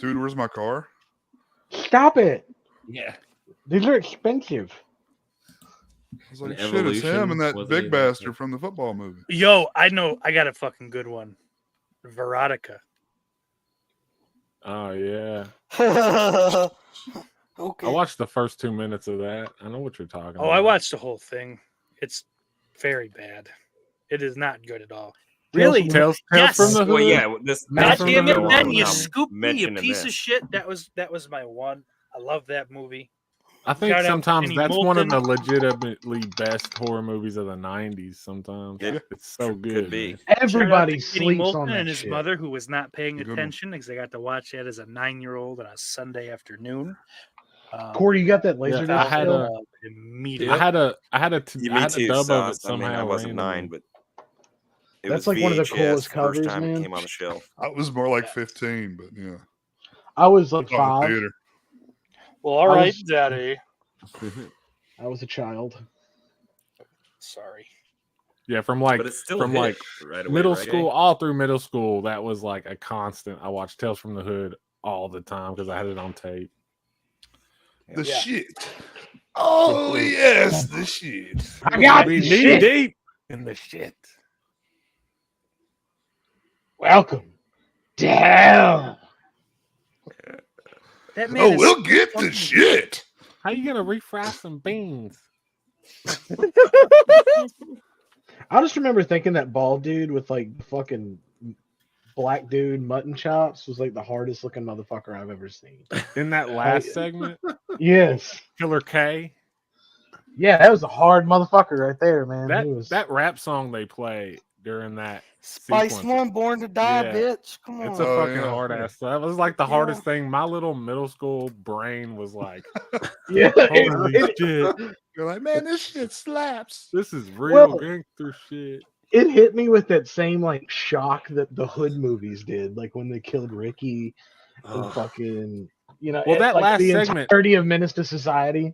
Dude, Where's My Car? Stop it. Yeah. These are expensive. I was like, An shit, it's him Evolution, and that wasn't big he? bastard from the football movie. Yo, I know. I got a fucking good one. Veronica. Oh yeah. Okay. I watched the first 2 minutes of that. I know what you're talking about. Oh, I watched the whole thing. It's very bad. It is not good at all. Tales Really? from Tales Yes. from the Hood. Well, yeah. This. God God from damn the it, Hood. Ben! You I'm scooped me, you mentioning piece of this. shit. That was my one. I love that movie. I think Shout out sometimes Kenny that's one of the Moulton. legitimately best horror movies of the '90s. Sometimes Yeah. it's so good. Could be. man. Everybody Shout out to Kenny sleeps Moulton on that and his shit. mother, who was not paying Good one. attention because I got to watch that as a 9-year-old on a Sunday afternoon. Corey, you got that laser Yeah, I disc had still? a- immediately. I had a Yeah, I me had too. a dub of Sauce. it somehow. I mean, I wasn't randomly. 9, but it That's was like one of the VHS coolest first covers, time man. it came on the shelf. I was more like Yeah. 15, but yeah. I was like Saw it in 5. theater. Well, all I right, was- Daddy. I was a child. Sorry. Yeah, from like But it's still from hit like right away, middle right, school, eh? all through middle school, that was like a constant. I watched Tales from the Hood all the time because I had it on tape. The Yeah. shit. Oh, yes, the shit. I got We the knee shit. deep in the shit. Welcome to hell. That man Oh, is we'll get the fucking- shit. How you gonna refry some beans? I just remember thinking that bald dude with like fucking black dude mutton chops was like the hardest looking motherfucker I've ever seen. In that last segment, Yes. Killer K, Yeah, that was a hard motherfucker right there, man. that He was... that rap song they play during that Spice sequence, One, Born to Die, Yeah. bitch. Come it's on. a Oh, fucking yeah. hard ass. That was like the Yeah. hardest thing. My little middle school brain was like, Yeah. "Holy It, shit, You're like, man, this shit slaps. this is real Well- gangster shit." it hit me with that same like shock that the Hood movies did, like when they killed Ricky and Ugh. fucking, you know, Well, that like last the segment- entirety of Menace to Society.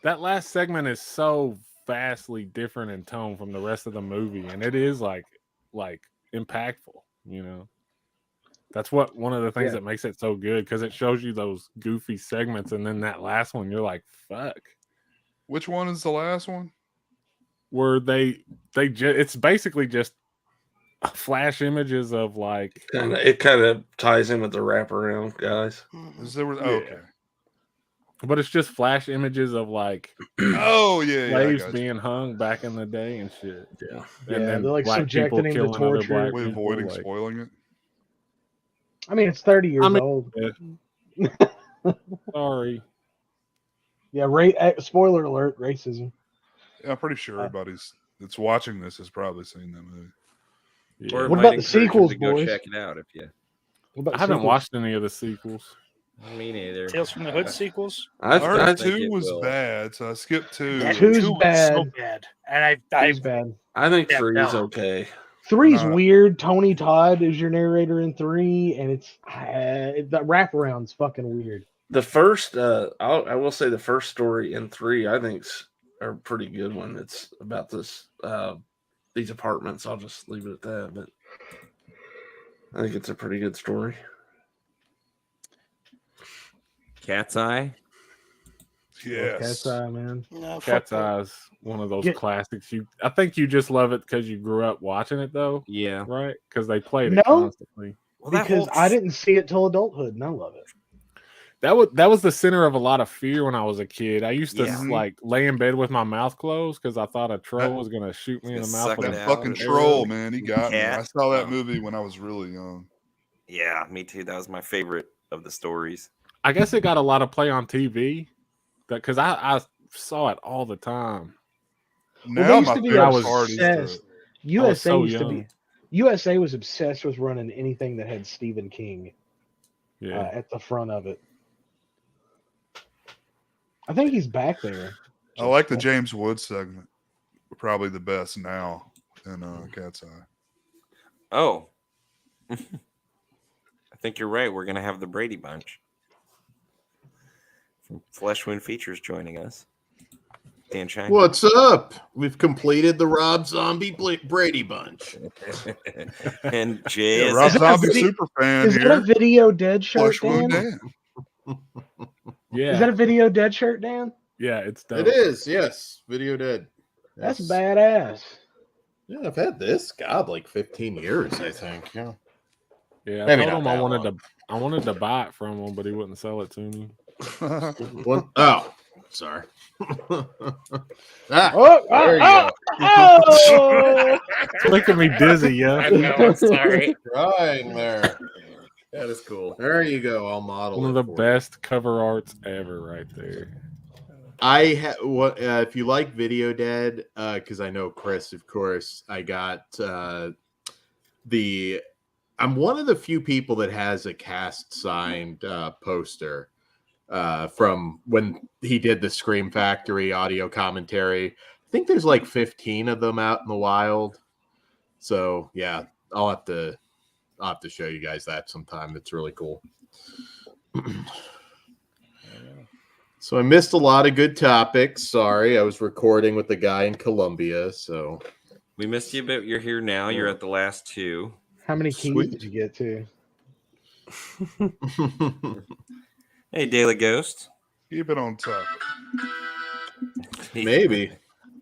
That last segment is so vastly different in tone from the rest of the movie, and it is like impactful. You know, that's what one of the things Yeah. that makes it so good because it shows you those goofy segments, and then that last one, you're like, "Fuck." Which one is the last one? Where it's basically just flash images of like Mm-hmm. kind of ties in with the wraparound guys, Mhm. Is there was Yeah. okay. but it's just flash images of like Oh yeah, yeah. I slaves got you. being hung back in the day and shit. Yeah, And then they're like black people subjecting him to killing other torture. black We're people, avoiding like- spoiling it. I mean, it's 30 years I mean- old. Sorry. Yeah, spoiler alert, racism. Yeah, I'm pretty sure everybody's that's watching this has probably seen that movie. Yeah. Or it What might about the encourage them sequels, to go boys? check it out if you. What about I haven't sequels? watched any of the sequels. Me neither. Tales from the Hood sequels. I heard think 2 it was will. bad, so I skipped 2. That Two's two was bad. so bad, and I Two's bad. I think Yeah, 3 is no. okay. Three's Nah. weird. Tony Todd is your narrator in 3, and it's the wraparound's fucking weird. The first, I will say, the first story in 3, I think's a pretty good one. It's about this these apartments. I'll just leave it at that. But I think it's a pretty good story. Cat's Eye. Yes. Cat's Eye, man. No, fuck Cat's that. Eye's one of those Yeah. classics. I think you just love it because you grew up watching it, though, Yeah. right? Because they played No. it constantly. Well, that Because whole I didn't see it till adulthood, and I love it. That was the center of a lot of fear when I was a kid. I used to Yeah. like lay in bed with my mouth closed because I thought a troll was gonna shoot me in the Just mouth. suck with it a That out. fucking arrow. troll, man, he got me. Cat. I saw that Oh. movie when I was really young. Yeah, me too. That was my favorite of the stories. I guess it got a lot of play on TV, because I saw it all the time. Well, Now they used my to be favorite part is obsessed. the USA so used to young. be. USA was obsessed with running anything that had Stephen King Yeah, at the front of it. I think he's back there. I like the James Woods segment. Probably the best now in Cat's Eye. Oh. I think you're right. We're going to have the Brady Bunch. From Flesh Wound Features joining us. Dan Schein. What's up? We've completed the Rob Zombie Brady Bunch. And Jay Yeah, is Rob that a Zombie video- super fan Is that a here. Video Dead shirt, Flesh Wound Dan? Dan. yeah, Is that a Video Dead shirt, Dan? yeah. It's dope. It is, yes. Video Dead. That's Yes. badass. Yeah, I've had this, God, like 15 years, I think. Yeah. Yeah, I Maybe told not him that I wanted to buy it from him, but he wouldn't sell it to me. Oh, sorry. Oh, There you go. oh! Making me dizzy, yeah. I'm sorry. Right there. That is cool. There you go. I'll model One of it the for you. best cover arts ever, right there. If you like Video Dead, because I know Chris, of course, I got I'm one of the few people that has a cast signed poster from when he did the Scream Factory audio commentary. I think there's like 15 of them out in the wild. So yeah, I'll have to show you guys that sometime. It's really cool. So I missed a lot of good topics. Sorry, I was recording with the guy in Colombia. So We missed you, but you're here now. You're at the last two. How many keys Sweet. did you get to? Hey, Daily Ghost. Keep it on top. maybe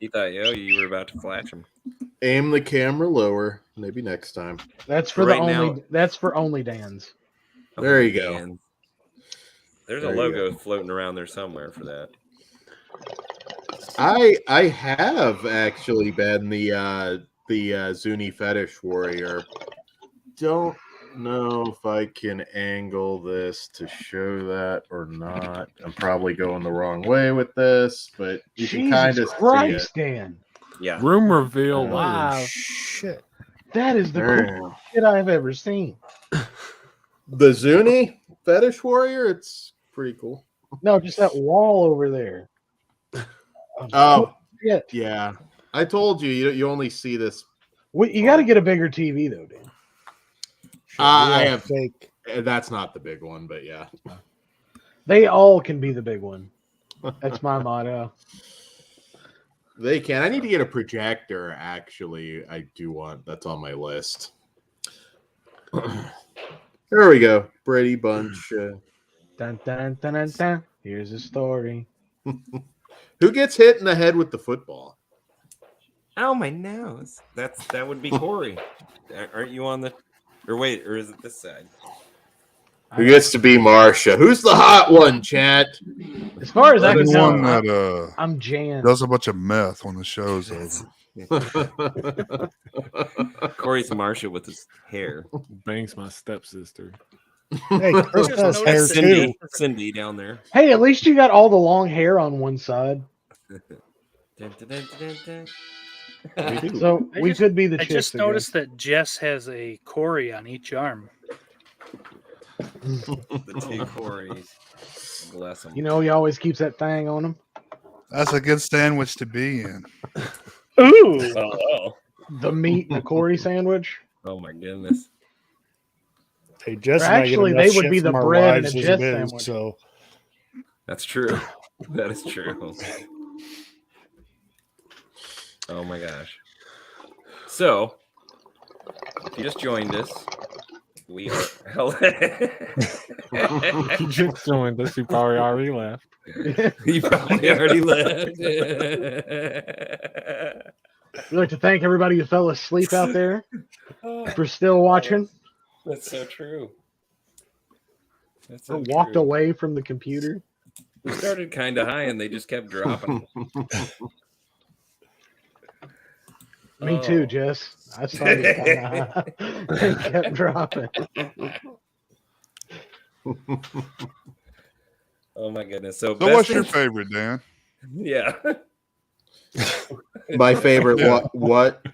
He thought, you were about to flash him. aim the camera lower. Maybe next time. That's for Right the now- only. That's for only Dan's. There you go. And there's There a you logo floating around there somewhere for that. I have actually been the Zuni fetish warrior. Don't know if I can angle this to show that or not. I'm probably going the wrong way with this, but you can kind Jesus of see Christ, it. Dan! Yeah. Room reveal Oh, live. Shit. That is the There. coolest shit I've ever seen. The Zuni fetish warrior, it's pretty cool. No, just that wall over there. Oh, shit. yeah. I told you, you only see this. You got to get a bigger TV though, Dan. I Yeah, have. fake. That's not the big one, but yeah. They all can be the big one. That's my motto. They can. I need to get a projector, actually. I do want. That's on my list. There we go. Brady Bunch. Dun, dun, dun, dun, dun. Here's a story. Who gets hit in the head with the football? Oh, my nose. That would be Kory. Aren't you on the... Or wait, or is it this side? Who gets to be Marsha? Who's the hot one, chat? As far as I The can one tell, that I'm Jan. does a bunch of meth when the show's over. Kory's Marsha with his hair. Bangs my stepsister. Hey, Chris Just has noticed hair that too. Cindy down there. Hey, at least you got all the long hair on one side. Dun, dun, dun, dun, dun. So we could be the I chicks just again. noticed that Jess has a Kory on each arm. The two Korys. Bless them. You know, he always keeps that thing on him. That's a good sandwich to be in. Ooh, Oh, The meat and the Kory sandwich. oh my goodness. Hey, Jess Or and I get actually, enough they would shit be the from our bread and wives a as Jess it is, sandwich. So That's true. That is true. Oh my gosh. So, if you just joined us, we are. You just joined us. You probably already left. You probably already left. We'd like to thank everybody who fell asleep out there for still watching That's so true. That's or so walked true. away from the computer. We started kind of high and they just kept dropping. Me too, Jess. I started kind of high and kept dropping. Oh my goodness! So what's your favorite, Dan? Yeah. My favorite. Yeah. What?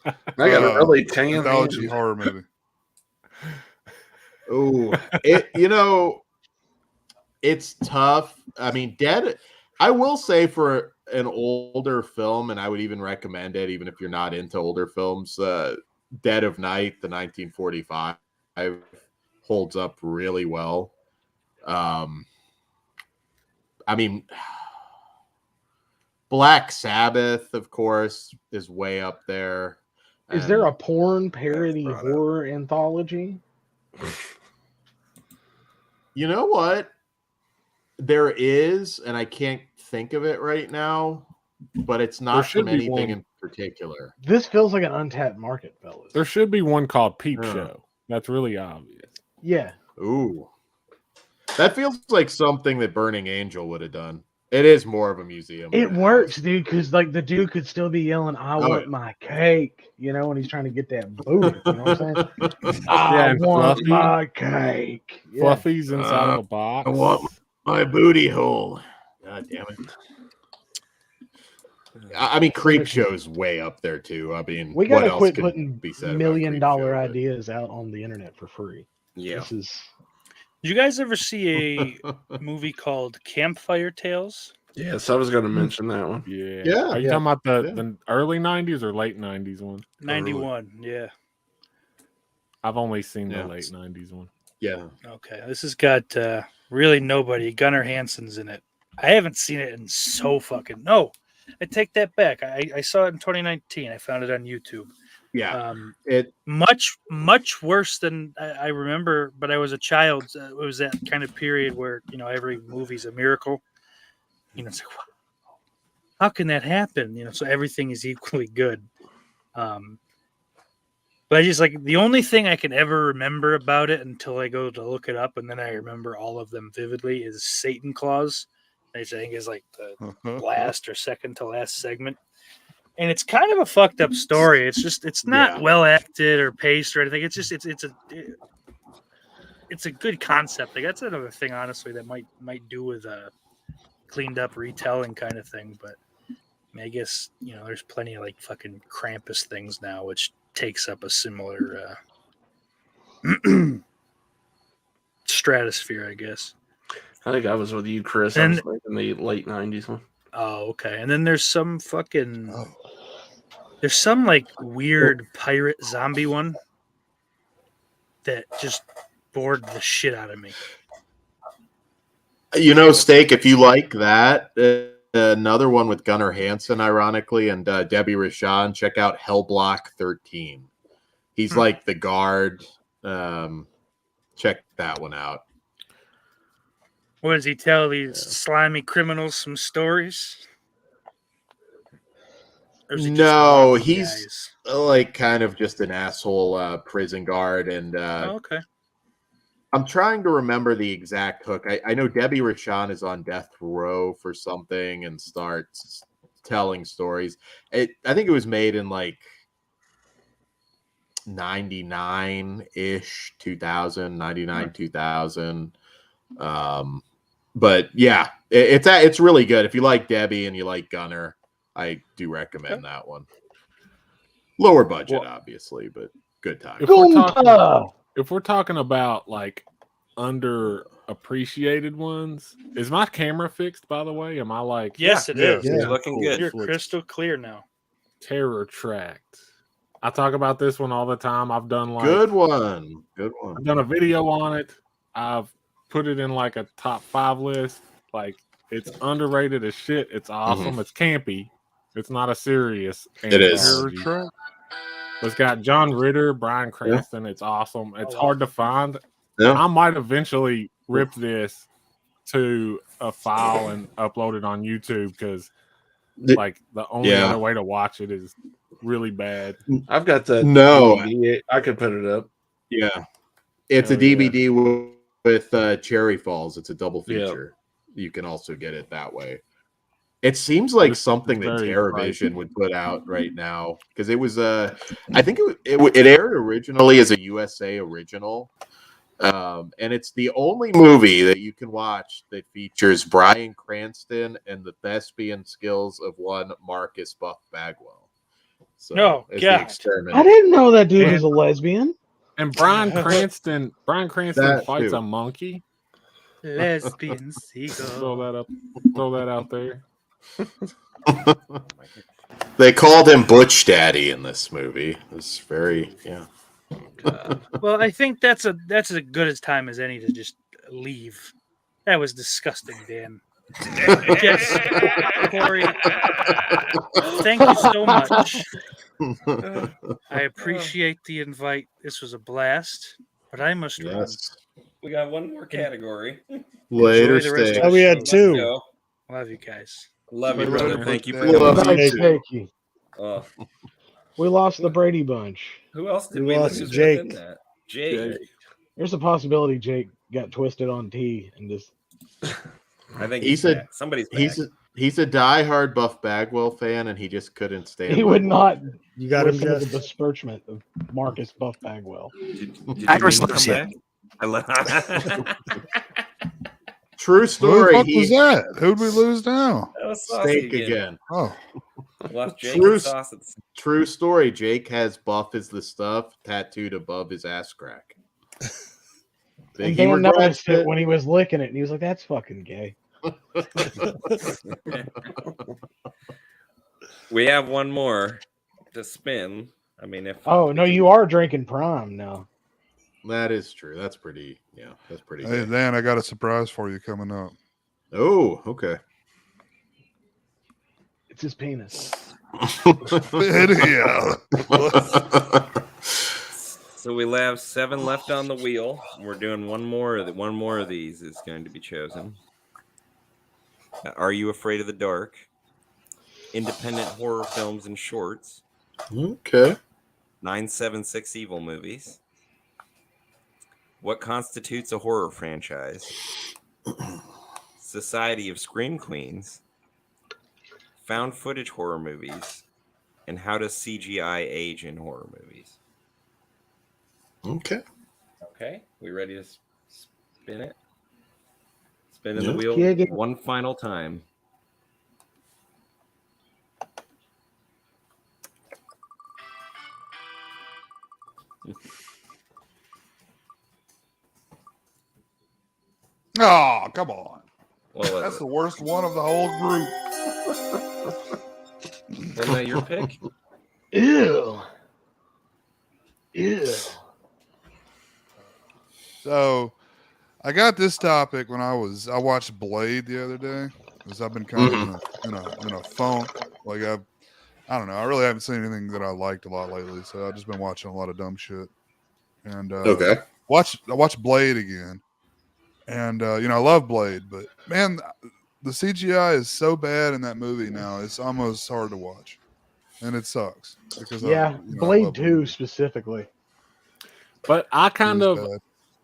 I got a really tan anthology hand. horror movie. Oh, it's tough. I mean, Dead. I will say for an older film, and I would even recommend it, even if you're not into older films. Dead of Night, the 1945, holds up really well. I mean, Black Sabbath, of course, is way up there. Is there a porn parody horror anthology? You know what? There is, and I can't think of it right now, but it's not should from be anything one. in particular. This feels like an untapped market, fellas. There should be one called Peep Yeah. Show. That's really obvious. Yeah. Ooh. That feels like something that Burning Angel would have done. It is more of a museum. It works, dude, because like the dude could still be yelling, "I want yeah. my cake," when he's trying to get that booty. You know what I'm saying? I Yeah, and want Fluffy. my cake. Yeah. Fluffy's inside of a box. I want my booty hole. God damn it. I mean, Creep Show's way up there, too. I mean, We what gotta else quit could putting be said about $1 million Creep Show, but- ideas out on the internet for free. Yeah. This is Did you guys ever see a movie called Campfire Tales? Yes, I was going to mention that one. Yeah. Yeah, Are you yeah, talking about the early 90s or late 90s one? 91. Yeah. I've only seen Yeah. the late 90s one. Yeah. Okay. This has got really nobody. Gunnar Hansen's in it. I haven't seen it in so fucking. No, I take that back. I saw it in 2019. I found it on YouTube. Yeah. It Much worse than I remember, but I was a child. It was that kind of period where every movie's a miracle. It's like, how can that happen? So everything is equally good. But I just like the only thing I can ever remember about it until I go to look it up, and then I remember all of them vividly is Satan Claus. I think is like the last or second to last segment. And it's kind of a fucked up story. It's not well acted or paced or anything. It's just it's a good concept. Like that's another thing, honestly, that might do with a cleaned up retelling kind of thing. But I guess there's plenty of like fucking Krampus things now, which takes up a similar stratosphere, I guess. I think I was with you, Chris. I was like in the late 90s one. Oh, okay. And then there's some fucking there's some like weird pirate zombie one that just bored the shit out of me. Steak, if you like that, another one with Gunnar Hansen, ironically, and Debbie Rashan, check out Hellblock 13. He's like the guard. Check that one out. What does he tell these slimy criminals some stories? Or is he just No, one of the he's guys? like kind of just an asshole prison guard. And Oh, okay. I'm trying to remember the exact hook. I know Debbie Rashan is on death row for something and starts telling stories. I think it was made in like 99-ish, 2000, 99, 2000. But yeah, it's really good. If you like Debbie and you like Gunnar, I do recommend that one. Lower budget, obviously, but good time. If we're talking about like underappreciated ones, is my camera fixed, by the way? Am I like Yes, it is. It's looking cool. good. You're crystal clear now. Terror Tract. I talk about this one all the time. I've done like Good one. I've done a video on it. I've put it in like a top 5 list. Like it's underrated as shit. It's awesome. It's campy. It's not a serious. It is. anthology. It's got John Ritter, Bryan Cranston. It's awesome. It's hard to find. Yeah. I might eventually rip this to a file and upload it on YouTube because, like, the only other way to watch it is really bad. I've got the No. DVD. I could put it up. Yeah. It's a DVD with Cherry Falls. It's a double feature. You can also get it that way. It seems like something that TerraVision would put out right now because it was I think it aired originally as a USA original, and it's the only movie that you can watch that features Bryan Cranston and the thespian skills of one Marcus Buff Bagwell. So, as the experiment. I didn't know that dude was a lesbian. And Bryan Cranston That fights too. a monkey. Lesbian seagull. Throw that out there. They called him Butch Daddy in this movie. It's very Well, I think that's as good as time as any to just leave. That was disgusting, Dan. Jess, Kory, thank you so much. I appreciate the invite. This was a blast, but I must run. We got one more category. Later Enjoy the rest stay. of the we had show. two. Let's go. Love you guys. Love you, brother. Thank you for Love coming. you. Thank you. Oh, We lost the Brady Bunch. who else did We we lost lose Jake. within that? Jake. There's a possibility Jake got twisted on T and just. I think He's a- back. Somebody's back. He's a diehard Buff Bagwell fan, and he just couldn't stand. He would not You got him, listen to Jess. the besmirchment of Marcus Buff Bagwell. Did Irish you loves come you. back? I love. True Who the story. fuck was that? Who'd we lose now? That was saucy Steak again. Oh, Lost Jake True and sauce at the- True story. Jake has Buff is the stuff tattooed above his ass crack. And He Dan regrets noticed it it. when he was licking it, and he was like, "That's fucking gay." We have one more to spin. I mean, if Oh no, you are drinking Prime now. That is true. That's pretty. Yeah, that's pretty. hey, Good. Dan, I got a surprise for you coming up. Oh, okay. It's his penis. Yeah. so, we have 7 left on the wheel. We're doing one more. One more of these is going to be chosen. Are You Afraid of the Dark? Independent horror films and shorts. Okay. 976 Evil movies. What constitutes a horror franchise? Society of Scream Queens. Found footage horror movies. And how does CGI age in horror movies? Okay. Okay, we ready to spin it? Spinning the Yeah. wheel Yeah, get- one final time. Oh, come on. What was That's it? the worst one of the whole group. Wasn't that your pick? Ew. Ew. So I got this topic when I watched Blade the other day because I've been kind of in a funk. Like I don't know. I really haven't seen anything that I liked a lot lately, so I've just been watching a lot of dumb shit. And Okay. I watched Blade again, and I love Blade, but man, the CGI is so bad in that movie now. It's almost hard to watch, and it sucks because Yeah, I Blade love 2 movies. specifically. But I It kind is of bad.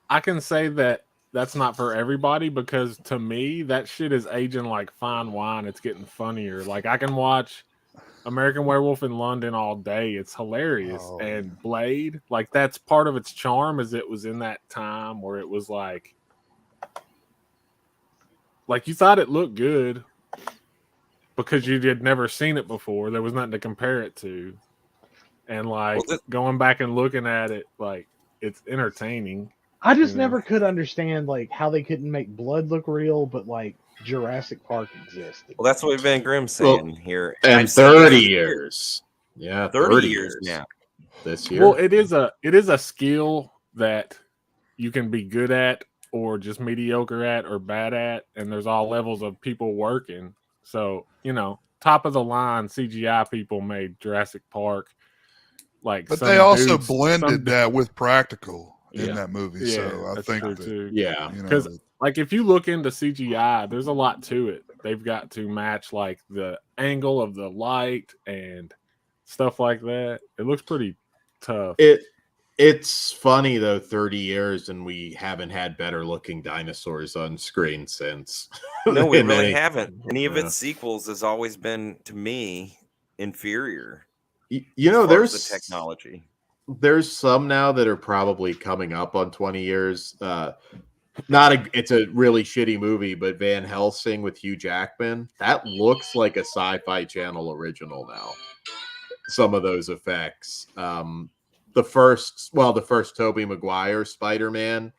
I can say that that's not for everybody because to me that shit is aging like fine wine. It's getting funnier. Like I can watch American Werewolf in London all day. It's hilarious. Oh, And Blade, like that's part of its charm is it was in that time where it was like you thought it looked good because you had never seen it before. There was nothing to compare it to. And like going back and looking at it, like it's entertaining. I just Yeah. never could understand like how they couldn't make blood look real, but like Jurassic Park existed. Well, that's what Van Grimm's saying here. And I've seen 30 it years. Yeah, 30 years now. This year. Well, it is a skill that you can be good at or just mediocre at or bad at, and there's all levels of people working. So, top of the line CGI people made Jurassic Park. like. But some they also dudes- blended some- that with practical in Yeah. that movie. Yeah, So I that's think true that, too. Yeah. you know, Because like if you look into CGI, there's a lot to it. They've got to match like the angle of the light and stuff like that. It looks pretty tough. It's funny though, 30 years and we haven't had better looking dinosaurs on screen since. No, we In really any- haven't. Any of Yeah. its sequels has always been, to me, inferior. You know, as far as there's the technology. There's some now that are probably coming up on 20 years. It's a really shitty movie, but Van Helsing with Hugh Jackman, that looks like a Sci-Fi Channel original now. Some of those effects. The first Tobey Maguire Spider-Man,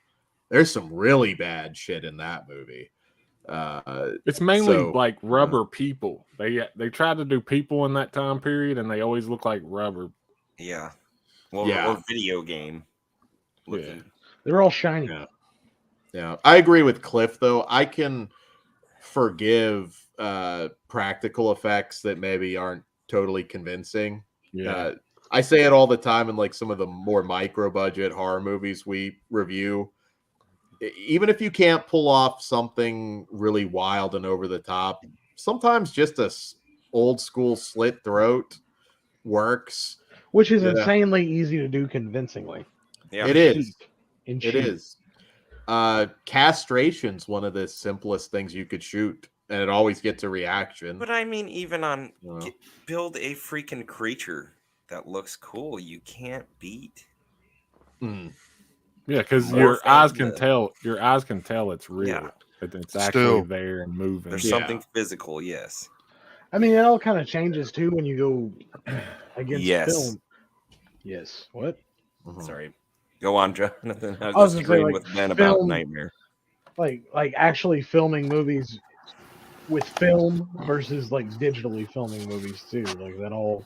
there's some really bad shit in that movie. It's mainly so- like rubber people. They tried to do people in that time period, and they always look like rubber. Yeah. Well, Yeah. or video game looking. They're all shiny. Yeah. Yeah, I agree with Cliff though. I can forgive practical effects that maybe aren't totally convincing. Yeah, I say it all the time in like some of the more micro budget horror movies we review. Even if you can't pull off something really wild and over the top, sometimes just a old school slit throat works. Which is Yeah. insanely easy to do convincingly. Yeah. It is. And It is. Castration's one of the simplest things you could shoot, and it always gets a reaction. But I mean, even on Well. build a freaking creature that looks cool, you can't beat. Mm. yeah, because More your eyes fun can to- tell. Your eyes can tell it's real. Yeah. That it's Still. actually there and moving. There's Yeah. something physical, yes. I mean, it all kind of changes too when you go against Yes. film. Yes. What? Mhm. Sorry. Go on, Jonathan. I was was gonna just say, agreeing like, with Ben about film- Nightmare. Like actually filming movies with film versus like digitally filming movies too. Like that all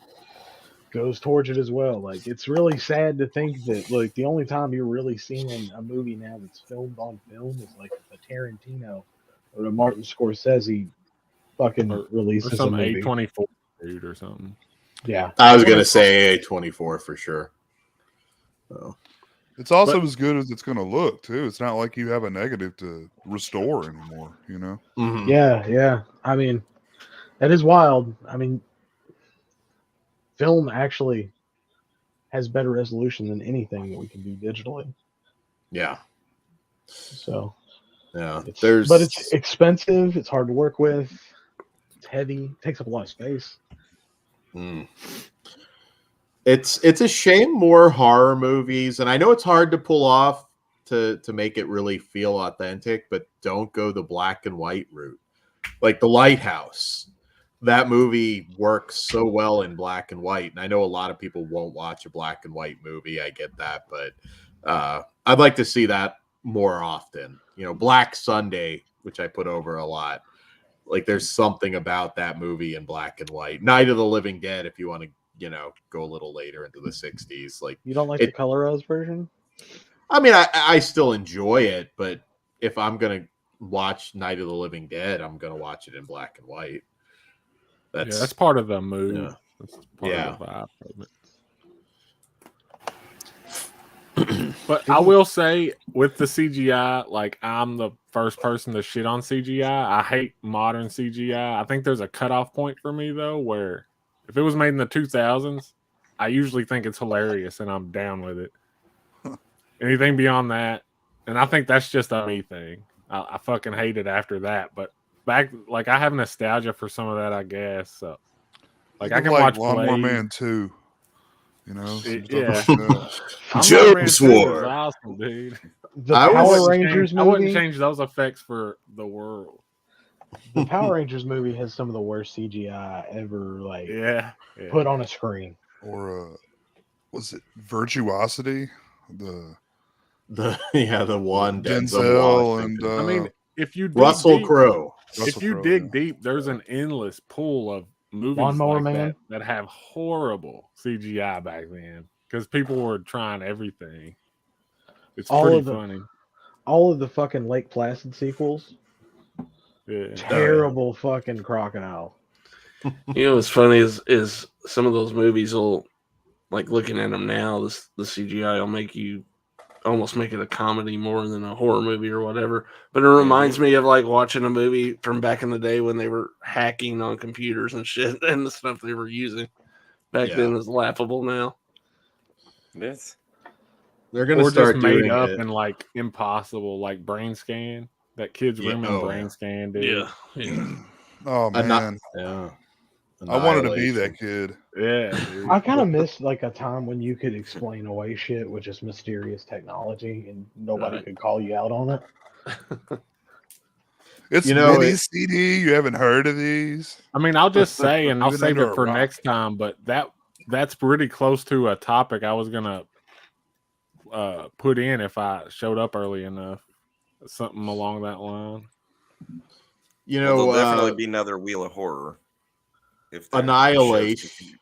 goes towards it as well. Like it's really sad to think that like the only time you're really seeing a movie now that's filmed on film is like a Tarantino or a Martin Scorsese fucking Or releases some a movie. A24 dude or something. Yeah. I was gonna say A24 for sure. So, it's also But- as good as it's going to look too. It's not like you have a negative to restore anymore. You know. mhm. Yeah. I mean, that is wild. I mean, film actually has better resolution than anything that we can do digitally. Yeah, So, yeah. but it's expensive. It's hard to work with. It's heavy. Takes up a lot of space. Mm. It's a shame more horror movies, and I know it's hard to pull off to make it really feel authentic, but don't go the black and white route. Like The Lighthouse, that movie works so well in black and white, and I know a lot of people won't watch a black and white movie. I get that, but I'd like to see that more often. You know, Black Sunday, which I put over a lot. Like there's something about that movie in black and white. Night of the Living Dead, if you want to, go a little later into the 60s. Like, You don't like It- the colorized version? I mean, I still enjoy it, but if I'm going to watch Night of the Living Dead, I'm going to watch it in black and white. That's part of the mood. Yeah. That's part Yeah. of the vibe of it. But I will say, with the CGI, like I'm the first person to shit on CGI. I hate modern CGI. I think there's a cutoff point for me though, where if it was made in the 2000s, I usually think it's hilarious and I'm down with it. Anything beyond that, and I think that's just a me thing. I fucking hate it after that. But back, like I have nostalgia for some of that, I guess. So, like I can watch Lawnmower Blade. Man 2. You know, some stuff Yeah. like that. Lawnmower Man Joe's 2 is War. awesome, dude. The I Power was- Rangers I wouldn't movie. change those effects for the world. The Power Rangers movie has some of the worst CGI ever, like Yeah. put on a screen. Or was it Virtuosity? The The one Denzel and Washington. I mean, if you dig Russell deep, Crowe. if Russell you Crowe, dig yeah. deep, there's an endless pool of movies Lawnmower like Man? that have horrible CGI back then because people were trying everything. It's All pretty of them. funny. All of the fucking Lake Placid sequels, Yeah. terrible fucking crocodile. You know what's funny is some of those movies will like looking at them now, the CGI will make you almost make it a comedy more than a horror movie or whatever. But it reminds me of like watching a movie from back in the day when they were hacking on computers and shit, and the stuff they were using back then is laughable now. Yes. They're gonna or start just made doing up it. and like impossible, like Brain Scan. That kid's room in Brain Scan, dude. Yeah. Oh man, Yeah. I wanted to be that kid. Yeah, dude. I kind of miss like a time when you could explain away shit with just mysterious technology and nobody could call you out on it. It's mini CD. You haven't heard of these? I mean, I'll just say, and I'll Even save under it a for rock. next time, but that's pretty close to a topic I was gonna put in if I showed up early enough. Something along that line. You Well, know, there'll definitely be another Wheel of Horror. If that Annihilation. show's continued.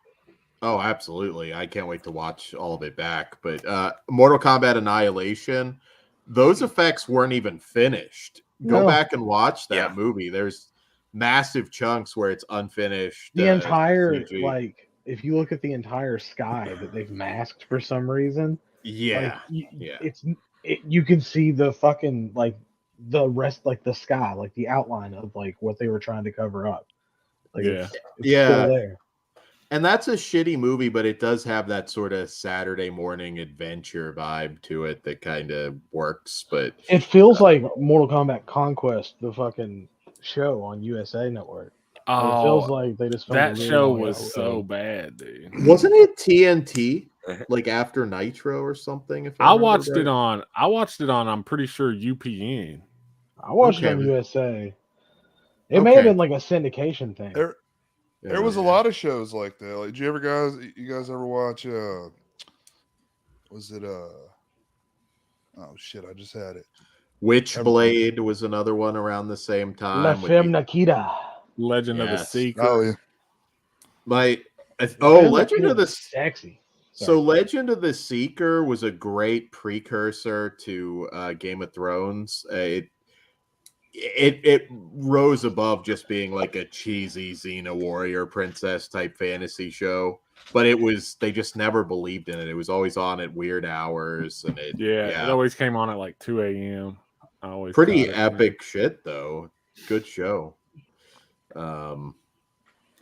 Oh, absolutely. I can't wait to watch all of it back. But Mortal Kombat Annihilation, those effects weren't even finished. Go back and watch that movie. There's massive chunks where it's unfinished. The entire, CG. like, if you look at the entire sky that they've masked for some reason, yeah, you can see the fucking, like, the rest, like the sky, like the outline of like what they were trying to cover up. Like, it's still there. And that's a shitty movie, but it does have that sort of Saturday morning adventure vibe to it that kind of works. But it feels like Mortal Kombat Conquest, the fucking show on USA Network. Oh, it feels like they just filmed that a really show long was episode. so bad, dude. Wasn't it TNT like after Nitro or something? If I watched it on. I'm pretty sure UPN. I watched it on USA. It may have been like a syndication thing. There was a lot of shows like that. Like, did you guys ever watch? Was it oh shit! I just had it. Witchblade was another one around the same time. La Femme Nikita. Legend of the Seeker. Oh yeah. Legend of the Sexy. So Legend of the Seeker was a great precursor to Game of Thrones. It rose above just being like a cheesy Xena warrior princess type fantasy show, but they just never believed in it. It was always on at weird hours, and it always came on at like 2 a.m. Pretty epic shit though. Good show.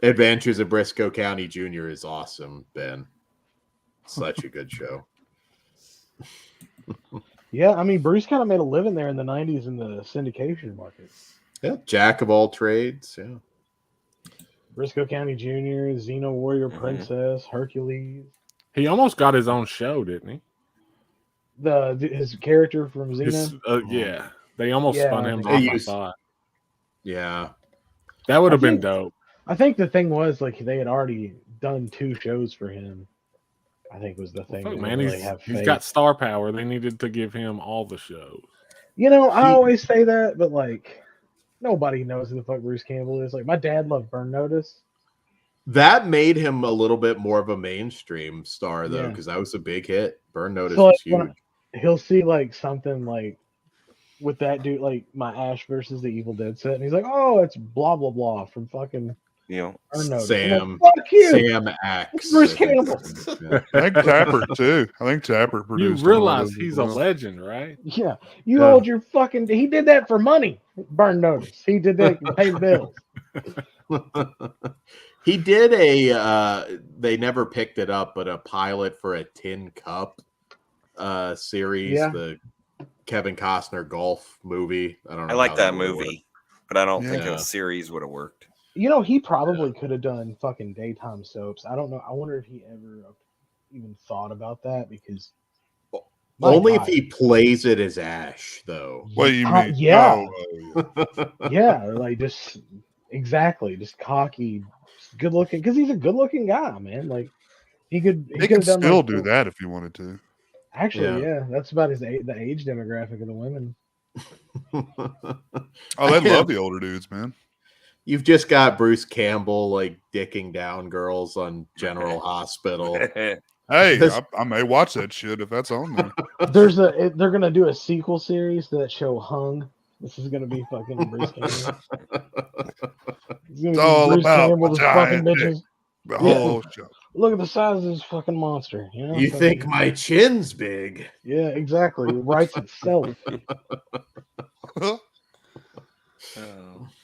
Adventures of Briscoe County Jr. is awesome, Ben. Such a good show. Yeah, I mean, Bruce kind of made a living there in the 90s in the syndication market. Yeah, jack of all trades. Yeah. Briscoe County Jr., Xena Warrior Princess, Hercules. He almost got his own show, didn't he? His character from Xena? They almost spun him off, I thought. Yeah. That would have been dope. I think the thing was, like, they had already done 2 shows for him. I think was the thing. Fuck, man, he's got star power. They needed to give him all the shows. You know, I always say that, but like nobody knows who the fuck Bruce Campbell is. Like my dad loved Burn Notice. That made him a little bit more of a mainstream star though, because that was a big hit. Burn Notice was huge. He'll see like something like with that dude, like my Ash versus the Evil Dead set, and he's like, "Oh, it's blah blah blah from fucking." Sam, like, fuck you. Sam Axe. Bruce Campbell. I think Tappert too. I think Tappert produced. You realize he's a legend, right? Yeah. You hold your fucking. He did that for money. Burn Notice. He did that to pay bills. He did they never picked it up, but a pilot for a Tin Cup series, the Kevin Costner golf movie. I don't know. I like that movie, but I don't think a series would have worked. You know, he probably could have done fucking daytime soaps. I don't know. I wonder if he ever even thought about that because only if he plays it as Ash, though. What do you mean? Yeah, yeah, or like just cocky, good looking. Because he's a good looking guy, man. Like he could still do that if he wanted to. Actually, that's about the age demographic of the women. Oh, they love the older dudes, man. You've just got Bruce Campbell like dicking down girls on General Hospital. Hey, I may watch that shit if that's on there. They're gonna do a sequel series to that show Hung. This is gonna be fucking Bruce Campbell. It's all about fucking bitches. The whole show. look at the size of this fucking monster. You know, You think my chin's big? Yeah, exactly. It writes itself. Oh.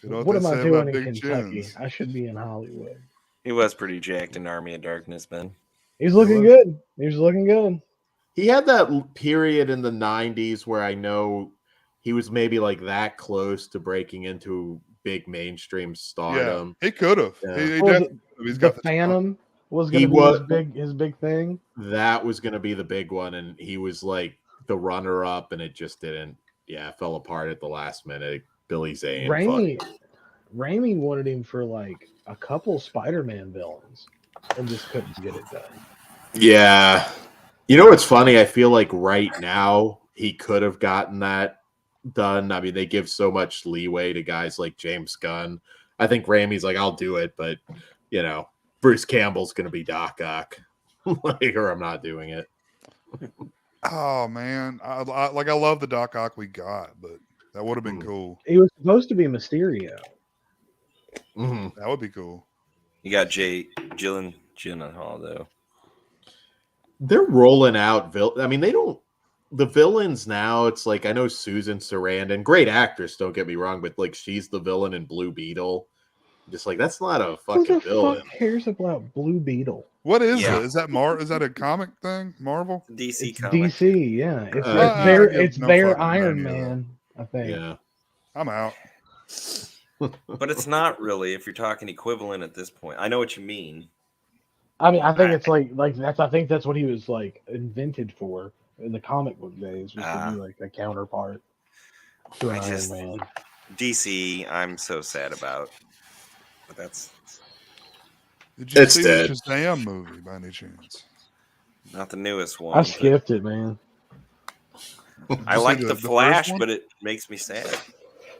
You know What they am I say about doing in big Kentucky? chins? I should be in Hollywood. He was pretty jacked in Army of Darkness, man. He's looking good. He's looking good. He had that period in the 90s where I know he was maybe like that close to breaking into big mainstream stardom. Yeah, he could have. Yeah. He What was definitely it? he's The got the Phantom was going He to be was- his big thing. That was going to be the big one, and he was like the runner-up, and it just didn't. Yeah, it fell apart at the last minute. Billy Zane. Raimi wanted him for like a couple Spider-Man villains, and just couldn't get it done. Yeah. You know what's funny? I feel like right now he could have gotten that done. I mean, they give so much leeway to guys like James Gunn. I think Raimi's like, I'll do it, but you know, Bruce Campbell's going to be Doc Ock, like, or I'm not doing it. Oh man, I love the Doc Ock we got, but that would have been cool. He was supposed to be Mysterio. That would be cool. You got Gyllenhaal though. They're rolling out I mean, they don't. The villains now. It's like, I know Susan Sarandon, great actress. Don't get me wrong, but like she's the villain in Blue Beetle. Just like, that's not a fucking Who the villain. fuck cares about Blue Beetle? What is Yeah. it? Is that Is that a comic thing? Marvel? DC It's comic. DC, yeah. It's no their fucking Iron idea, though. Man, I think. Yeah. I'm out. But it's not really if you're talking equivalent at this point. I know what you mean. I mean, I think it's like that's. I think that's what he was like invented for in the comic book days, just to be like a counterpart to an Iron Man. DC, I'm so sad about. But that's Did you It's see dead. the Shazam movie by any chance? not the newest one. I but skipped it, man. I You see like the the first Flash, one? but it makes me sad.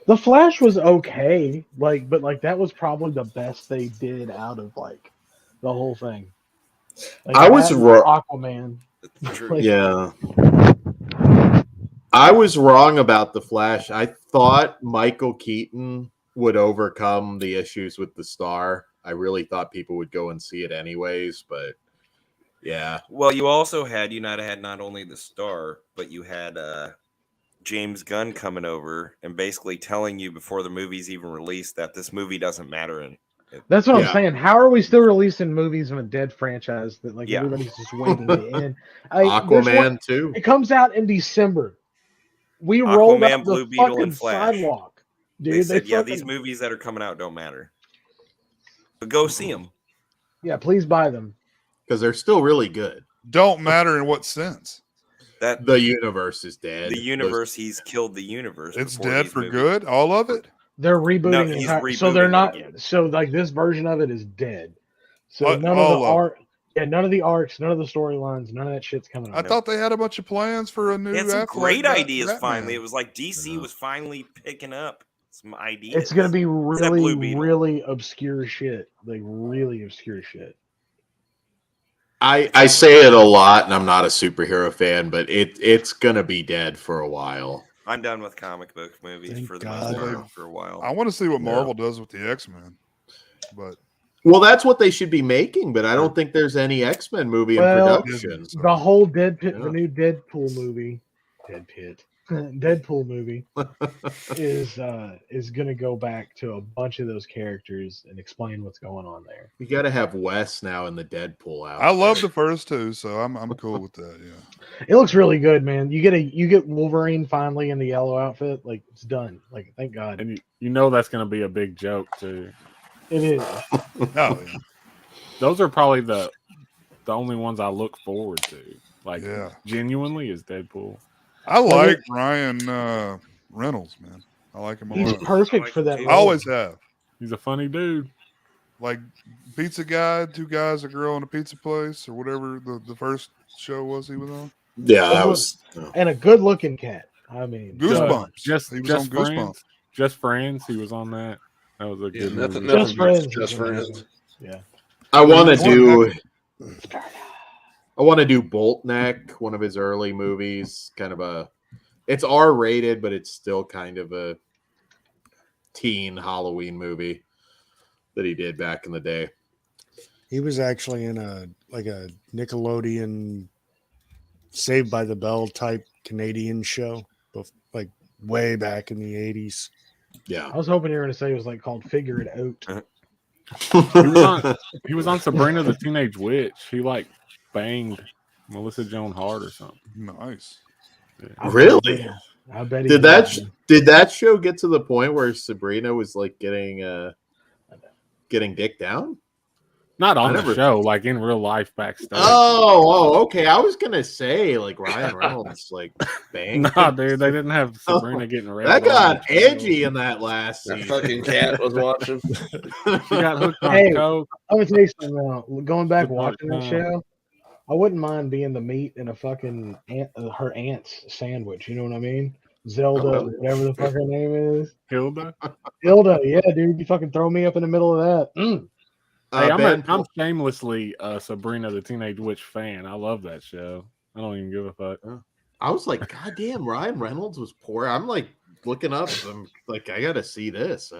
The Flash was okay, but that was probably the best they did out of like the whole thing. Like, I was that and wrong. Aquaman. True. Like, Yeah. I was wrong about the Flash. I thought Michael Keaton would overcome the issues with the star. I really thought people would go and see it anyways, but yeah. Well, you also had not only the star, but you had James Gunn coming over and basically telling you before the movie's even released that this movie doesn't matter. And that's what Yeah. I'm saying. How are we still releasing movies of a dead franchise that like Yeah. everybody's just waiting to end? Aquaman too. It comes out in December. We rolled Aquaman, up Blue the Beetle, fucking and Flash. sidewalk, dude. they said, fucking, these movies that are coming out don't matter. But go see them. yeah, please buy them. Because they're still really good. Don't matter in what sense. That The universe is dead. the universe, he's killed the universe. It's before dead these for movies. good. All of it. They're rebooting. he's so they're rebooting it not. again. So like this version of it is dead. So none of all the of art. Yeah, none of the arcs, none of the storylines, none of that shit's coming I out. thought they had a bunch of plans for a new. They had some Affleck great ideas Batman. finally. It was like DC was finally picking up some ideas. It's gonna be Except Blue really, Beetle. really obscure shit. Like really obscure shit. I say it a lot, and I'm not a superhero fan, but it's gonna be dead for a while. I'm done with comic book movies Thank for the God. most part for a while. I want to see what Yeah. Marvel does with the X-Men, but Well, that's what they should be making, but I don't think there's any X-Men movie in Well, production. so- The whole the Yeah. new Deadpool movie, Deadpool movie is gonna go back to a bunch of those characters and explain what's going on there. You got to have Wes now in the Deadpool outfit. I love the first two, so I'm cool with that. Yeah. It looks really good, man. You get Wolverine finally in the yellow outfit. Like it's done. Like thank God. And you know that's going to be a big joke too. It is. Oh, yeah. Those are probably the only ones I look forward to. Like Yeah. genuinely is Deadpool. I like Ryan Reynolds, man. I like him a He's lot. perfect for that. I I role. always have. He's a funny dude. Like Pizza Guy, two guys, a girl in a pizza place, or whatever the first show was he was on. Yeah, that was. And a good looking cat. I mean, Goosebumps. Just He was just on Goosebumps. friends. Just friends. He was on that. That was a Yeah, good nothing, movie. nothing Just beats Friends. Just is friends. amazing. Yeah. I want to do Bolt Neck, one of his early movies. Kind of it's R-rated, but it's still kind of a teen Halloween movie that he did back in the day. He was actually in a Nickelodeon Saved by the Bell type Canadian show, like way back in the 80s. Yeah. I was hoping you were going to say it was like called Figure It Out. He was on Sabrina the Teenage Witch. He like banged Melissa Joan Hart or something. Nice. I bet Really? he did. I bet he Did did. that show get to the point where Sabrina was like getting dick down? Not on the show, like in real life backstage. Oh, okay. I was gonna say like Ryan Reynolds like banged. Nah, dude, they didn't have Sabrina getting ready. That got edgy in that last That season. fucking cat was watching. She got hooked on Hey, coke. I'm gonna tell you something now. Going back Good watching luck, that show, I wouldn't mind being the meat in a fucking her aunt's sandwich. You know what I mean? Zelda, Oh. whatever the fuck her name is. Hilda. Hilda, yeah, dude, you fucking throw me up in the middle of that. Mm. Hey, Ben, I'm shamelessly a Sabrina the Teenage Witch fan. I love that show. I don't even give a fuck. I was like, God damn, Ryan Reynolds was poor. I'm like looking up. I'm like, I gotta see this.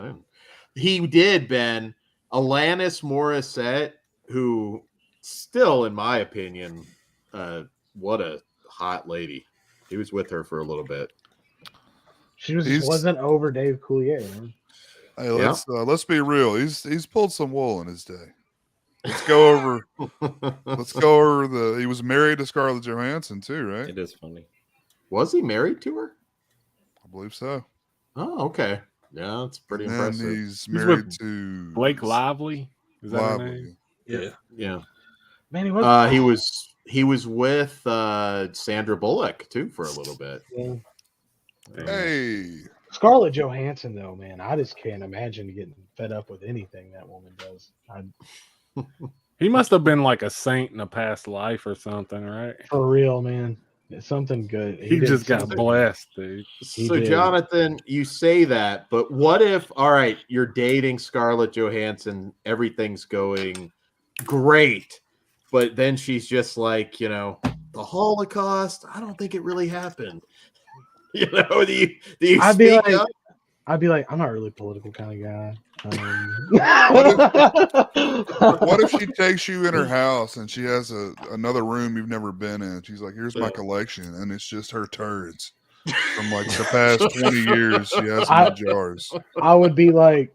He did, Ben. Alanis Morissette, who still, in my opinion, what a hot lady. He was with her for a little bit. She wasn't over Dave Coulier, man. Hey, let's be real. He's pulled some wool in his day. Let's go over. He was married to Scarlett Johansson too, right? It is funny. Was he married to her? I believe so. Oh, okay. Yeah, that's pretty impressive. He's married to Blake Lively. Is that her name? Yeah. Man, he was with Sandra Bullock too for a little bit. Yeah. Hey, Scarlett Johansson, though, man, I just can't imagine getting fed up with anything that woman does. He must have been like a saint in a past life or something, right? For real, man. It's something good. He did just got something- blessed, dude. So, did. Jonathan, you say that, but what if, all right, you're dating Scarlett Johansson, everything's going great, but then she's just like, the Holocaust, I don't think it really happened. Do you I'd be speak like, up? I'm not really a political kind of guy. what if she takes you in her house and she has another room you've never been in? She's like, "Here's my collection," and it's just her turds from like the past 20 years. She has them in jars. I would be like,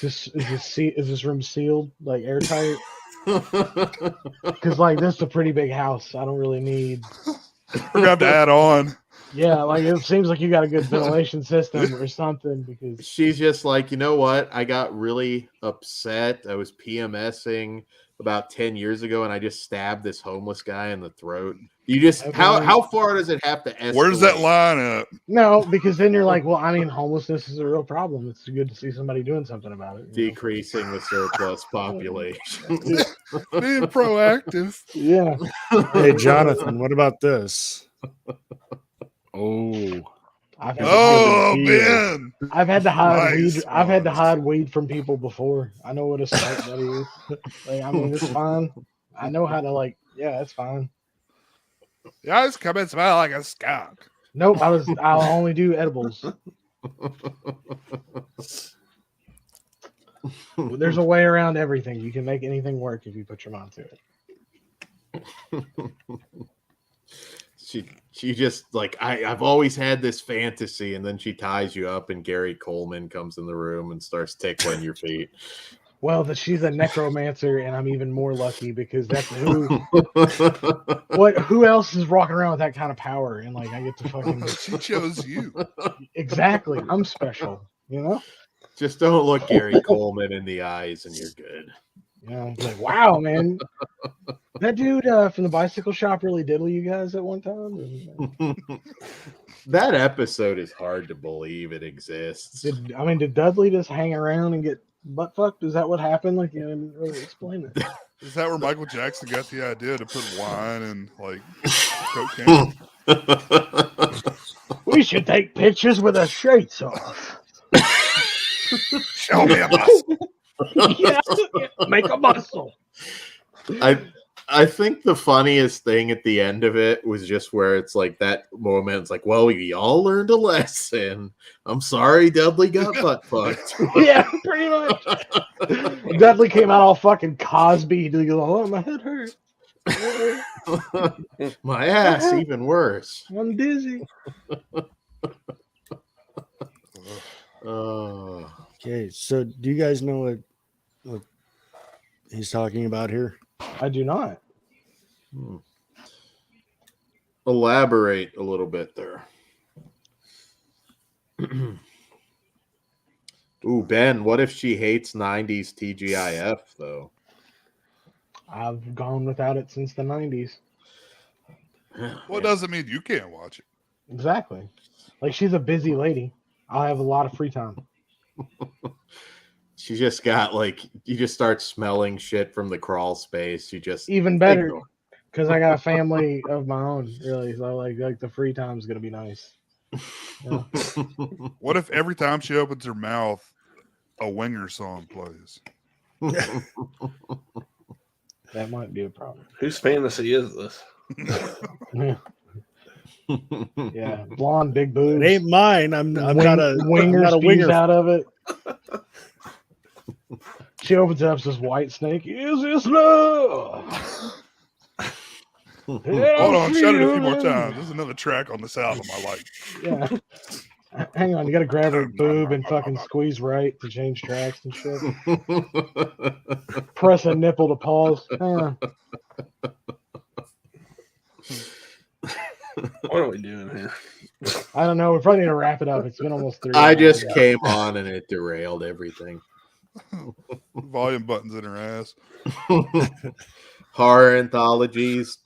is this room sealed, like airtight? Because like this is a pretty big house. I don't really need. We're gonna have to add on. Yeah, like it seems like you got a good ventilation system or something. Because She's just like, you know what? I got really upset. I was PMSing about 10 years ago, and I just stabbed this homeless guy in the throat. You just how far does it have to escalate? Where's that line up? No, because then you're like, well, I mean, homelessness is a real problem. It's good to see somebody doing something about it. Decreasing the surplus population. Being proactive. Yeah. Hey, Jonathan, what about this? Oh, Ben! I've had to hide Nice. weed. I've had to hide weed from people before. I know what a smoke buddy is. Like, I mean, it's fine. I know how to yeah, it's fine. Yeah, I just come and smell like a skunk. Nope, I'll only do edibles. There's a way around everything. You can make anything work if you put your mind to it. She just like I've always had this fantasy, and then she ties you up, and Gary Coleman comes in the room and starts tickling your feet. Well, she's a necromancer, and I'm even more lucky because that's who. Who else is walking around with that kind of power? And I get to fucking. She chose you. Exactly, I'm special. Just don't look Gary Coleman in the eyes, and you're good. Like, wow, man. That dude from the bicycle shop really diddle you guys at one time? That episode is hard to believe it exists. Did Dudley just hang around and get butt fucked? Is that what happened? You didn't really explain it. Is that where Michael Jackson got the idea to put wine and cocaine? We should take pictures with our shirts off. Show me a muscle. Yeah, make a muscle. I think the funniest thing at the end of it was just where it's like that moment. It's like, well, we all learned a lesson. I'm sorry, Dudley got butt fucked. Yeah, pretty much. Dudley came out all fucking Cosby. He goes, oh, my head hurts. My ass, even worse. I'm dizzy. Okay, so do you guys know what he's talking about here? I do not. Elaborate a little bit there. Ooh, Ben, what if she hates 90s TGIF, though? I've gone without it since the 90s. Well, it doesn't mean you can't watch it. Exactly. Like, she's a busy lady. I'll have a lot of free time. She just got, like, you just start smelling shit from the crawl space. You just... Even better, because I got a family of my own, really. So, like the free time is going to be nice. Yeah. What if every time she opens her mouth, a Winger song plays? That might be a problem. Whose fantasy is this? Yeah, blonde, big boobs. It ain't mine. I'm not a winger. I'm not a winger. Out of it. She opens up, says, "White Snake, is this love?" Hold on, shut it a few more times. There's another track on this album I like. Yeah. Hang on, you got to grab her boob and fucking squeeze right to change tracks and shit. Press a nipple to pause. Hang on. What are we doing here? I don't know. We probably need to wrap it up. It's been almost 3 I hours. just came on and it derailed everything. Volume buttons in her ass. Horror anthologies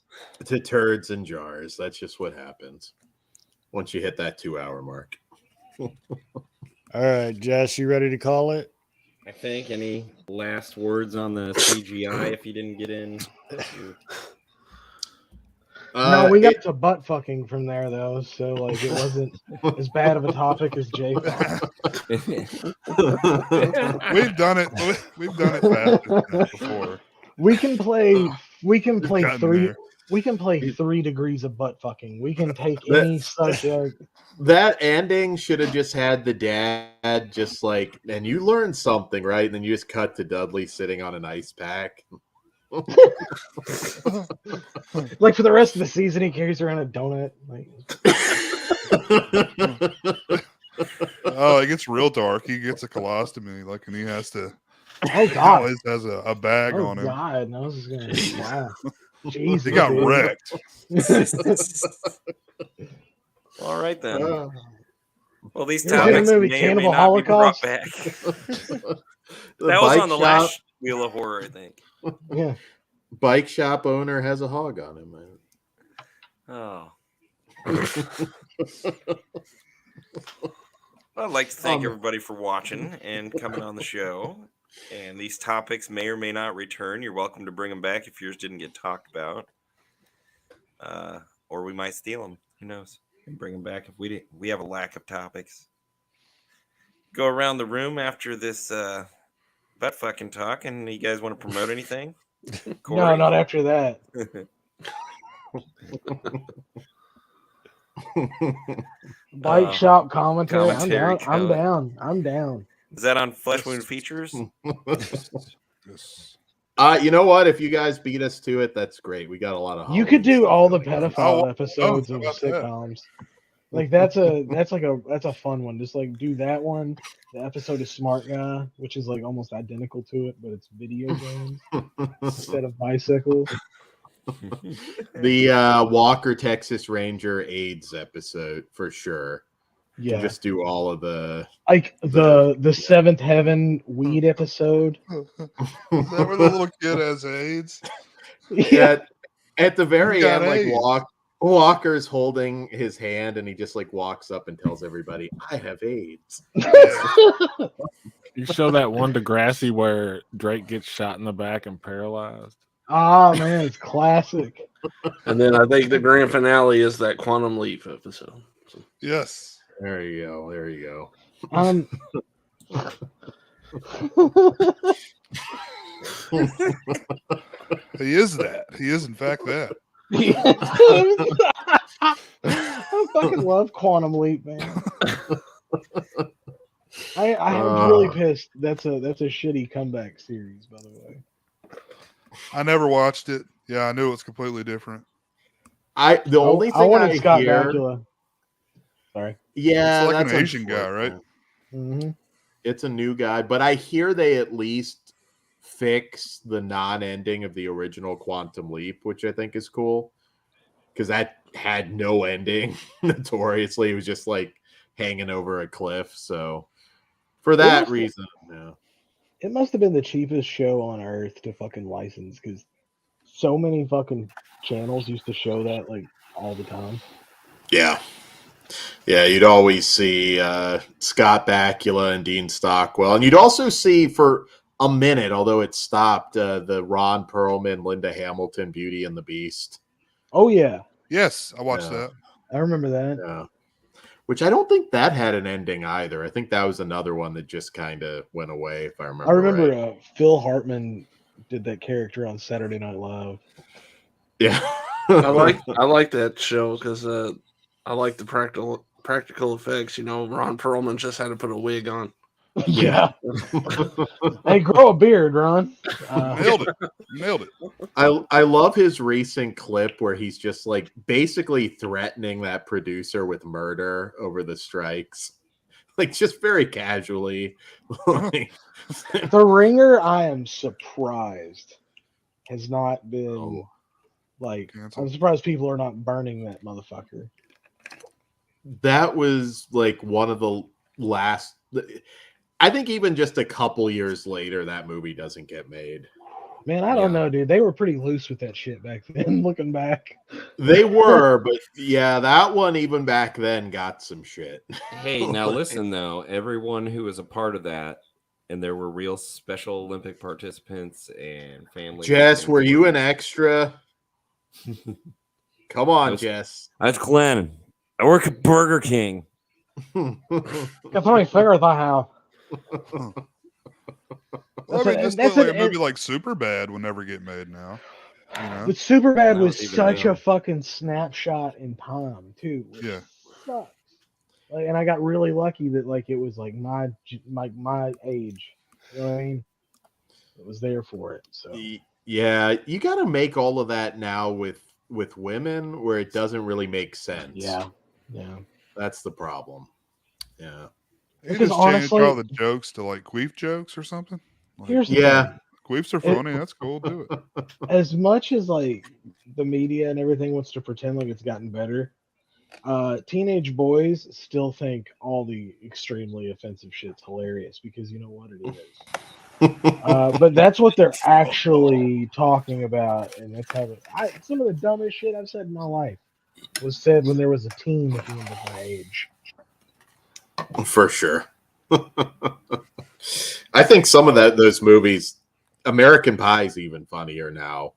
to turds and jars. That's just what happens once you hit that 2-hour mark. All right, Jess, you ready to call it? I think. Any last words on the CGI if you didn't get in? No, we got to butt fucking from there though, so like it wasn't as bad of a topic as Jay thought. We've done it. We've done it fast before. We can play gotten three. there. We can play 3 degrees of butt fucking. We can take any subject. That ending should have just had the dad just like, and you learned something, right? And then you just cut to Dudley sitting on an ice pack. Like for the rest of the season, he carries around a donut. Like, oh, it gets real dark. He gets a colostomy, like, and he has to. oh He God! always has a bag Oh on him. God! No, this is gonna. Wow. Jesus, He got dude. wrecked. All right then. Well, these You ever seen topics the movie may or may Cannibal not be brought Holocaust? back. The That was bike on the shop- last Wheel of Horror, I think. Yeah. Bike shop owner has a hog on him. Man. Oh. I'd like to thank everybody for watching and coming on the show. And these topics may or may not return. You're welcome to bring them back if yours didn't get talked about. Or we might steal them. Who knows? And bring them back if we have a lack of topics. Go around the room after this butt fucking talk, and you guys want to promote anything? Kory? No, not after that. Bike shop commentary. commentary I'm down. I'm down. Is that on Flesh Wound Features? Yes. You know what? If you guys beat us to it, that's great. We got a lot of. You could Halloween do stuff all the coming up. pedophile episodes how of about that? sitcoms. Like that's a fun one. Just like do that one. The episode of Smart Guy, which is like almost identical to it, but it's video games instead of bicycles. The Walker Texas Ranger AIDS episode for sure. Yeah, Just do all of the. like the Seventh Heaven weed episode. Is that where the little kid has AIDS? Yeah. At the very You got end, like AIDS. Walker's holding his hand, and he just like walks up and tells everybody, "I have AIDS." You show that one Degrassi where Drake gets shot in the back and paralyzed. Oh man, it's classic. And then I think the grand finale is that Quantum Leap episode. Yes. There you go. There you go. He is that. He is, in fact, that. I fucking love Quantum Leap, man. I'm really pissed. That's a shitty comeback series, by the way. I never watched it. Yeah, I knew it was completely different. The only thing I wanted Scott hear, Bakula. Sorry. Yeah, it's like that's an Asian guy, right? Mm-hmm. It's a new guy, but I hear they at least fix the non-ending of the original Quantum Leap, which I think is cool because that had no ending. Notoriously, it was just like hanging over a cliff. So for that reason, yeah. It must have been the cheapest show on earth to fucking license because so many fucking channels used to show that like all the time. Yeah. Yeah, you'd always see Scott Bakula and Dean Stockwell. And you'd also see for a minute, although it stopped, the Ron Perlman, Linda Hamilton, Beauty and the Beast. Oh, yeah. Yes, I watched that. I remember that. Yeah. Which I don't think that had an ending either. I think that was another one that just kind of went away, if I remember. I remember right. Phil Hartman did that character on Saturday Night Live. Yeah. I like that show because I like the practical effects. You know, Ron Perlman just had to put a wig on. Yeah. Hey, grow a beard, Ron. Nailed it. Nailed it. I love his recent clip where he's just like basically threatening that producer with murder over the strikes. Like just very casually. The Ringer, I am surprised, has not been I'm surprised people are not burning that motherfucker. That was like one of the last. I think even just a couple years later, that movie doesn't get made. Man, I don't know, dude. They were pretty loose with that shit back then, looking back. They were, but yeah, that one even back then got some shit. Hey, now listen though, everyone who was a part of that, and there were real Special Olympic participants and families. Jess, were you an extra? Come on, Jess. That's Glenn. I work at Burger King. That's how many fingers I have. Well, I mean, this looks like a movie like Superbad would never get made now. You know? But Superbad was such a fucking snapshot in time, too. Yeah. Sucks. Like, and I got really lucky that like it was like my age. You know what I mean? It was there for it. So yeah, you got to make all of that now with women where it doesn't really make sense. Yeah. That's the problem. Yeah. You just change all the jokes to like queef jokes or something. Like, here's the thing. Queefs are funny. That's cool. Do it. As much as like the media and everything wants to pretend like it's gotten better, teenage boys still think all the extremely offensive shit's hilarious because you know what it is. But that's what they're actually talking about, and that's how some of the dumbest shit I've said in my life was said when there was a teen at the end of my age. For sure. I think some of those movies, American Pie is even funnier now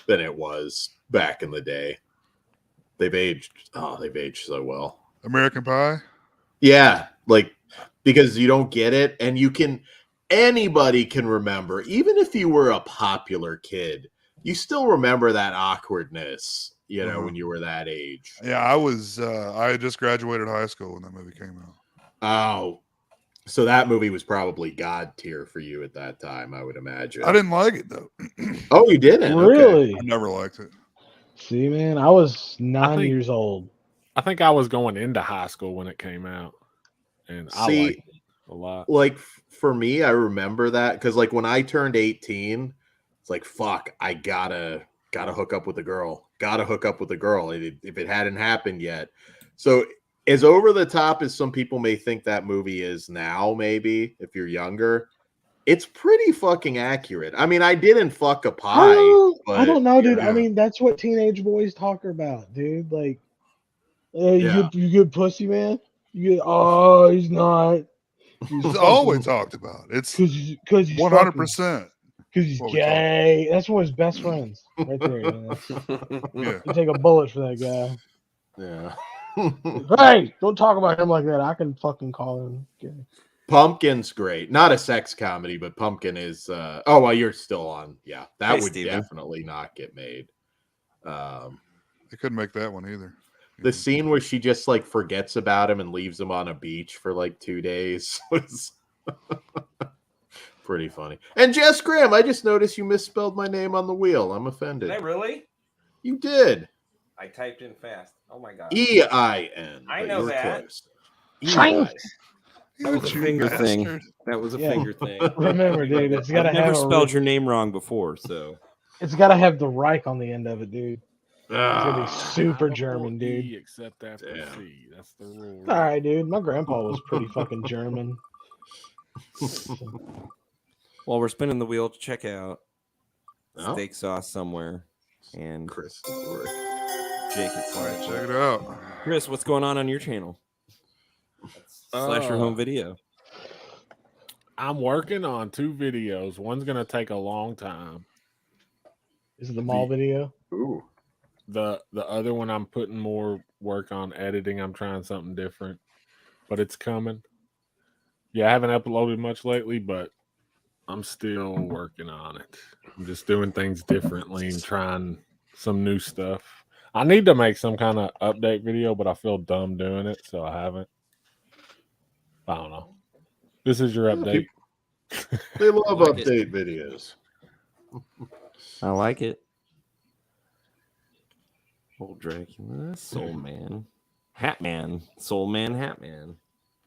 than it was back in the day. They've aged so well. American Pie? Yeah, like because you don't get it and anybody can remember, even if you were a popular kid, you still remember that awkwardness, you know, when you were that age. Yeah, I had just graduated high school when that movie came out. Oh, so that movie was probably God tier for you at that time, I would imagine. I didn't like it though. Oh, you didn't? Really? Okay. I never liked it. See, man, I was 9 years old. I think I was going into high school when it came out, and I liked it a lot. Like for me, I remember that because like when I turned 18, it's like fuck, I gotta hook up with a girl. Gotta hook up with a girl if it hadn't happened yet. So as over the top as some people may think that movie is now, maybe if you're younger, it's pretty fucking accurate. I mean, I didn't fuck a pie. I don't know, dude. I mean, that's what teenage boys talk about, dude. Like, hey, you good pussy, man? You good? Oh, he's not. It's always talked about. It's because he's 100%. Because he's gay. That's one of his best friends, right there. Yeah, you take a bullet for that guy. Yeah. Hey, don't talk about him like that. I can fucking call him gay. Pumpkin's great. Not a sex comedy, but Pumpkin is. Oh, well, you're still on. Yeah, that would definitely not get made. They couldn't make that one either. The scene where she just like forgets about him and leaves him on a beach for like 2 days was pretty funny. And Jess Graham, I just noticed you misspelled my name on the wheel. I'm offended. Did I really? You did. I typed in fast. Oh my god. EIN. I know that. Schein. That was a finger thing. That was a Yeah. finger thing. Remember, dude, it's got to I've have never a spelled your name wrong before, so It's got to have the Reich on the end of it, dude. It's gonna be Ah, super I don't German, know dude. E except after Damn. C. That's the rule. All right, dude. My grandpa was pretty fucking German. while we're spinning the wheel, check out Oh. Steak Sauce Somewhere and Chris. Jake at Slaughterport. Check it out. Chris, what's going on your channel? Slash your home video. I'm working on 2 videos. One's gonna take a long time. Is it the mall video? Ooh. The other one I'm putting more work on editing. I'm trying something different, but it's coming. Yeah, I haven't uploaded much lately, but I'm still working on it. I'm just doing things differently and trying some new stuff. I need to make some kind of update video, but I feel dumb doing it, so I haven't. I don't know. This is your update. They love Like it. update videos. I like it. Old Dracula, Soul Man, Hat Man, Soul Man, Hat Man.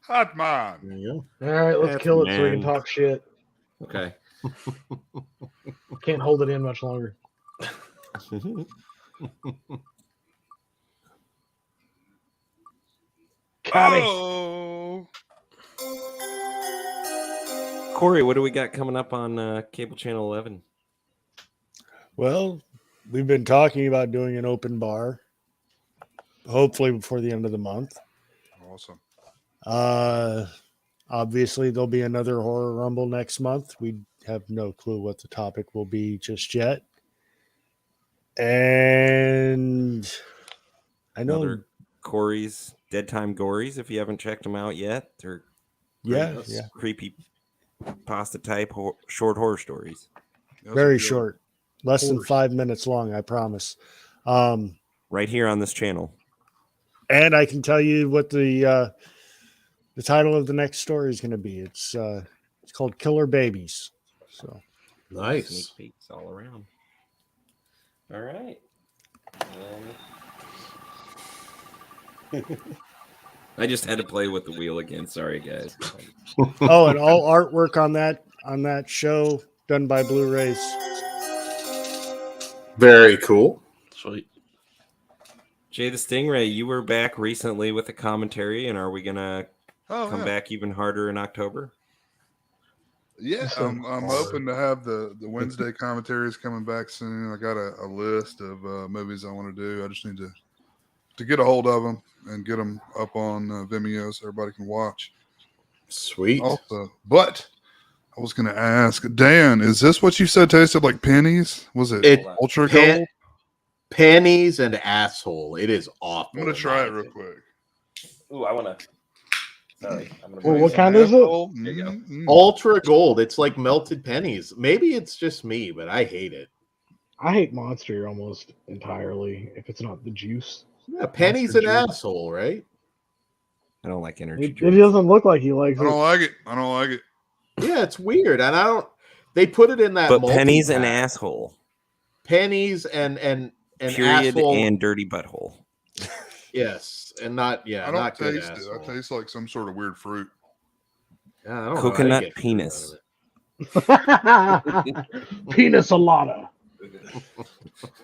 Hot man. There you All right, let's That's kill it so we can man. talk shit. Okay. Can't hold it in much longer. Got it. Oh. Kory, what do we got coming up on Cable Channel 11? Well, we've been talking about doing an open bar, hopefully before the end of the month. Awesome. Obviously, there'll be another Horror Rumble next month. We have no clue what the topic will be just yet. And I know, Another Kory's Dead Time Gories, if you haven't checked them out yet. They're yeah, great, yeah, creepy pasta type short horror stories. Those are very good. short, less than Horse. 5 minutes long, I promise. Right here on this channel. And I can tell you what the title of the next story is going to be. It's called Killer Babies. So Nice. Sneak peeks all around. All right. I just had to play with the wheel again. Sorry, guys. oh, and all artwork on that show done by Blu-rays. Very cool. Sweet. Jaythestingray, you were back recently with a commentary, and are we gonna Oh, come yeah. back even harder in October? Yeah, So I'm hard. hoping to have the Wednesday commentaries coming back soon. I got a list of movies I want to do. I just need to get a hold of them and get them up on Vimeo so everybody can watch. Sweet. Also, but I was going to ask Dan, is this what you said tasted like pennies? Was it It- ultra Pan- gold? Panties and asshole. It is awful. I'm going to in try my it real opinion. quick. Ooh, I wanna. Sorry, I'm gonna. Well, bring what some kind is it? Apple? There you go. Ultra gold. It's like melted pennies. Maybe it's just me, but I hate it. I hate Monster almost entirely if it's not the juice. Yeah, pennies Monster and juice. asshole, right? I don't like energy It drinks. doesn't look like he likes I don't it. like it. I don't like it. Yeah, it's weird, and I don't. They put it in that. But pennies and multi-pack. asshole. Pennies and Period asshole. and dirty butthole. Yes, and not I don't not good taste it. asshole. I taste like some sort of weird fruit. Yeah, I don't know how Coconut you get fruit penis. out of it. Penis alada.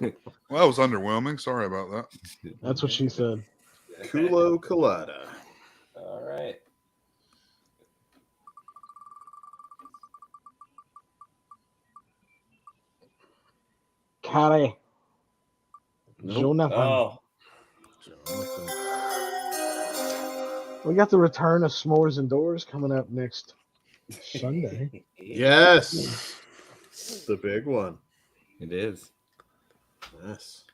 Well, that was underwhelming. Sorry about that. That's what she said. Culo colada. All right. Carrie. Nope. Jonathan. Oh, We got the return of S'mores Indoors coming up next Sunday. Yes, the big one. It is. Yes.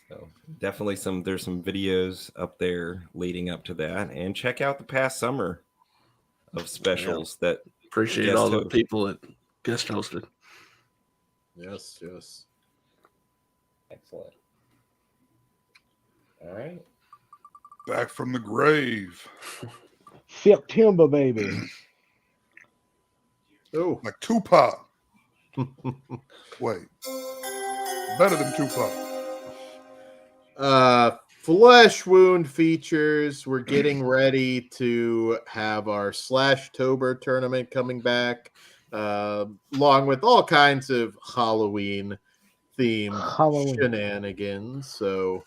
So definitely there's some videos up there leading up to that. And check out the past summer of specials that Appreciate Guest all the host. people that guest hosted. Yes. Yes. Excellent. All right. Back from the grave. September, baby. Oh, Like Tupac. Wait. Better than Tupac. Flesh Wound features. We're getting ready to have our Slashtober tournament coming back, along with all kinds of Halloween themed Halloween. shenanigans. So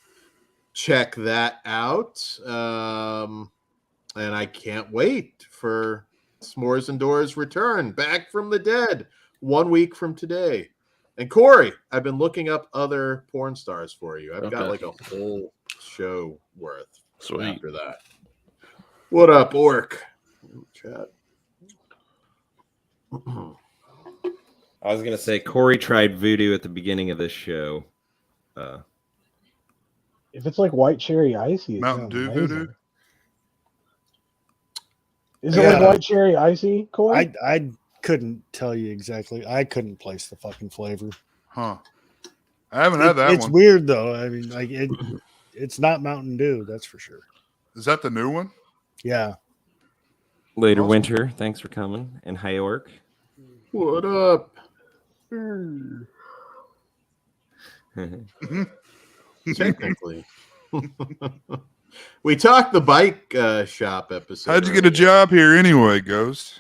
check that out. And I can't wait for S'mores and Doors return back from the dead 1 week from today. And Kory, I've been looking up other porn stars for you. I've got Okay. like a whole show worth Sweet. after that. What up, Orc? Chat. I was gonna say Kory tried voodoo at the beginning of this show. If it's like white cherry icy, it Mountain sounds Dew amazing. voodoo? Is it Yeah. like white cherry icy, Kory? I couldn't tell you exactly. I couldn't place the fucking flavor. Huh. I haven't had that It's one. weird though. I mean, like it's not Mountain Dew, that's for sure. Is that the new one? Yeah. Later Awesome. Winter, thanks for coming. And hi Orc. What up? Technically. We talked the bike shop episode. How'd you get a job here anyway, Ghost?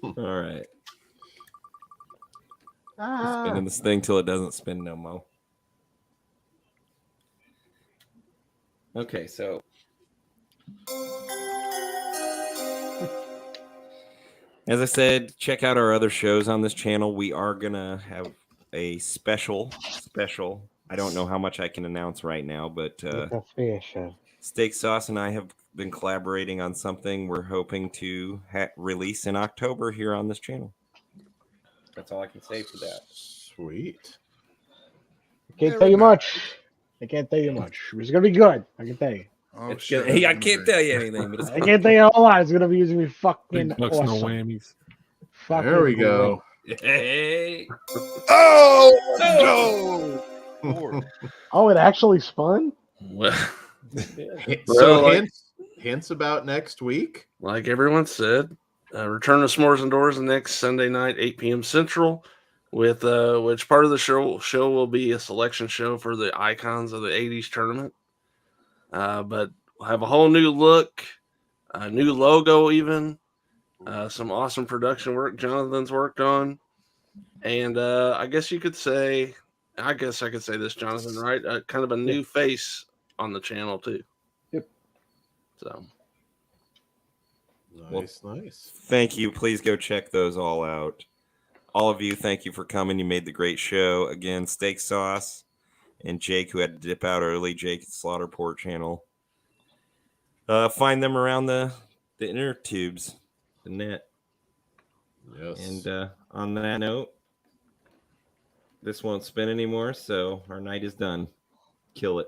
All right. Spinning this thing till it doesn't spin no more. Okay, so as I said, check out our other shows on this channel. We are gonna have a special. I don't know how much I can announce right now, but Steak Sauce and I have been collaborating on something we're hoping to release in October here on this channel. That's all I can say for that. Sweet. I can't tell you much. It's gonna be good. I can tell you. Oh, It's shit. gonna, hey, I can't tell you anything, but it's I can't tell you a whole lot. It's gonna be fucking Big bucks, no awesome. whammies. Fucking There we great. go. Hey. Oh, no! Oh, it actually spun? Well, So like, hints about next week. like everyone said, return to S'mores and Doors next Sunday night, 8 p.m. Central, with which part of the show will be a selection show for the icons of the 80s tournament. But we'll have a whole new look, a new logo, even some awesome production work Jonathan's worked on, and I guess I could say this, Jonathan, right? Kind of a new face on the channel too. Yep. So Nice. Thank you. Please go check those all out. All of you, thank you for coming. You made the great show. Again, Steak Sauce and Jake, who had to dip out early. Jake at Slaughterport channel. Find them around the inner tubes, the net. Yes. And on that note, this won't spin anymore, so our night is done. Kill it.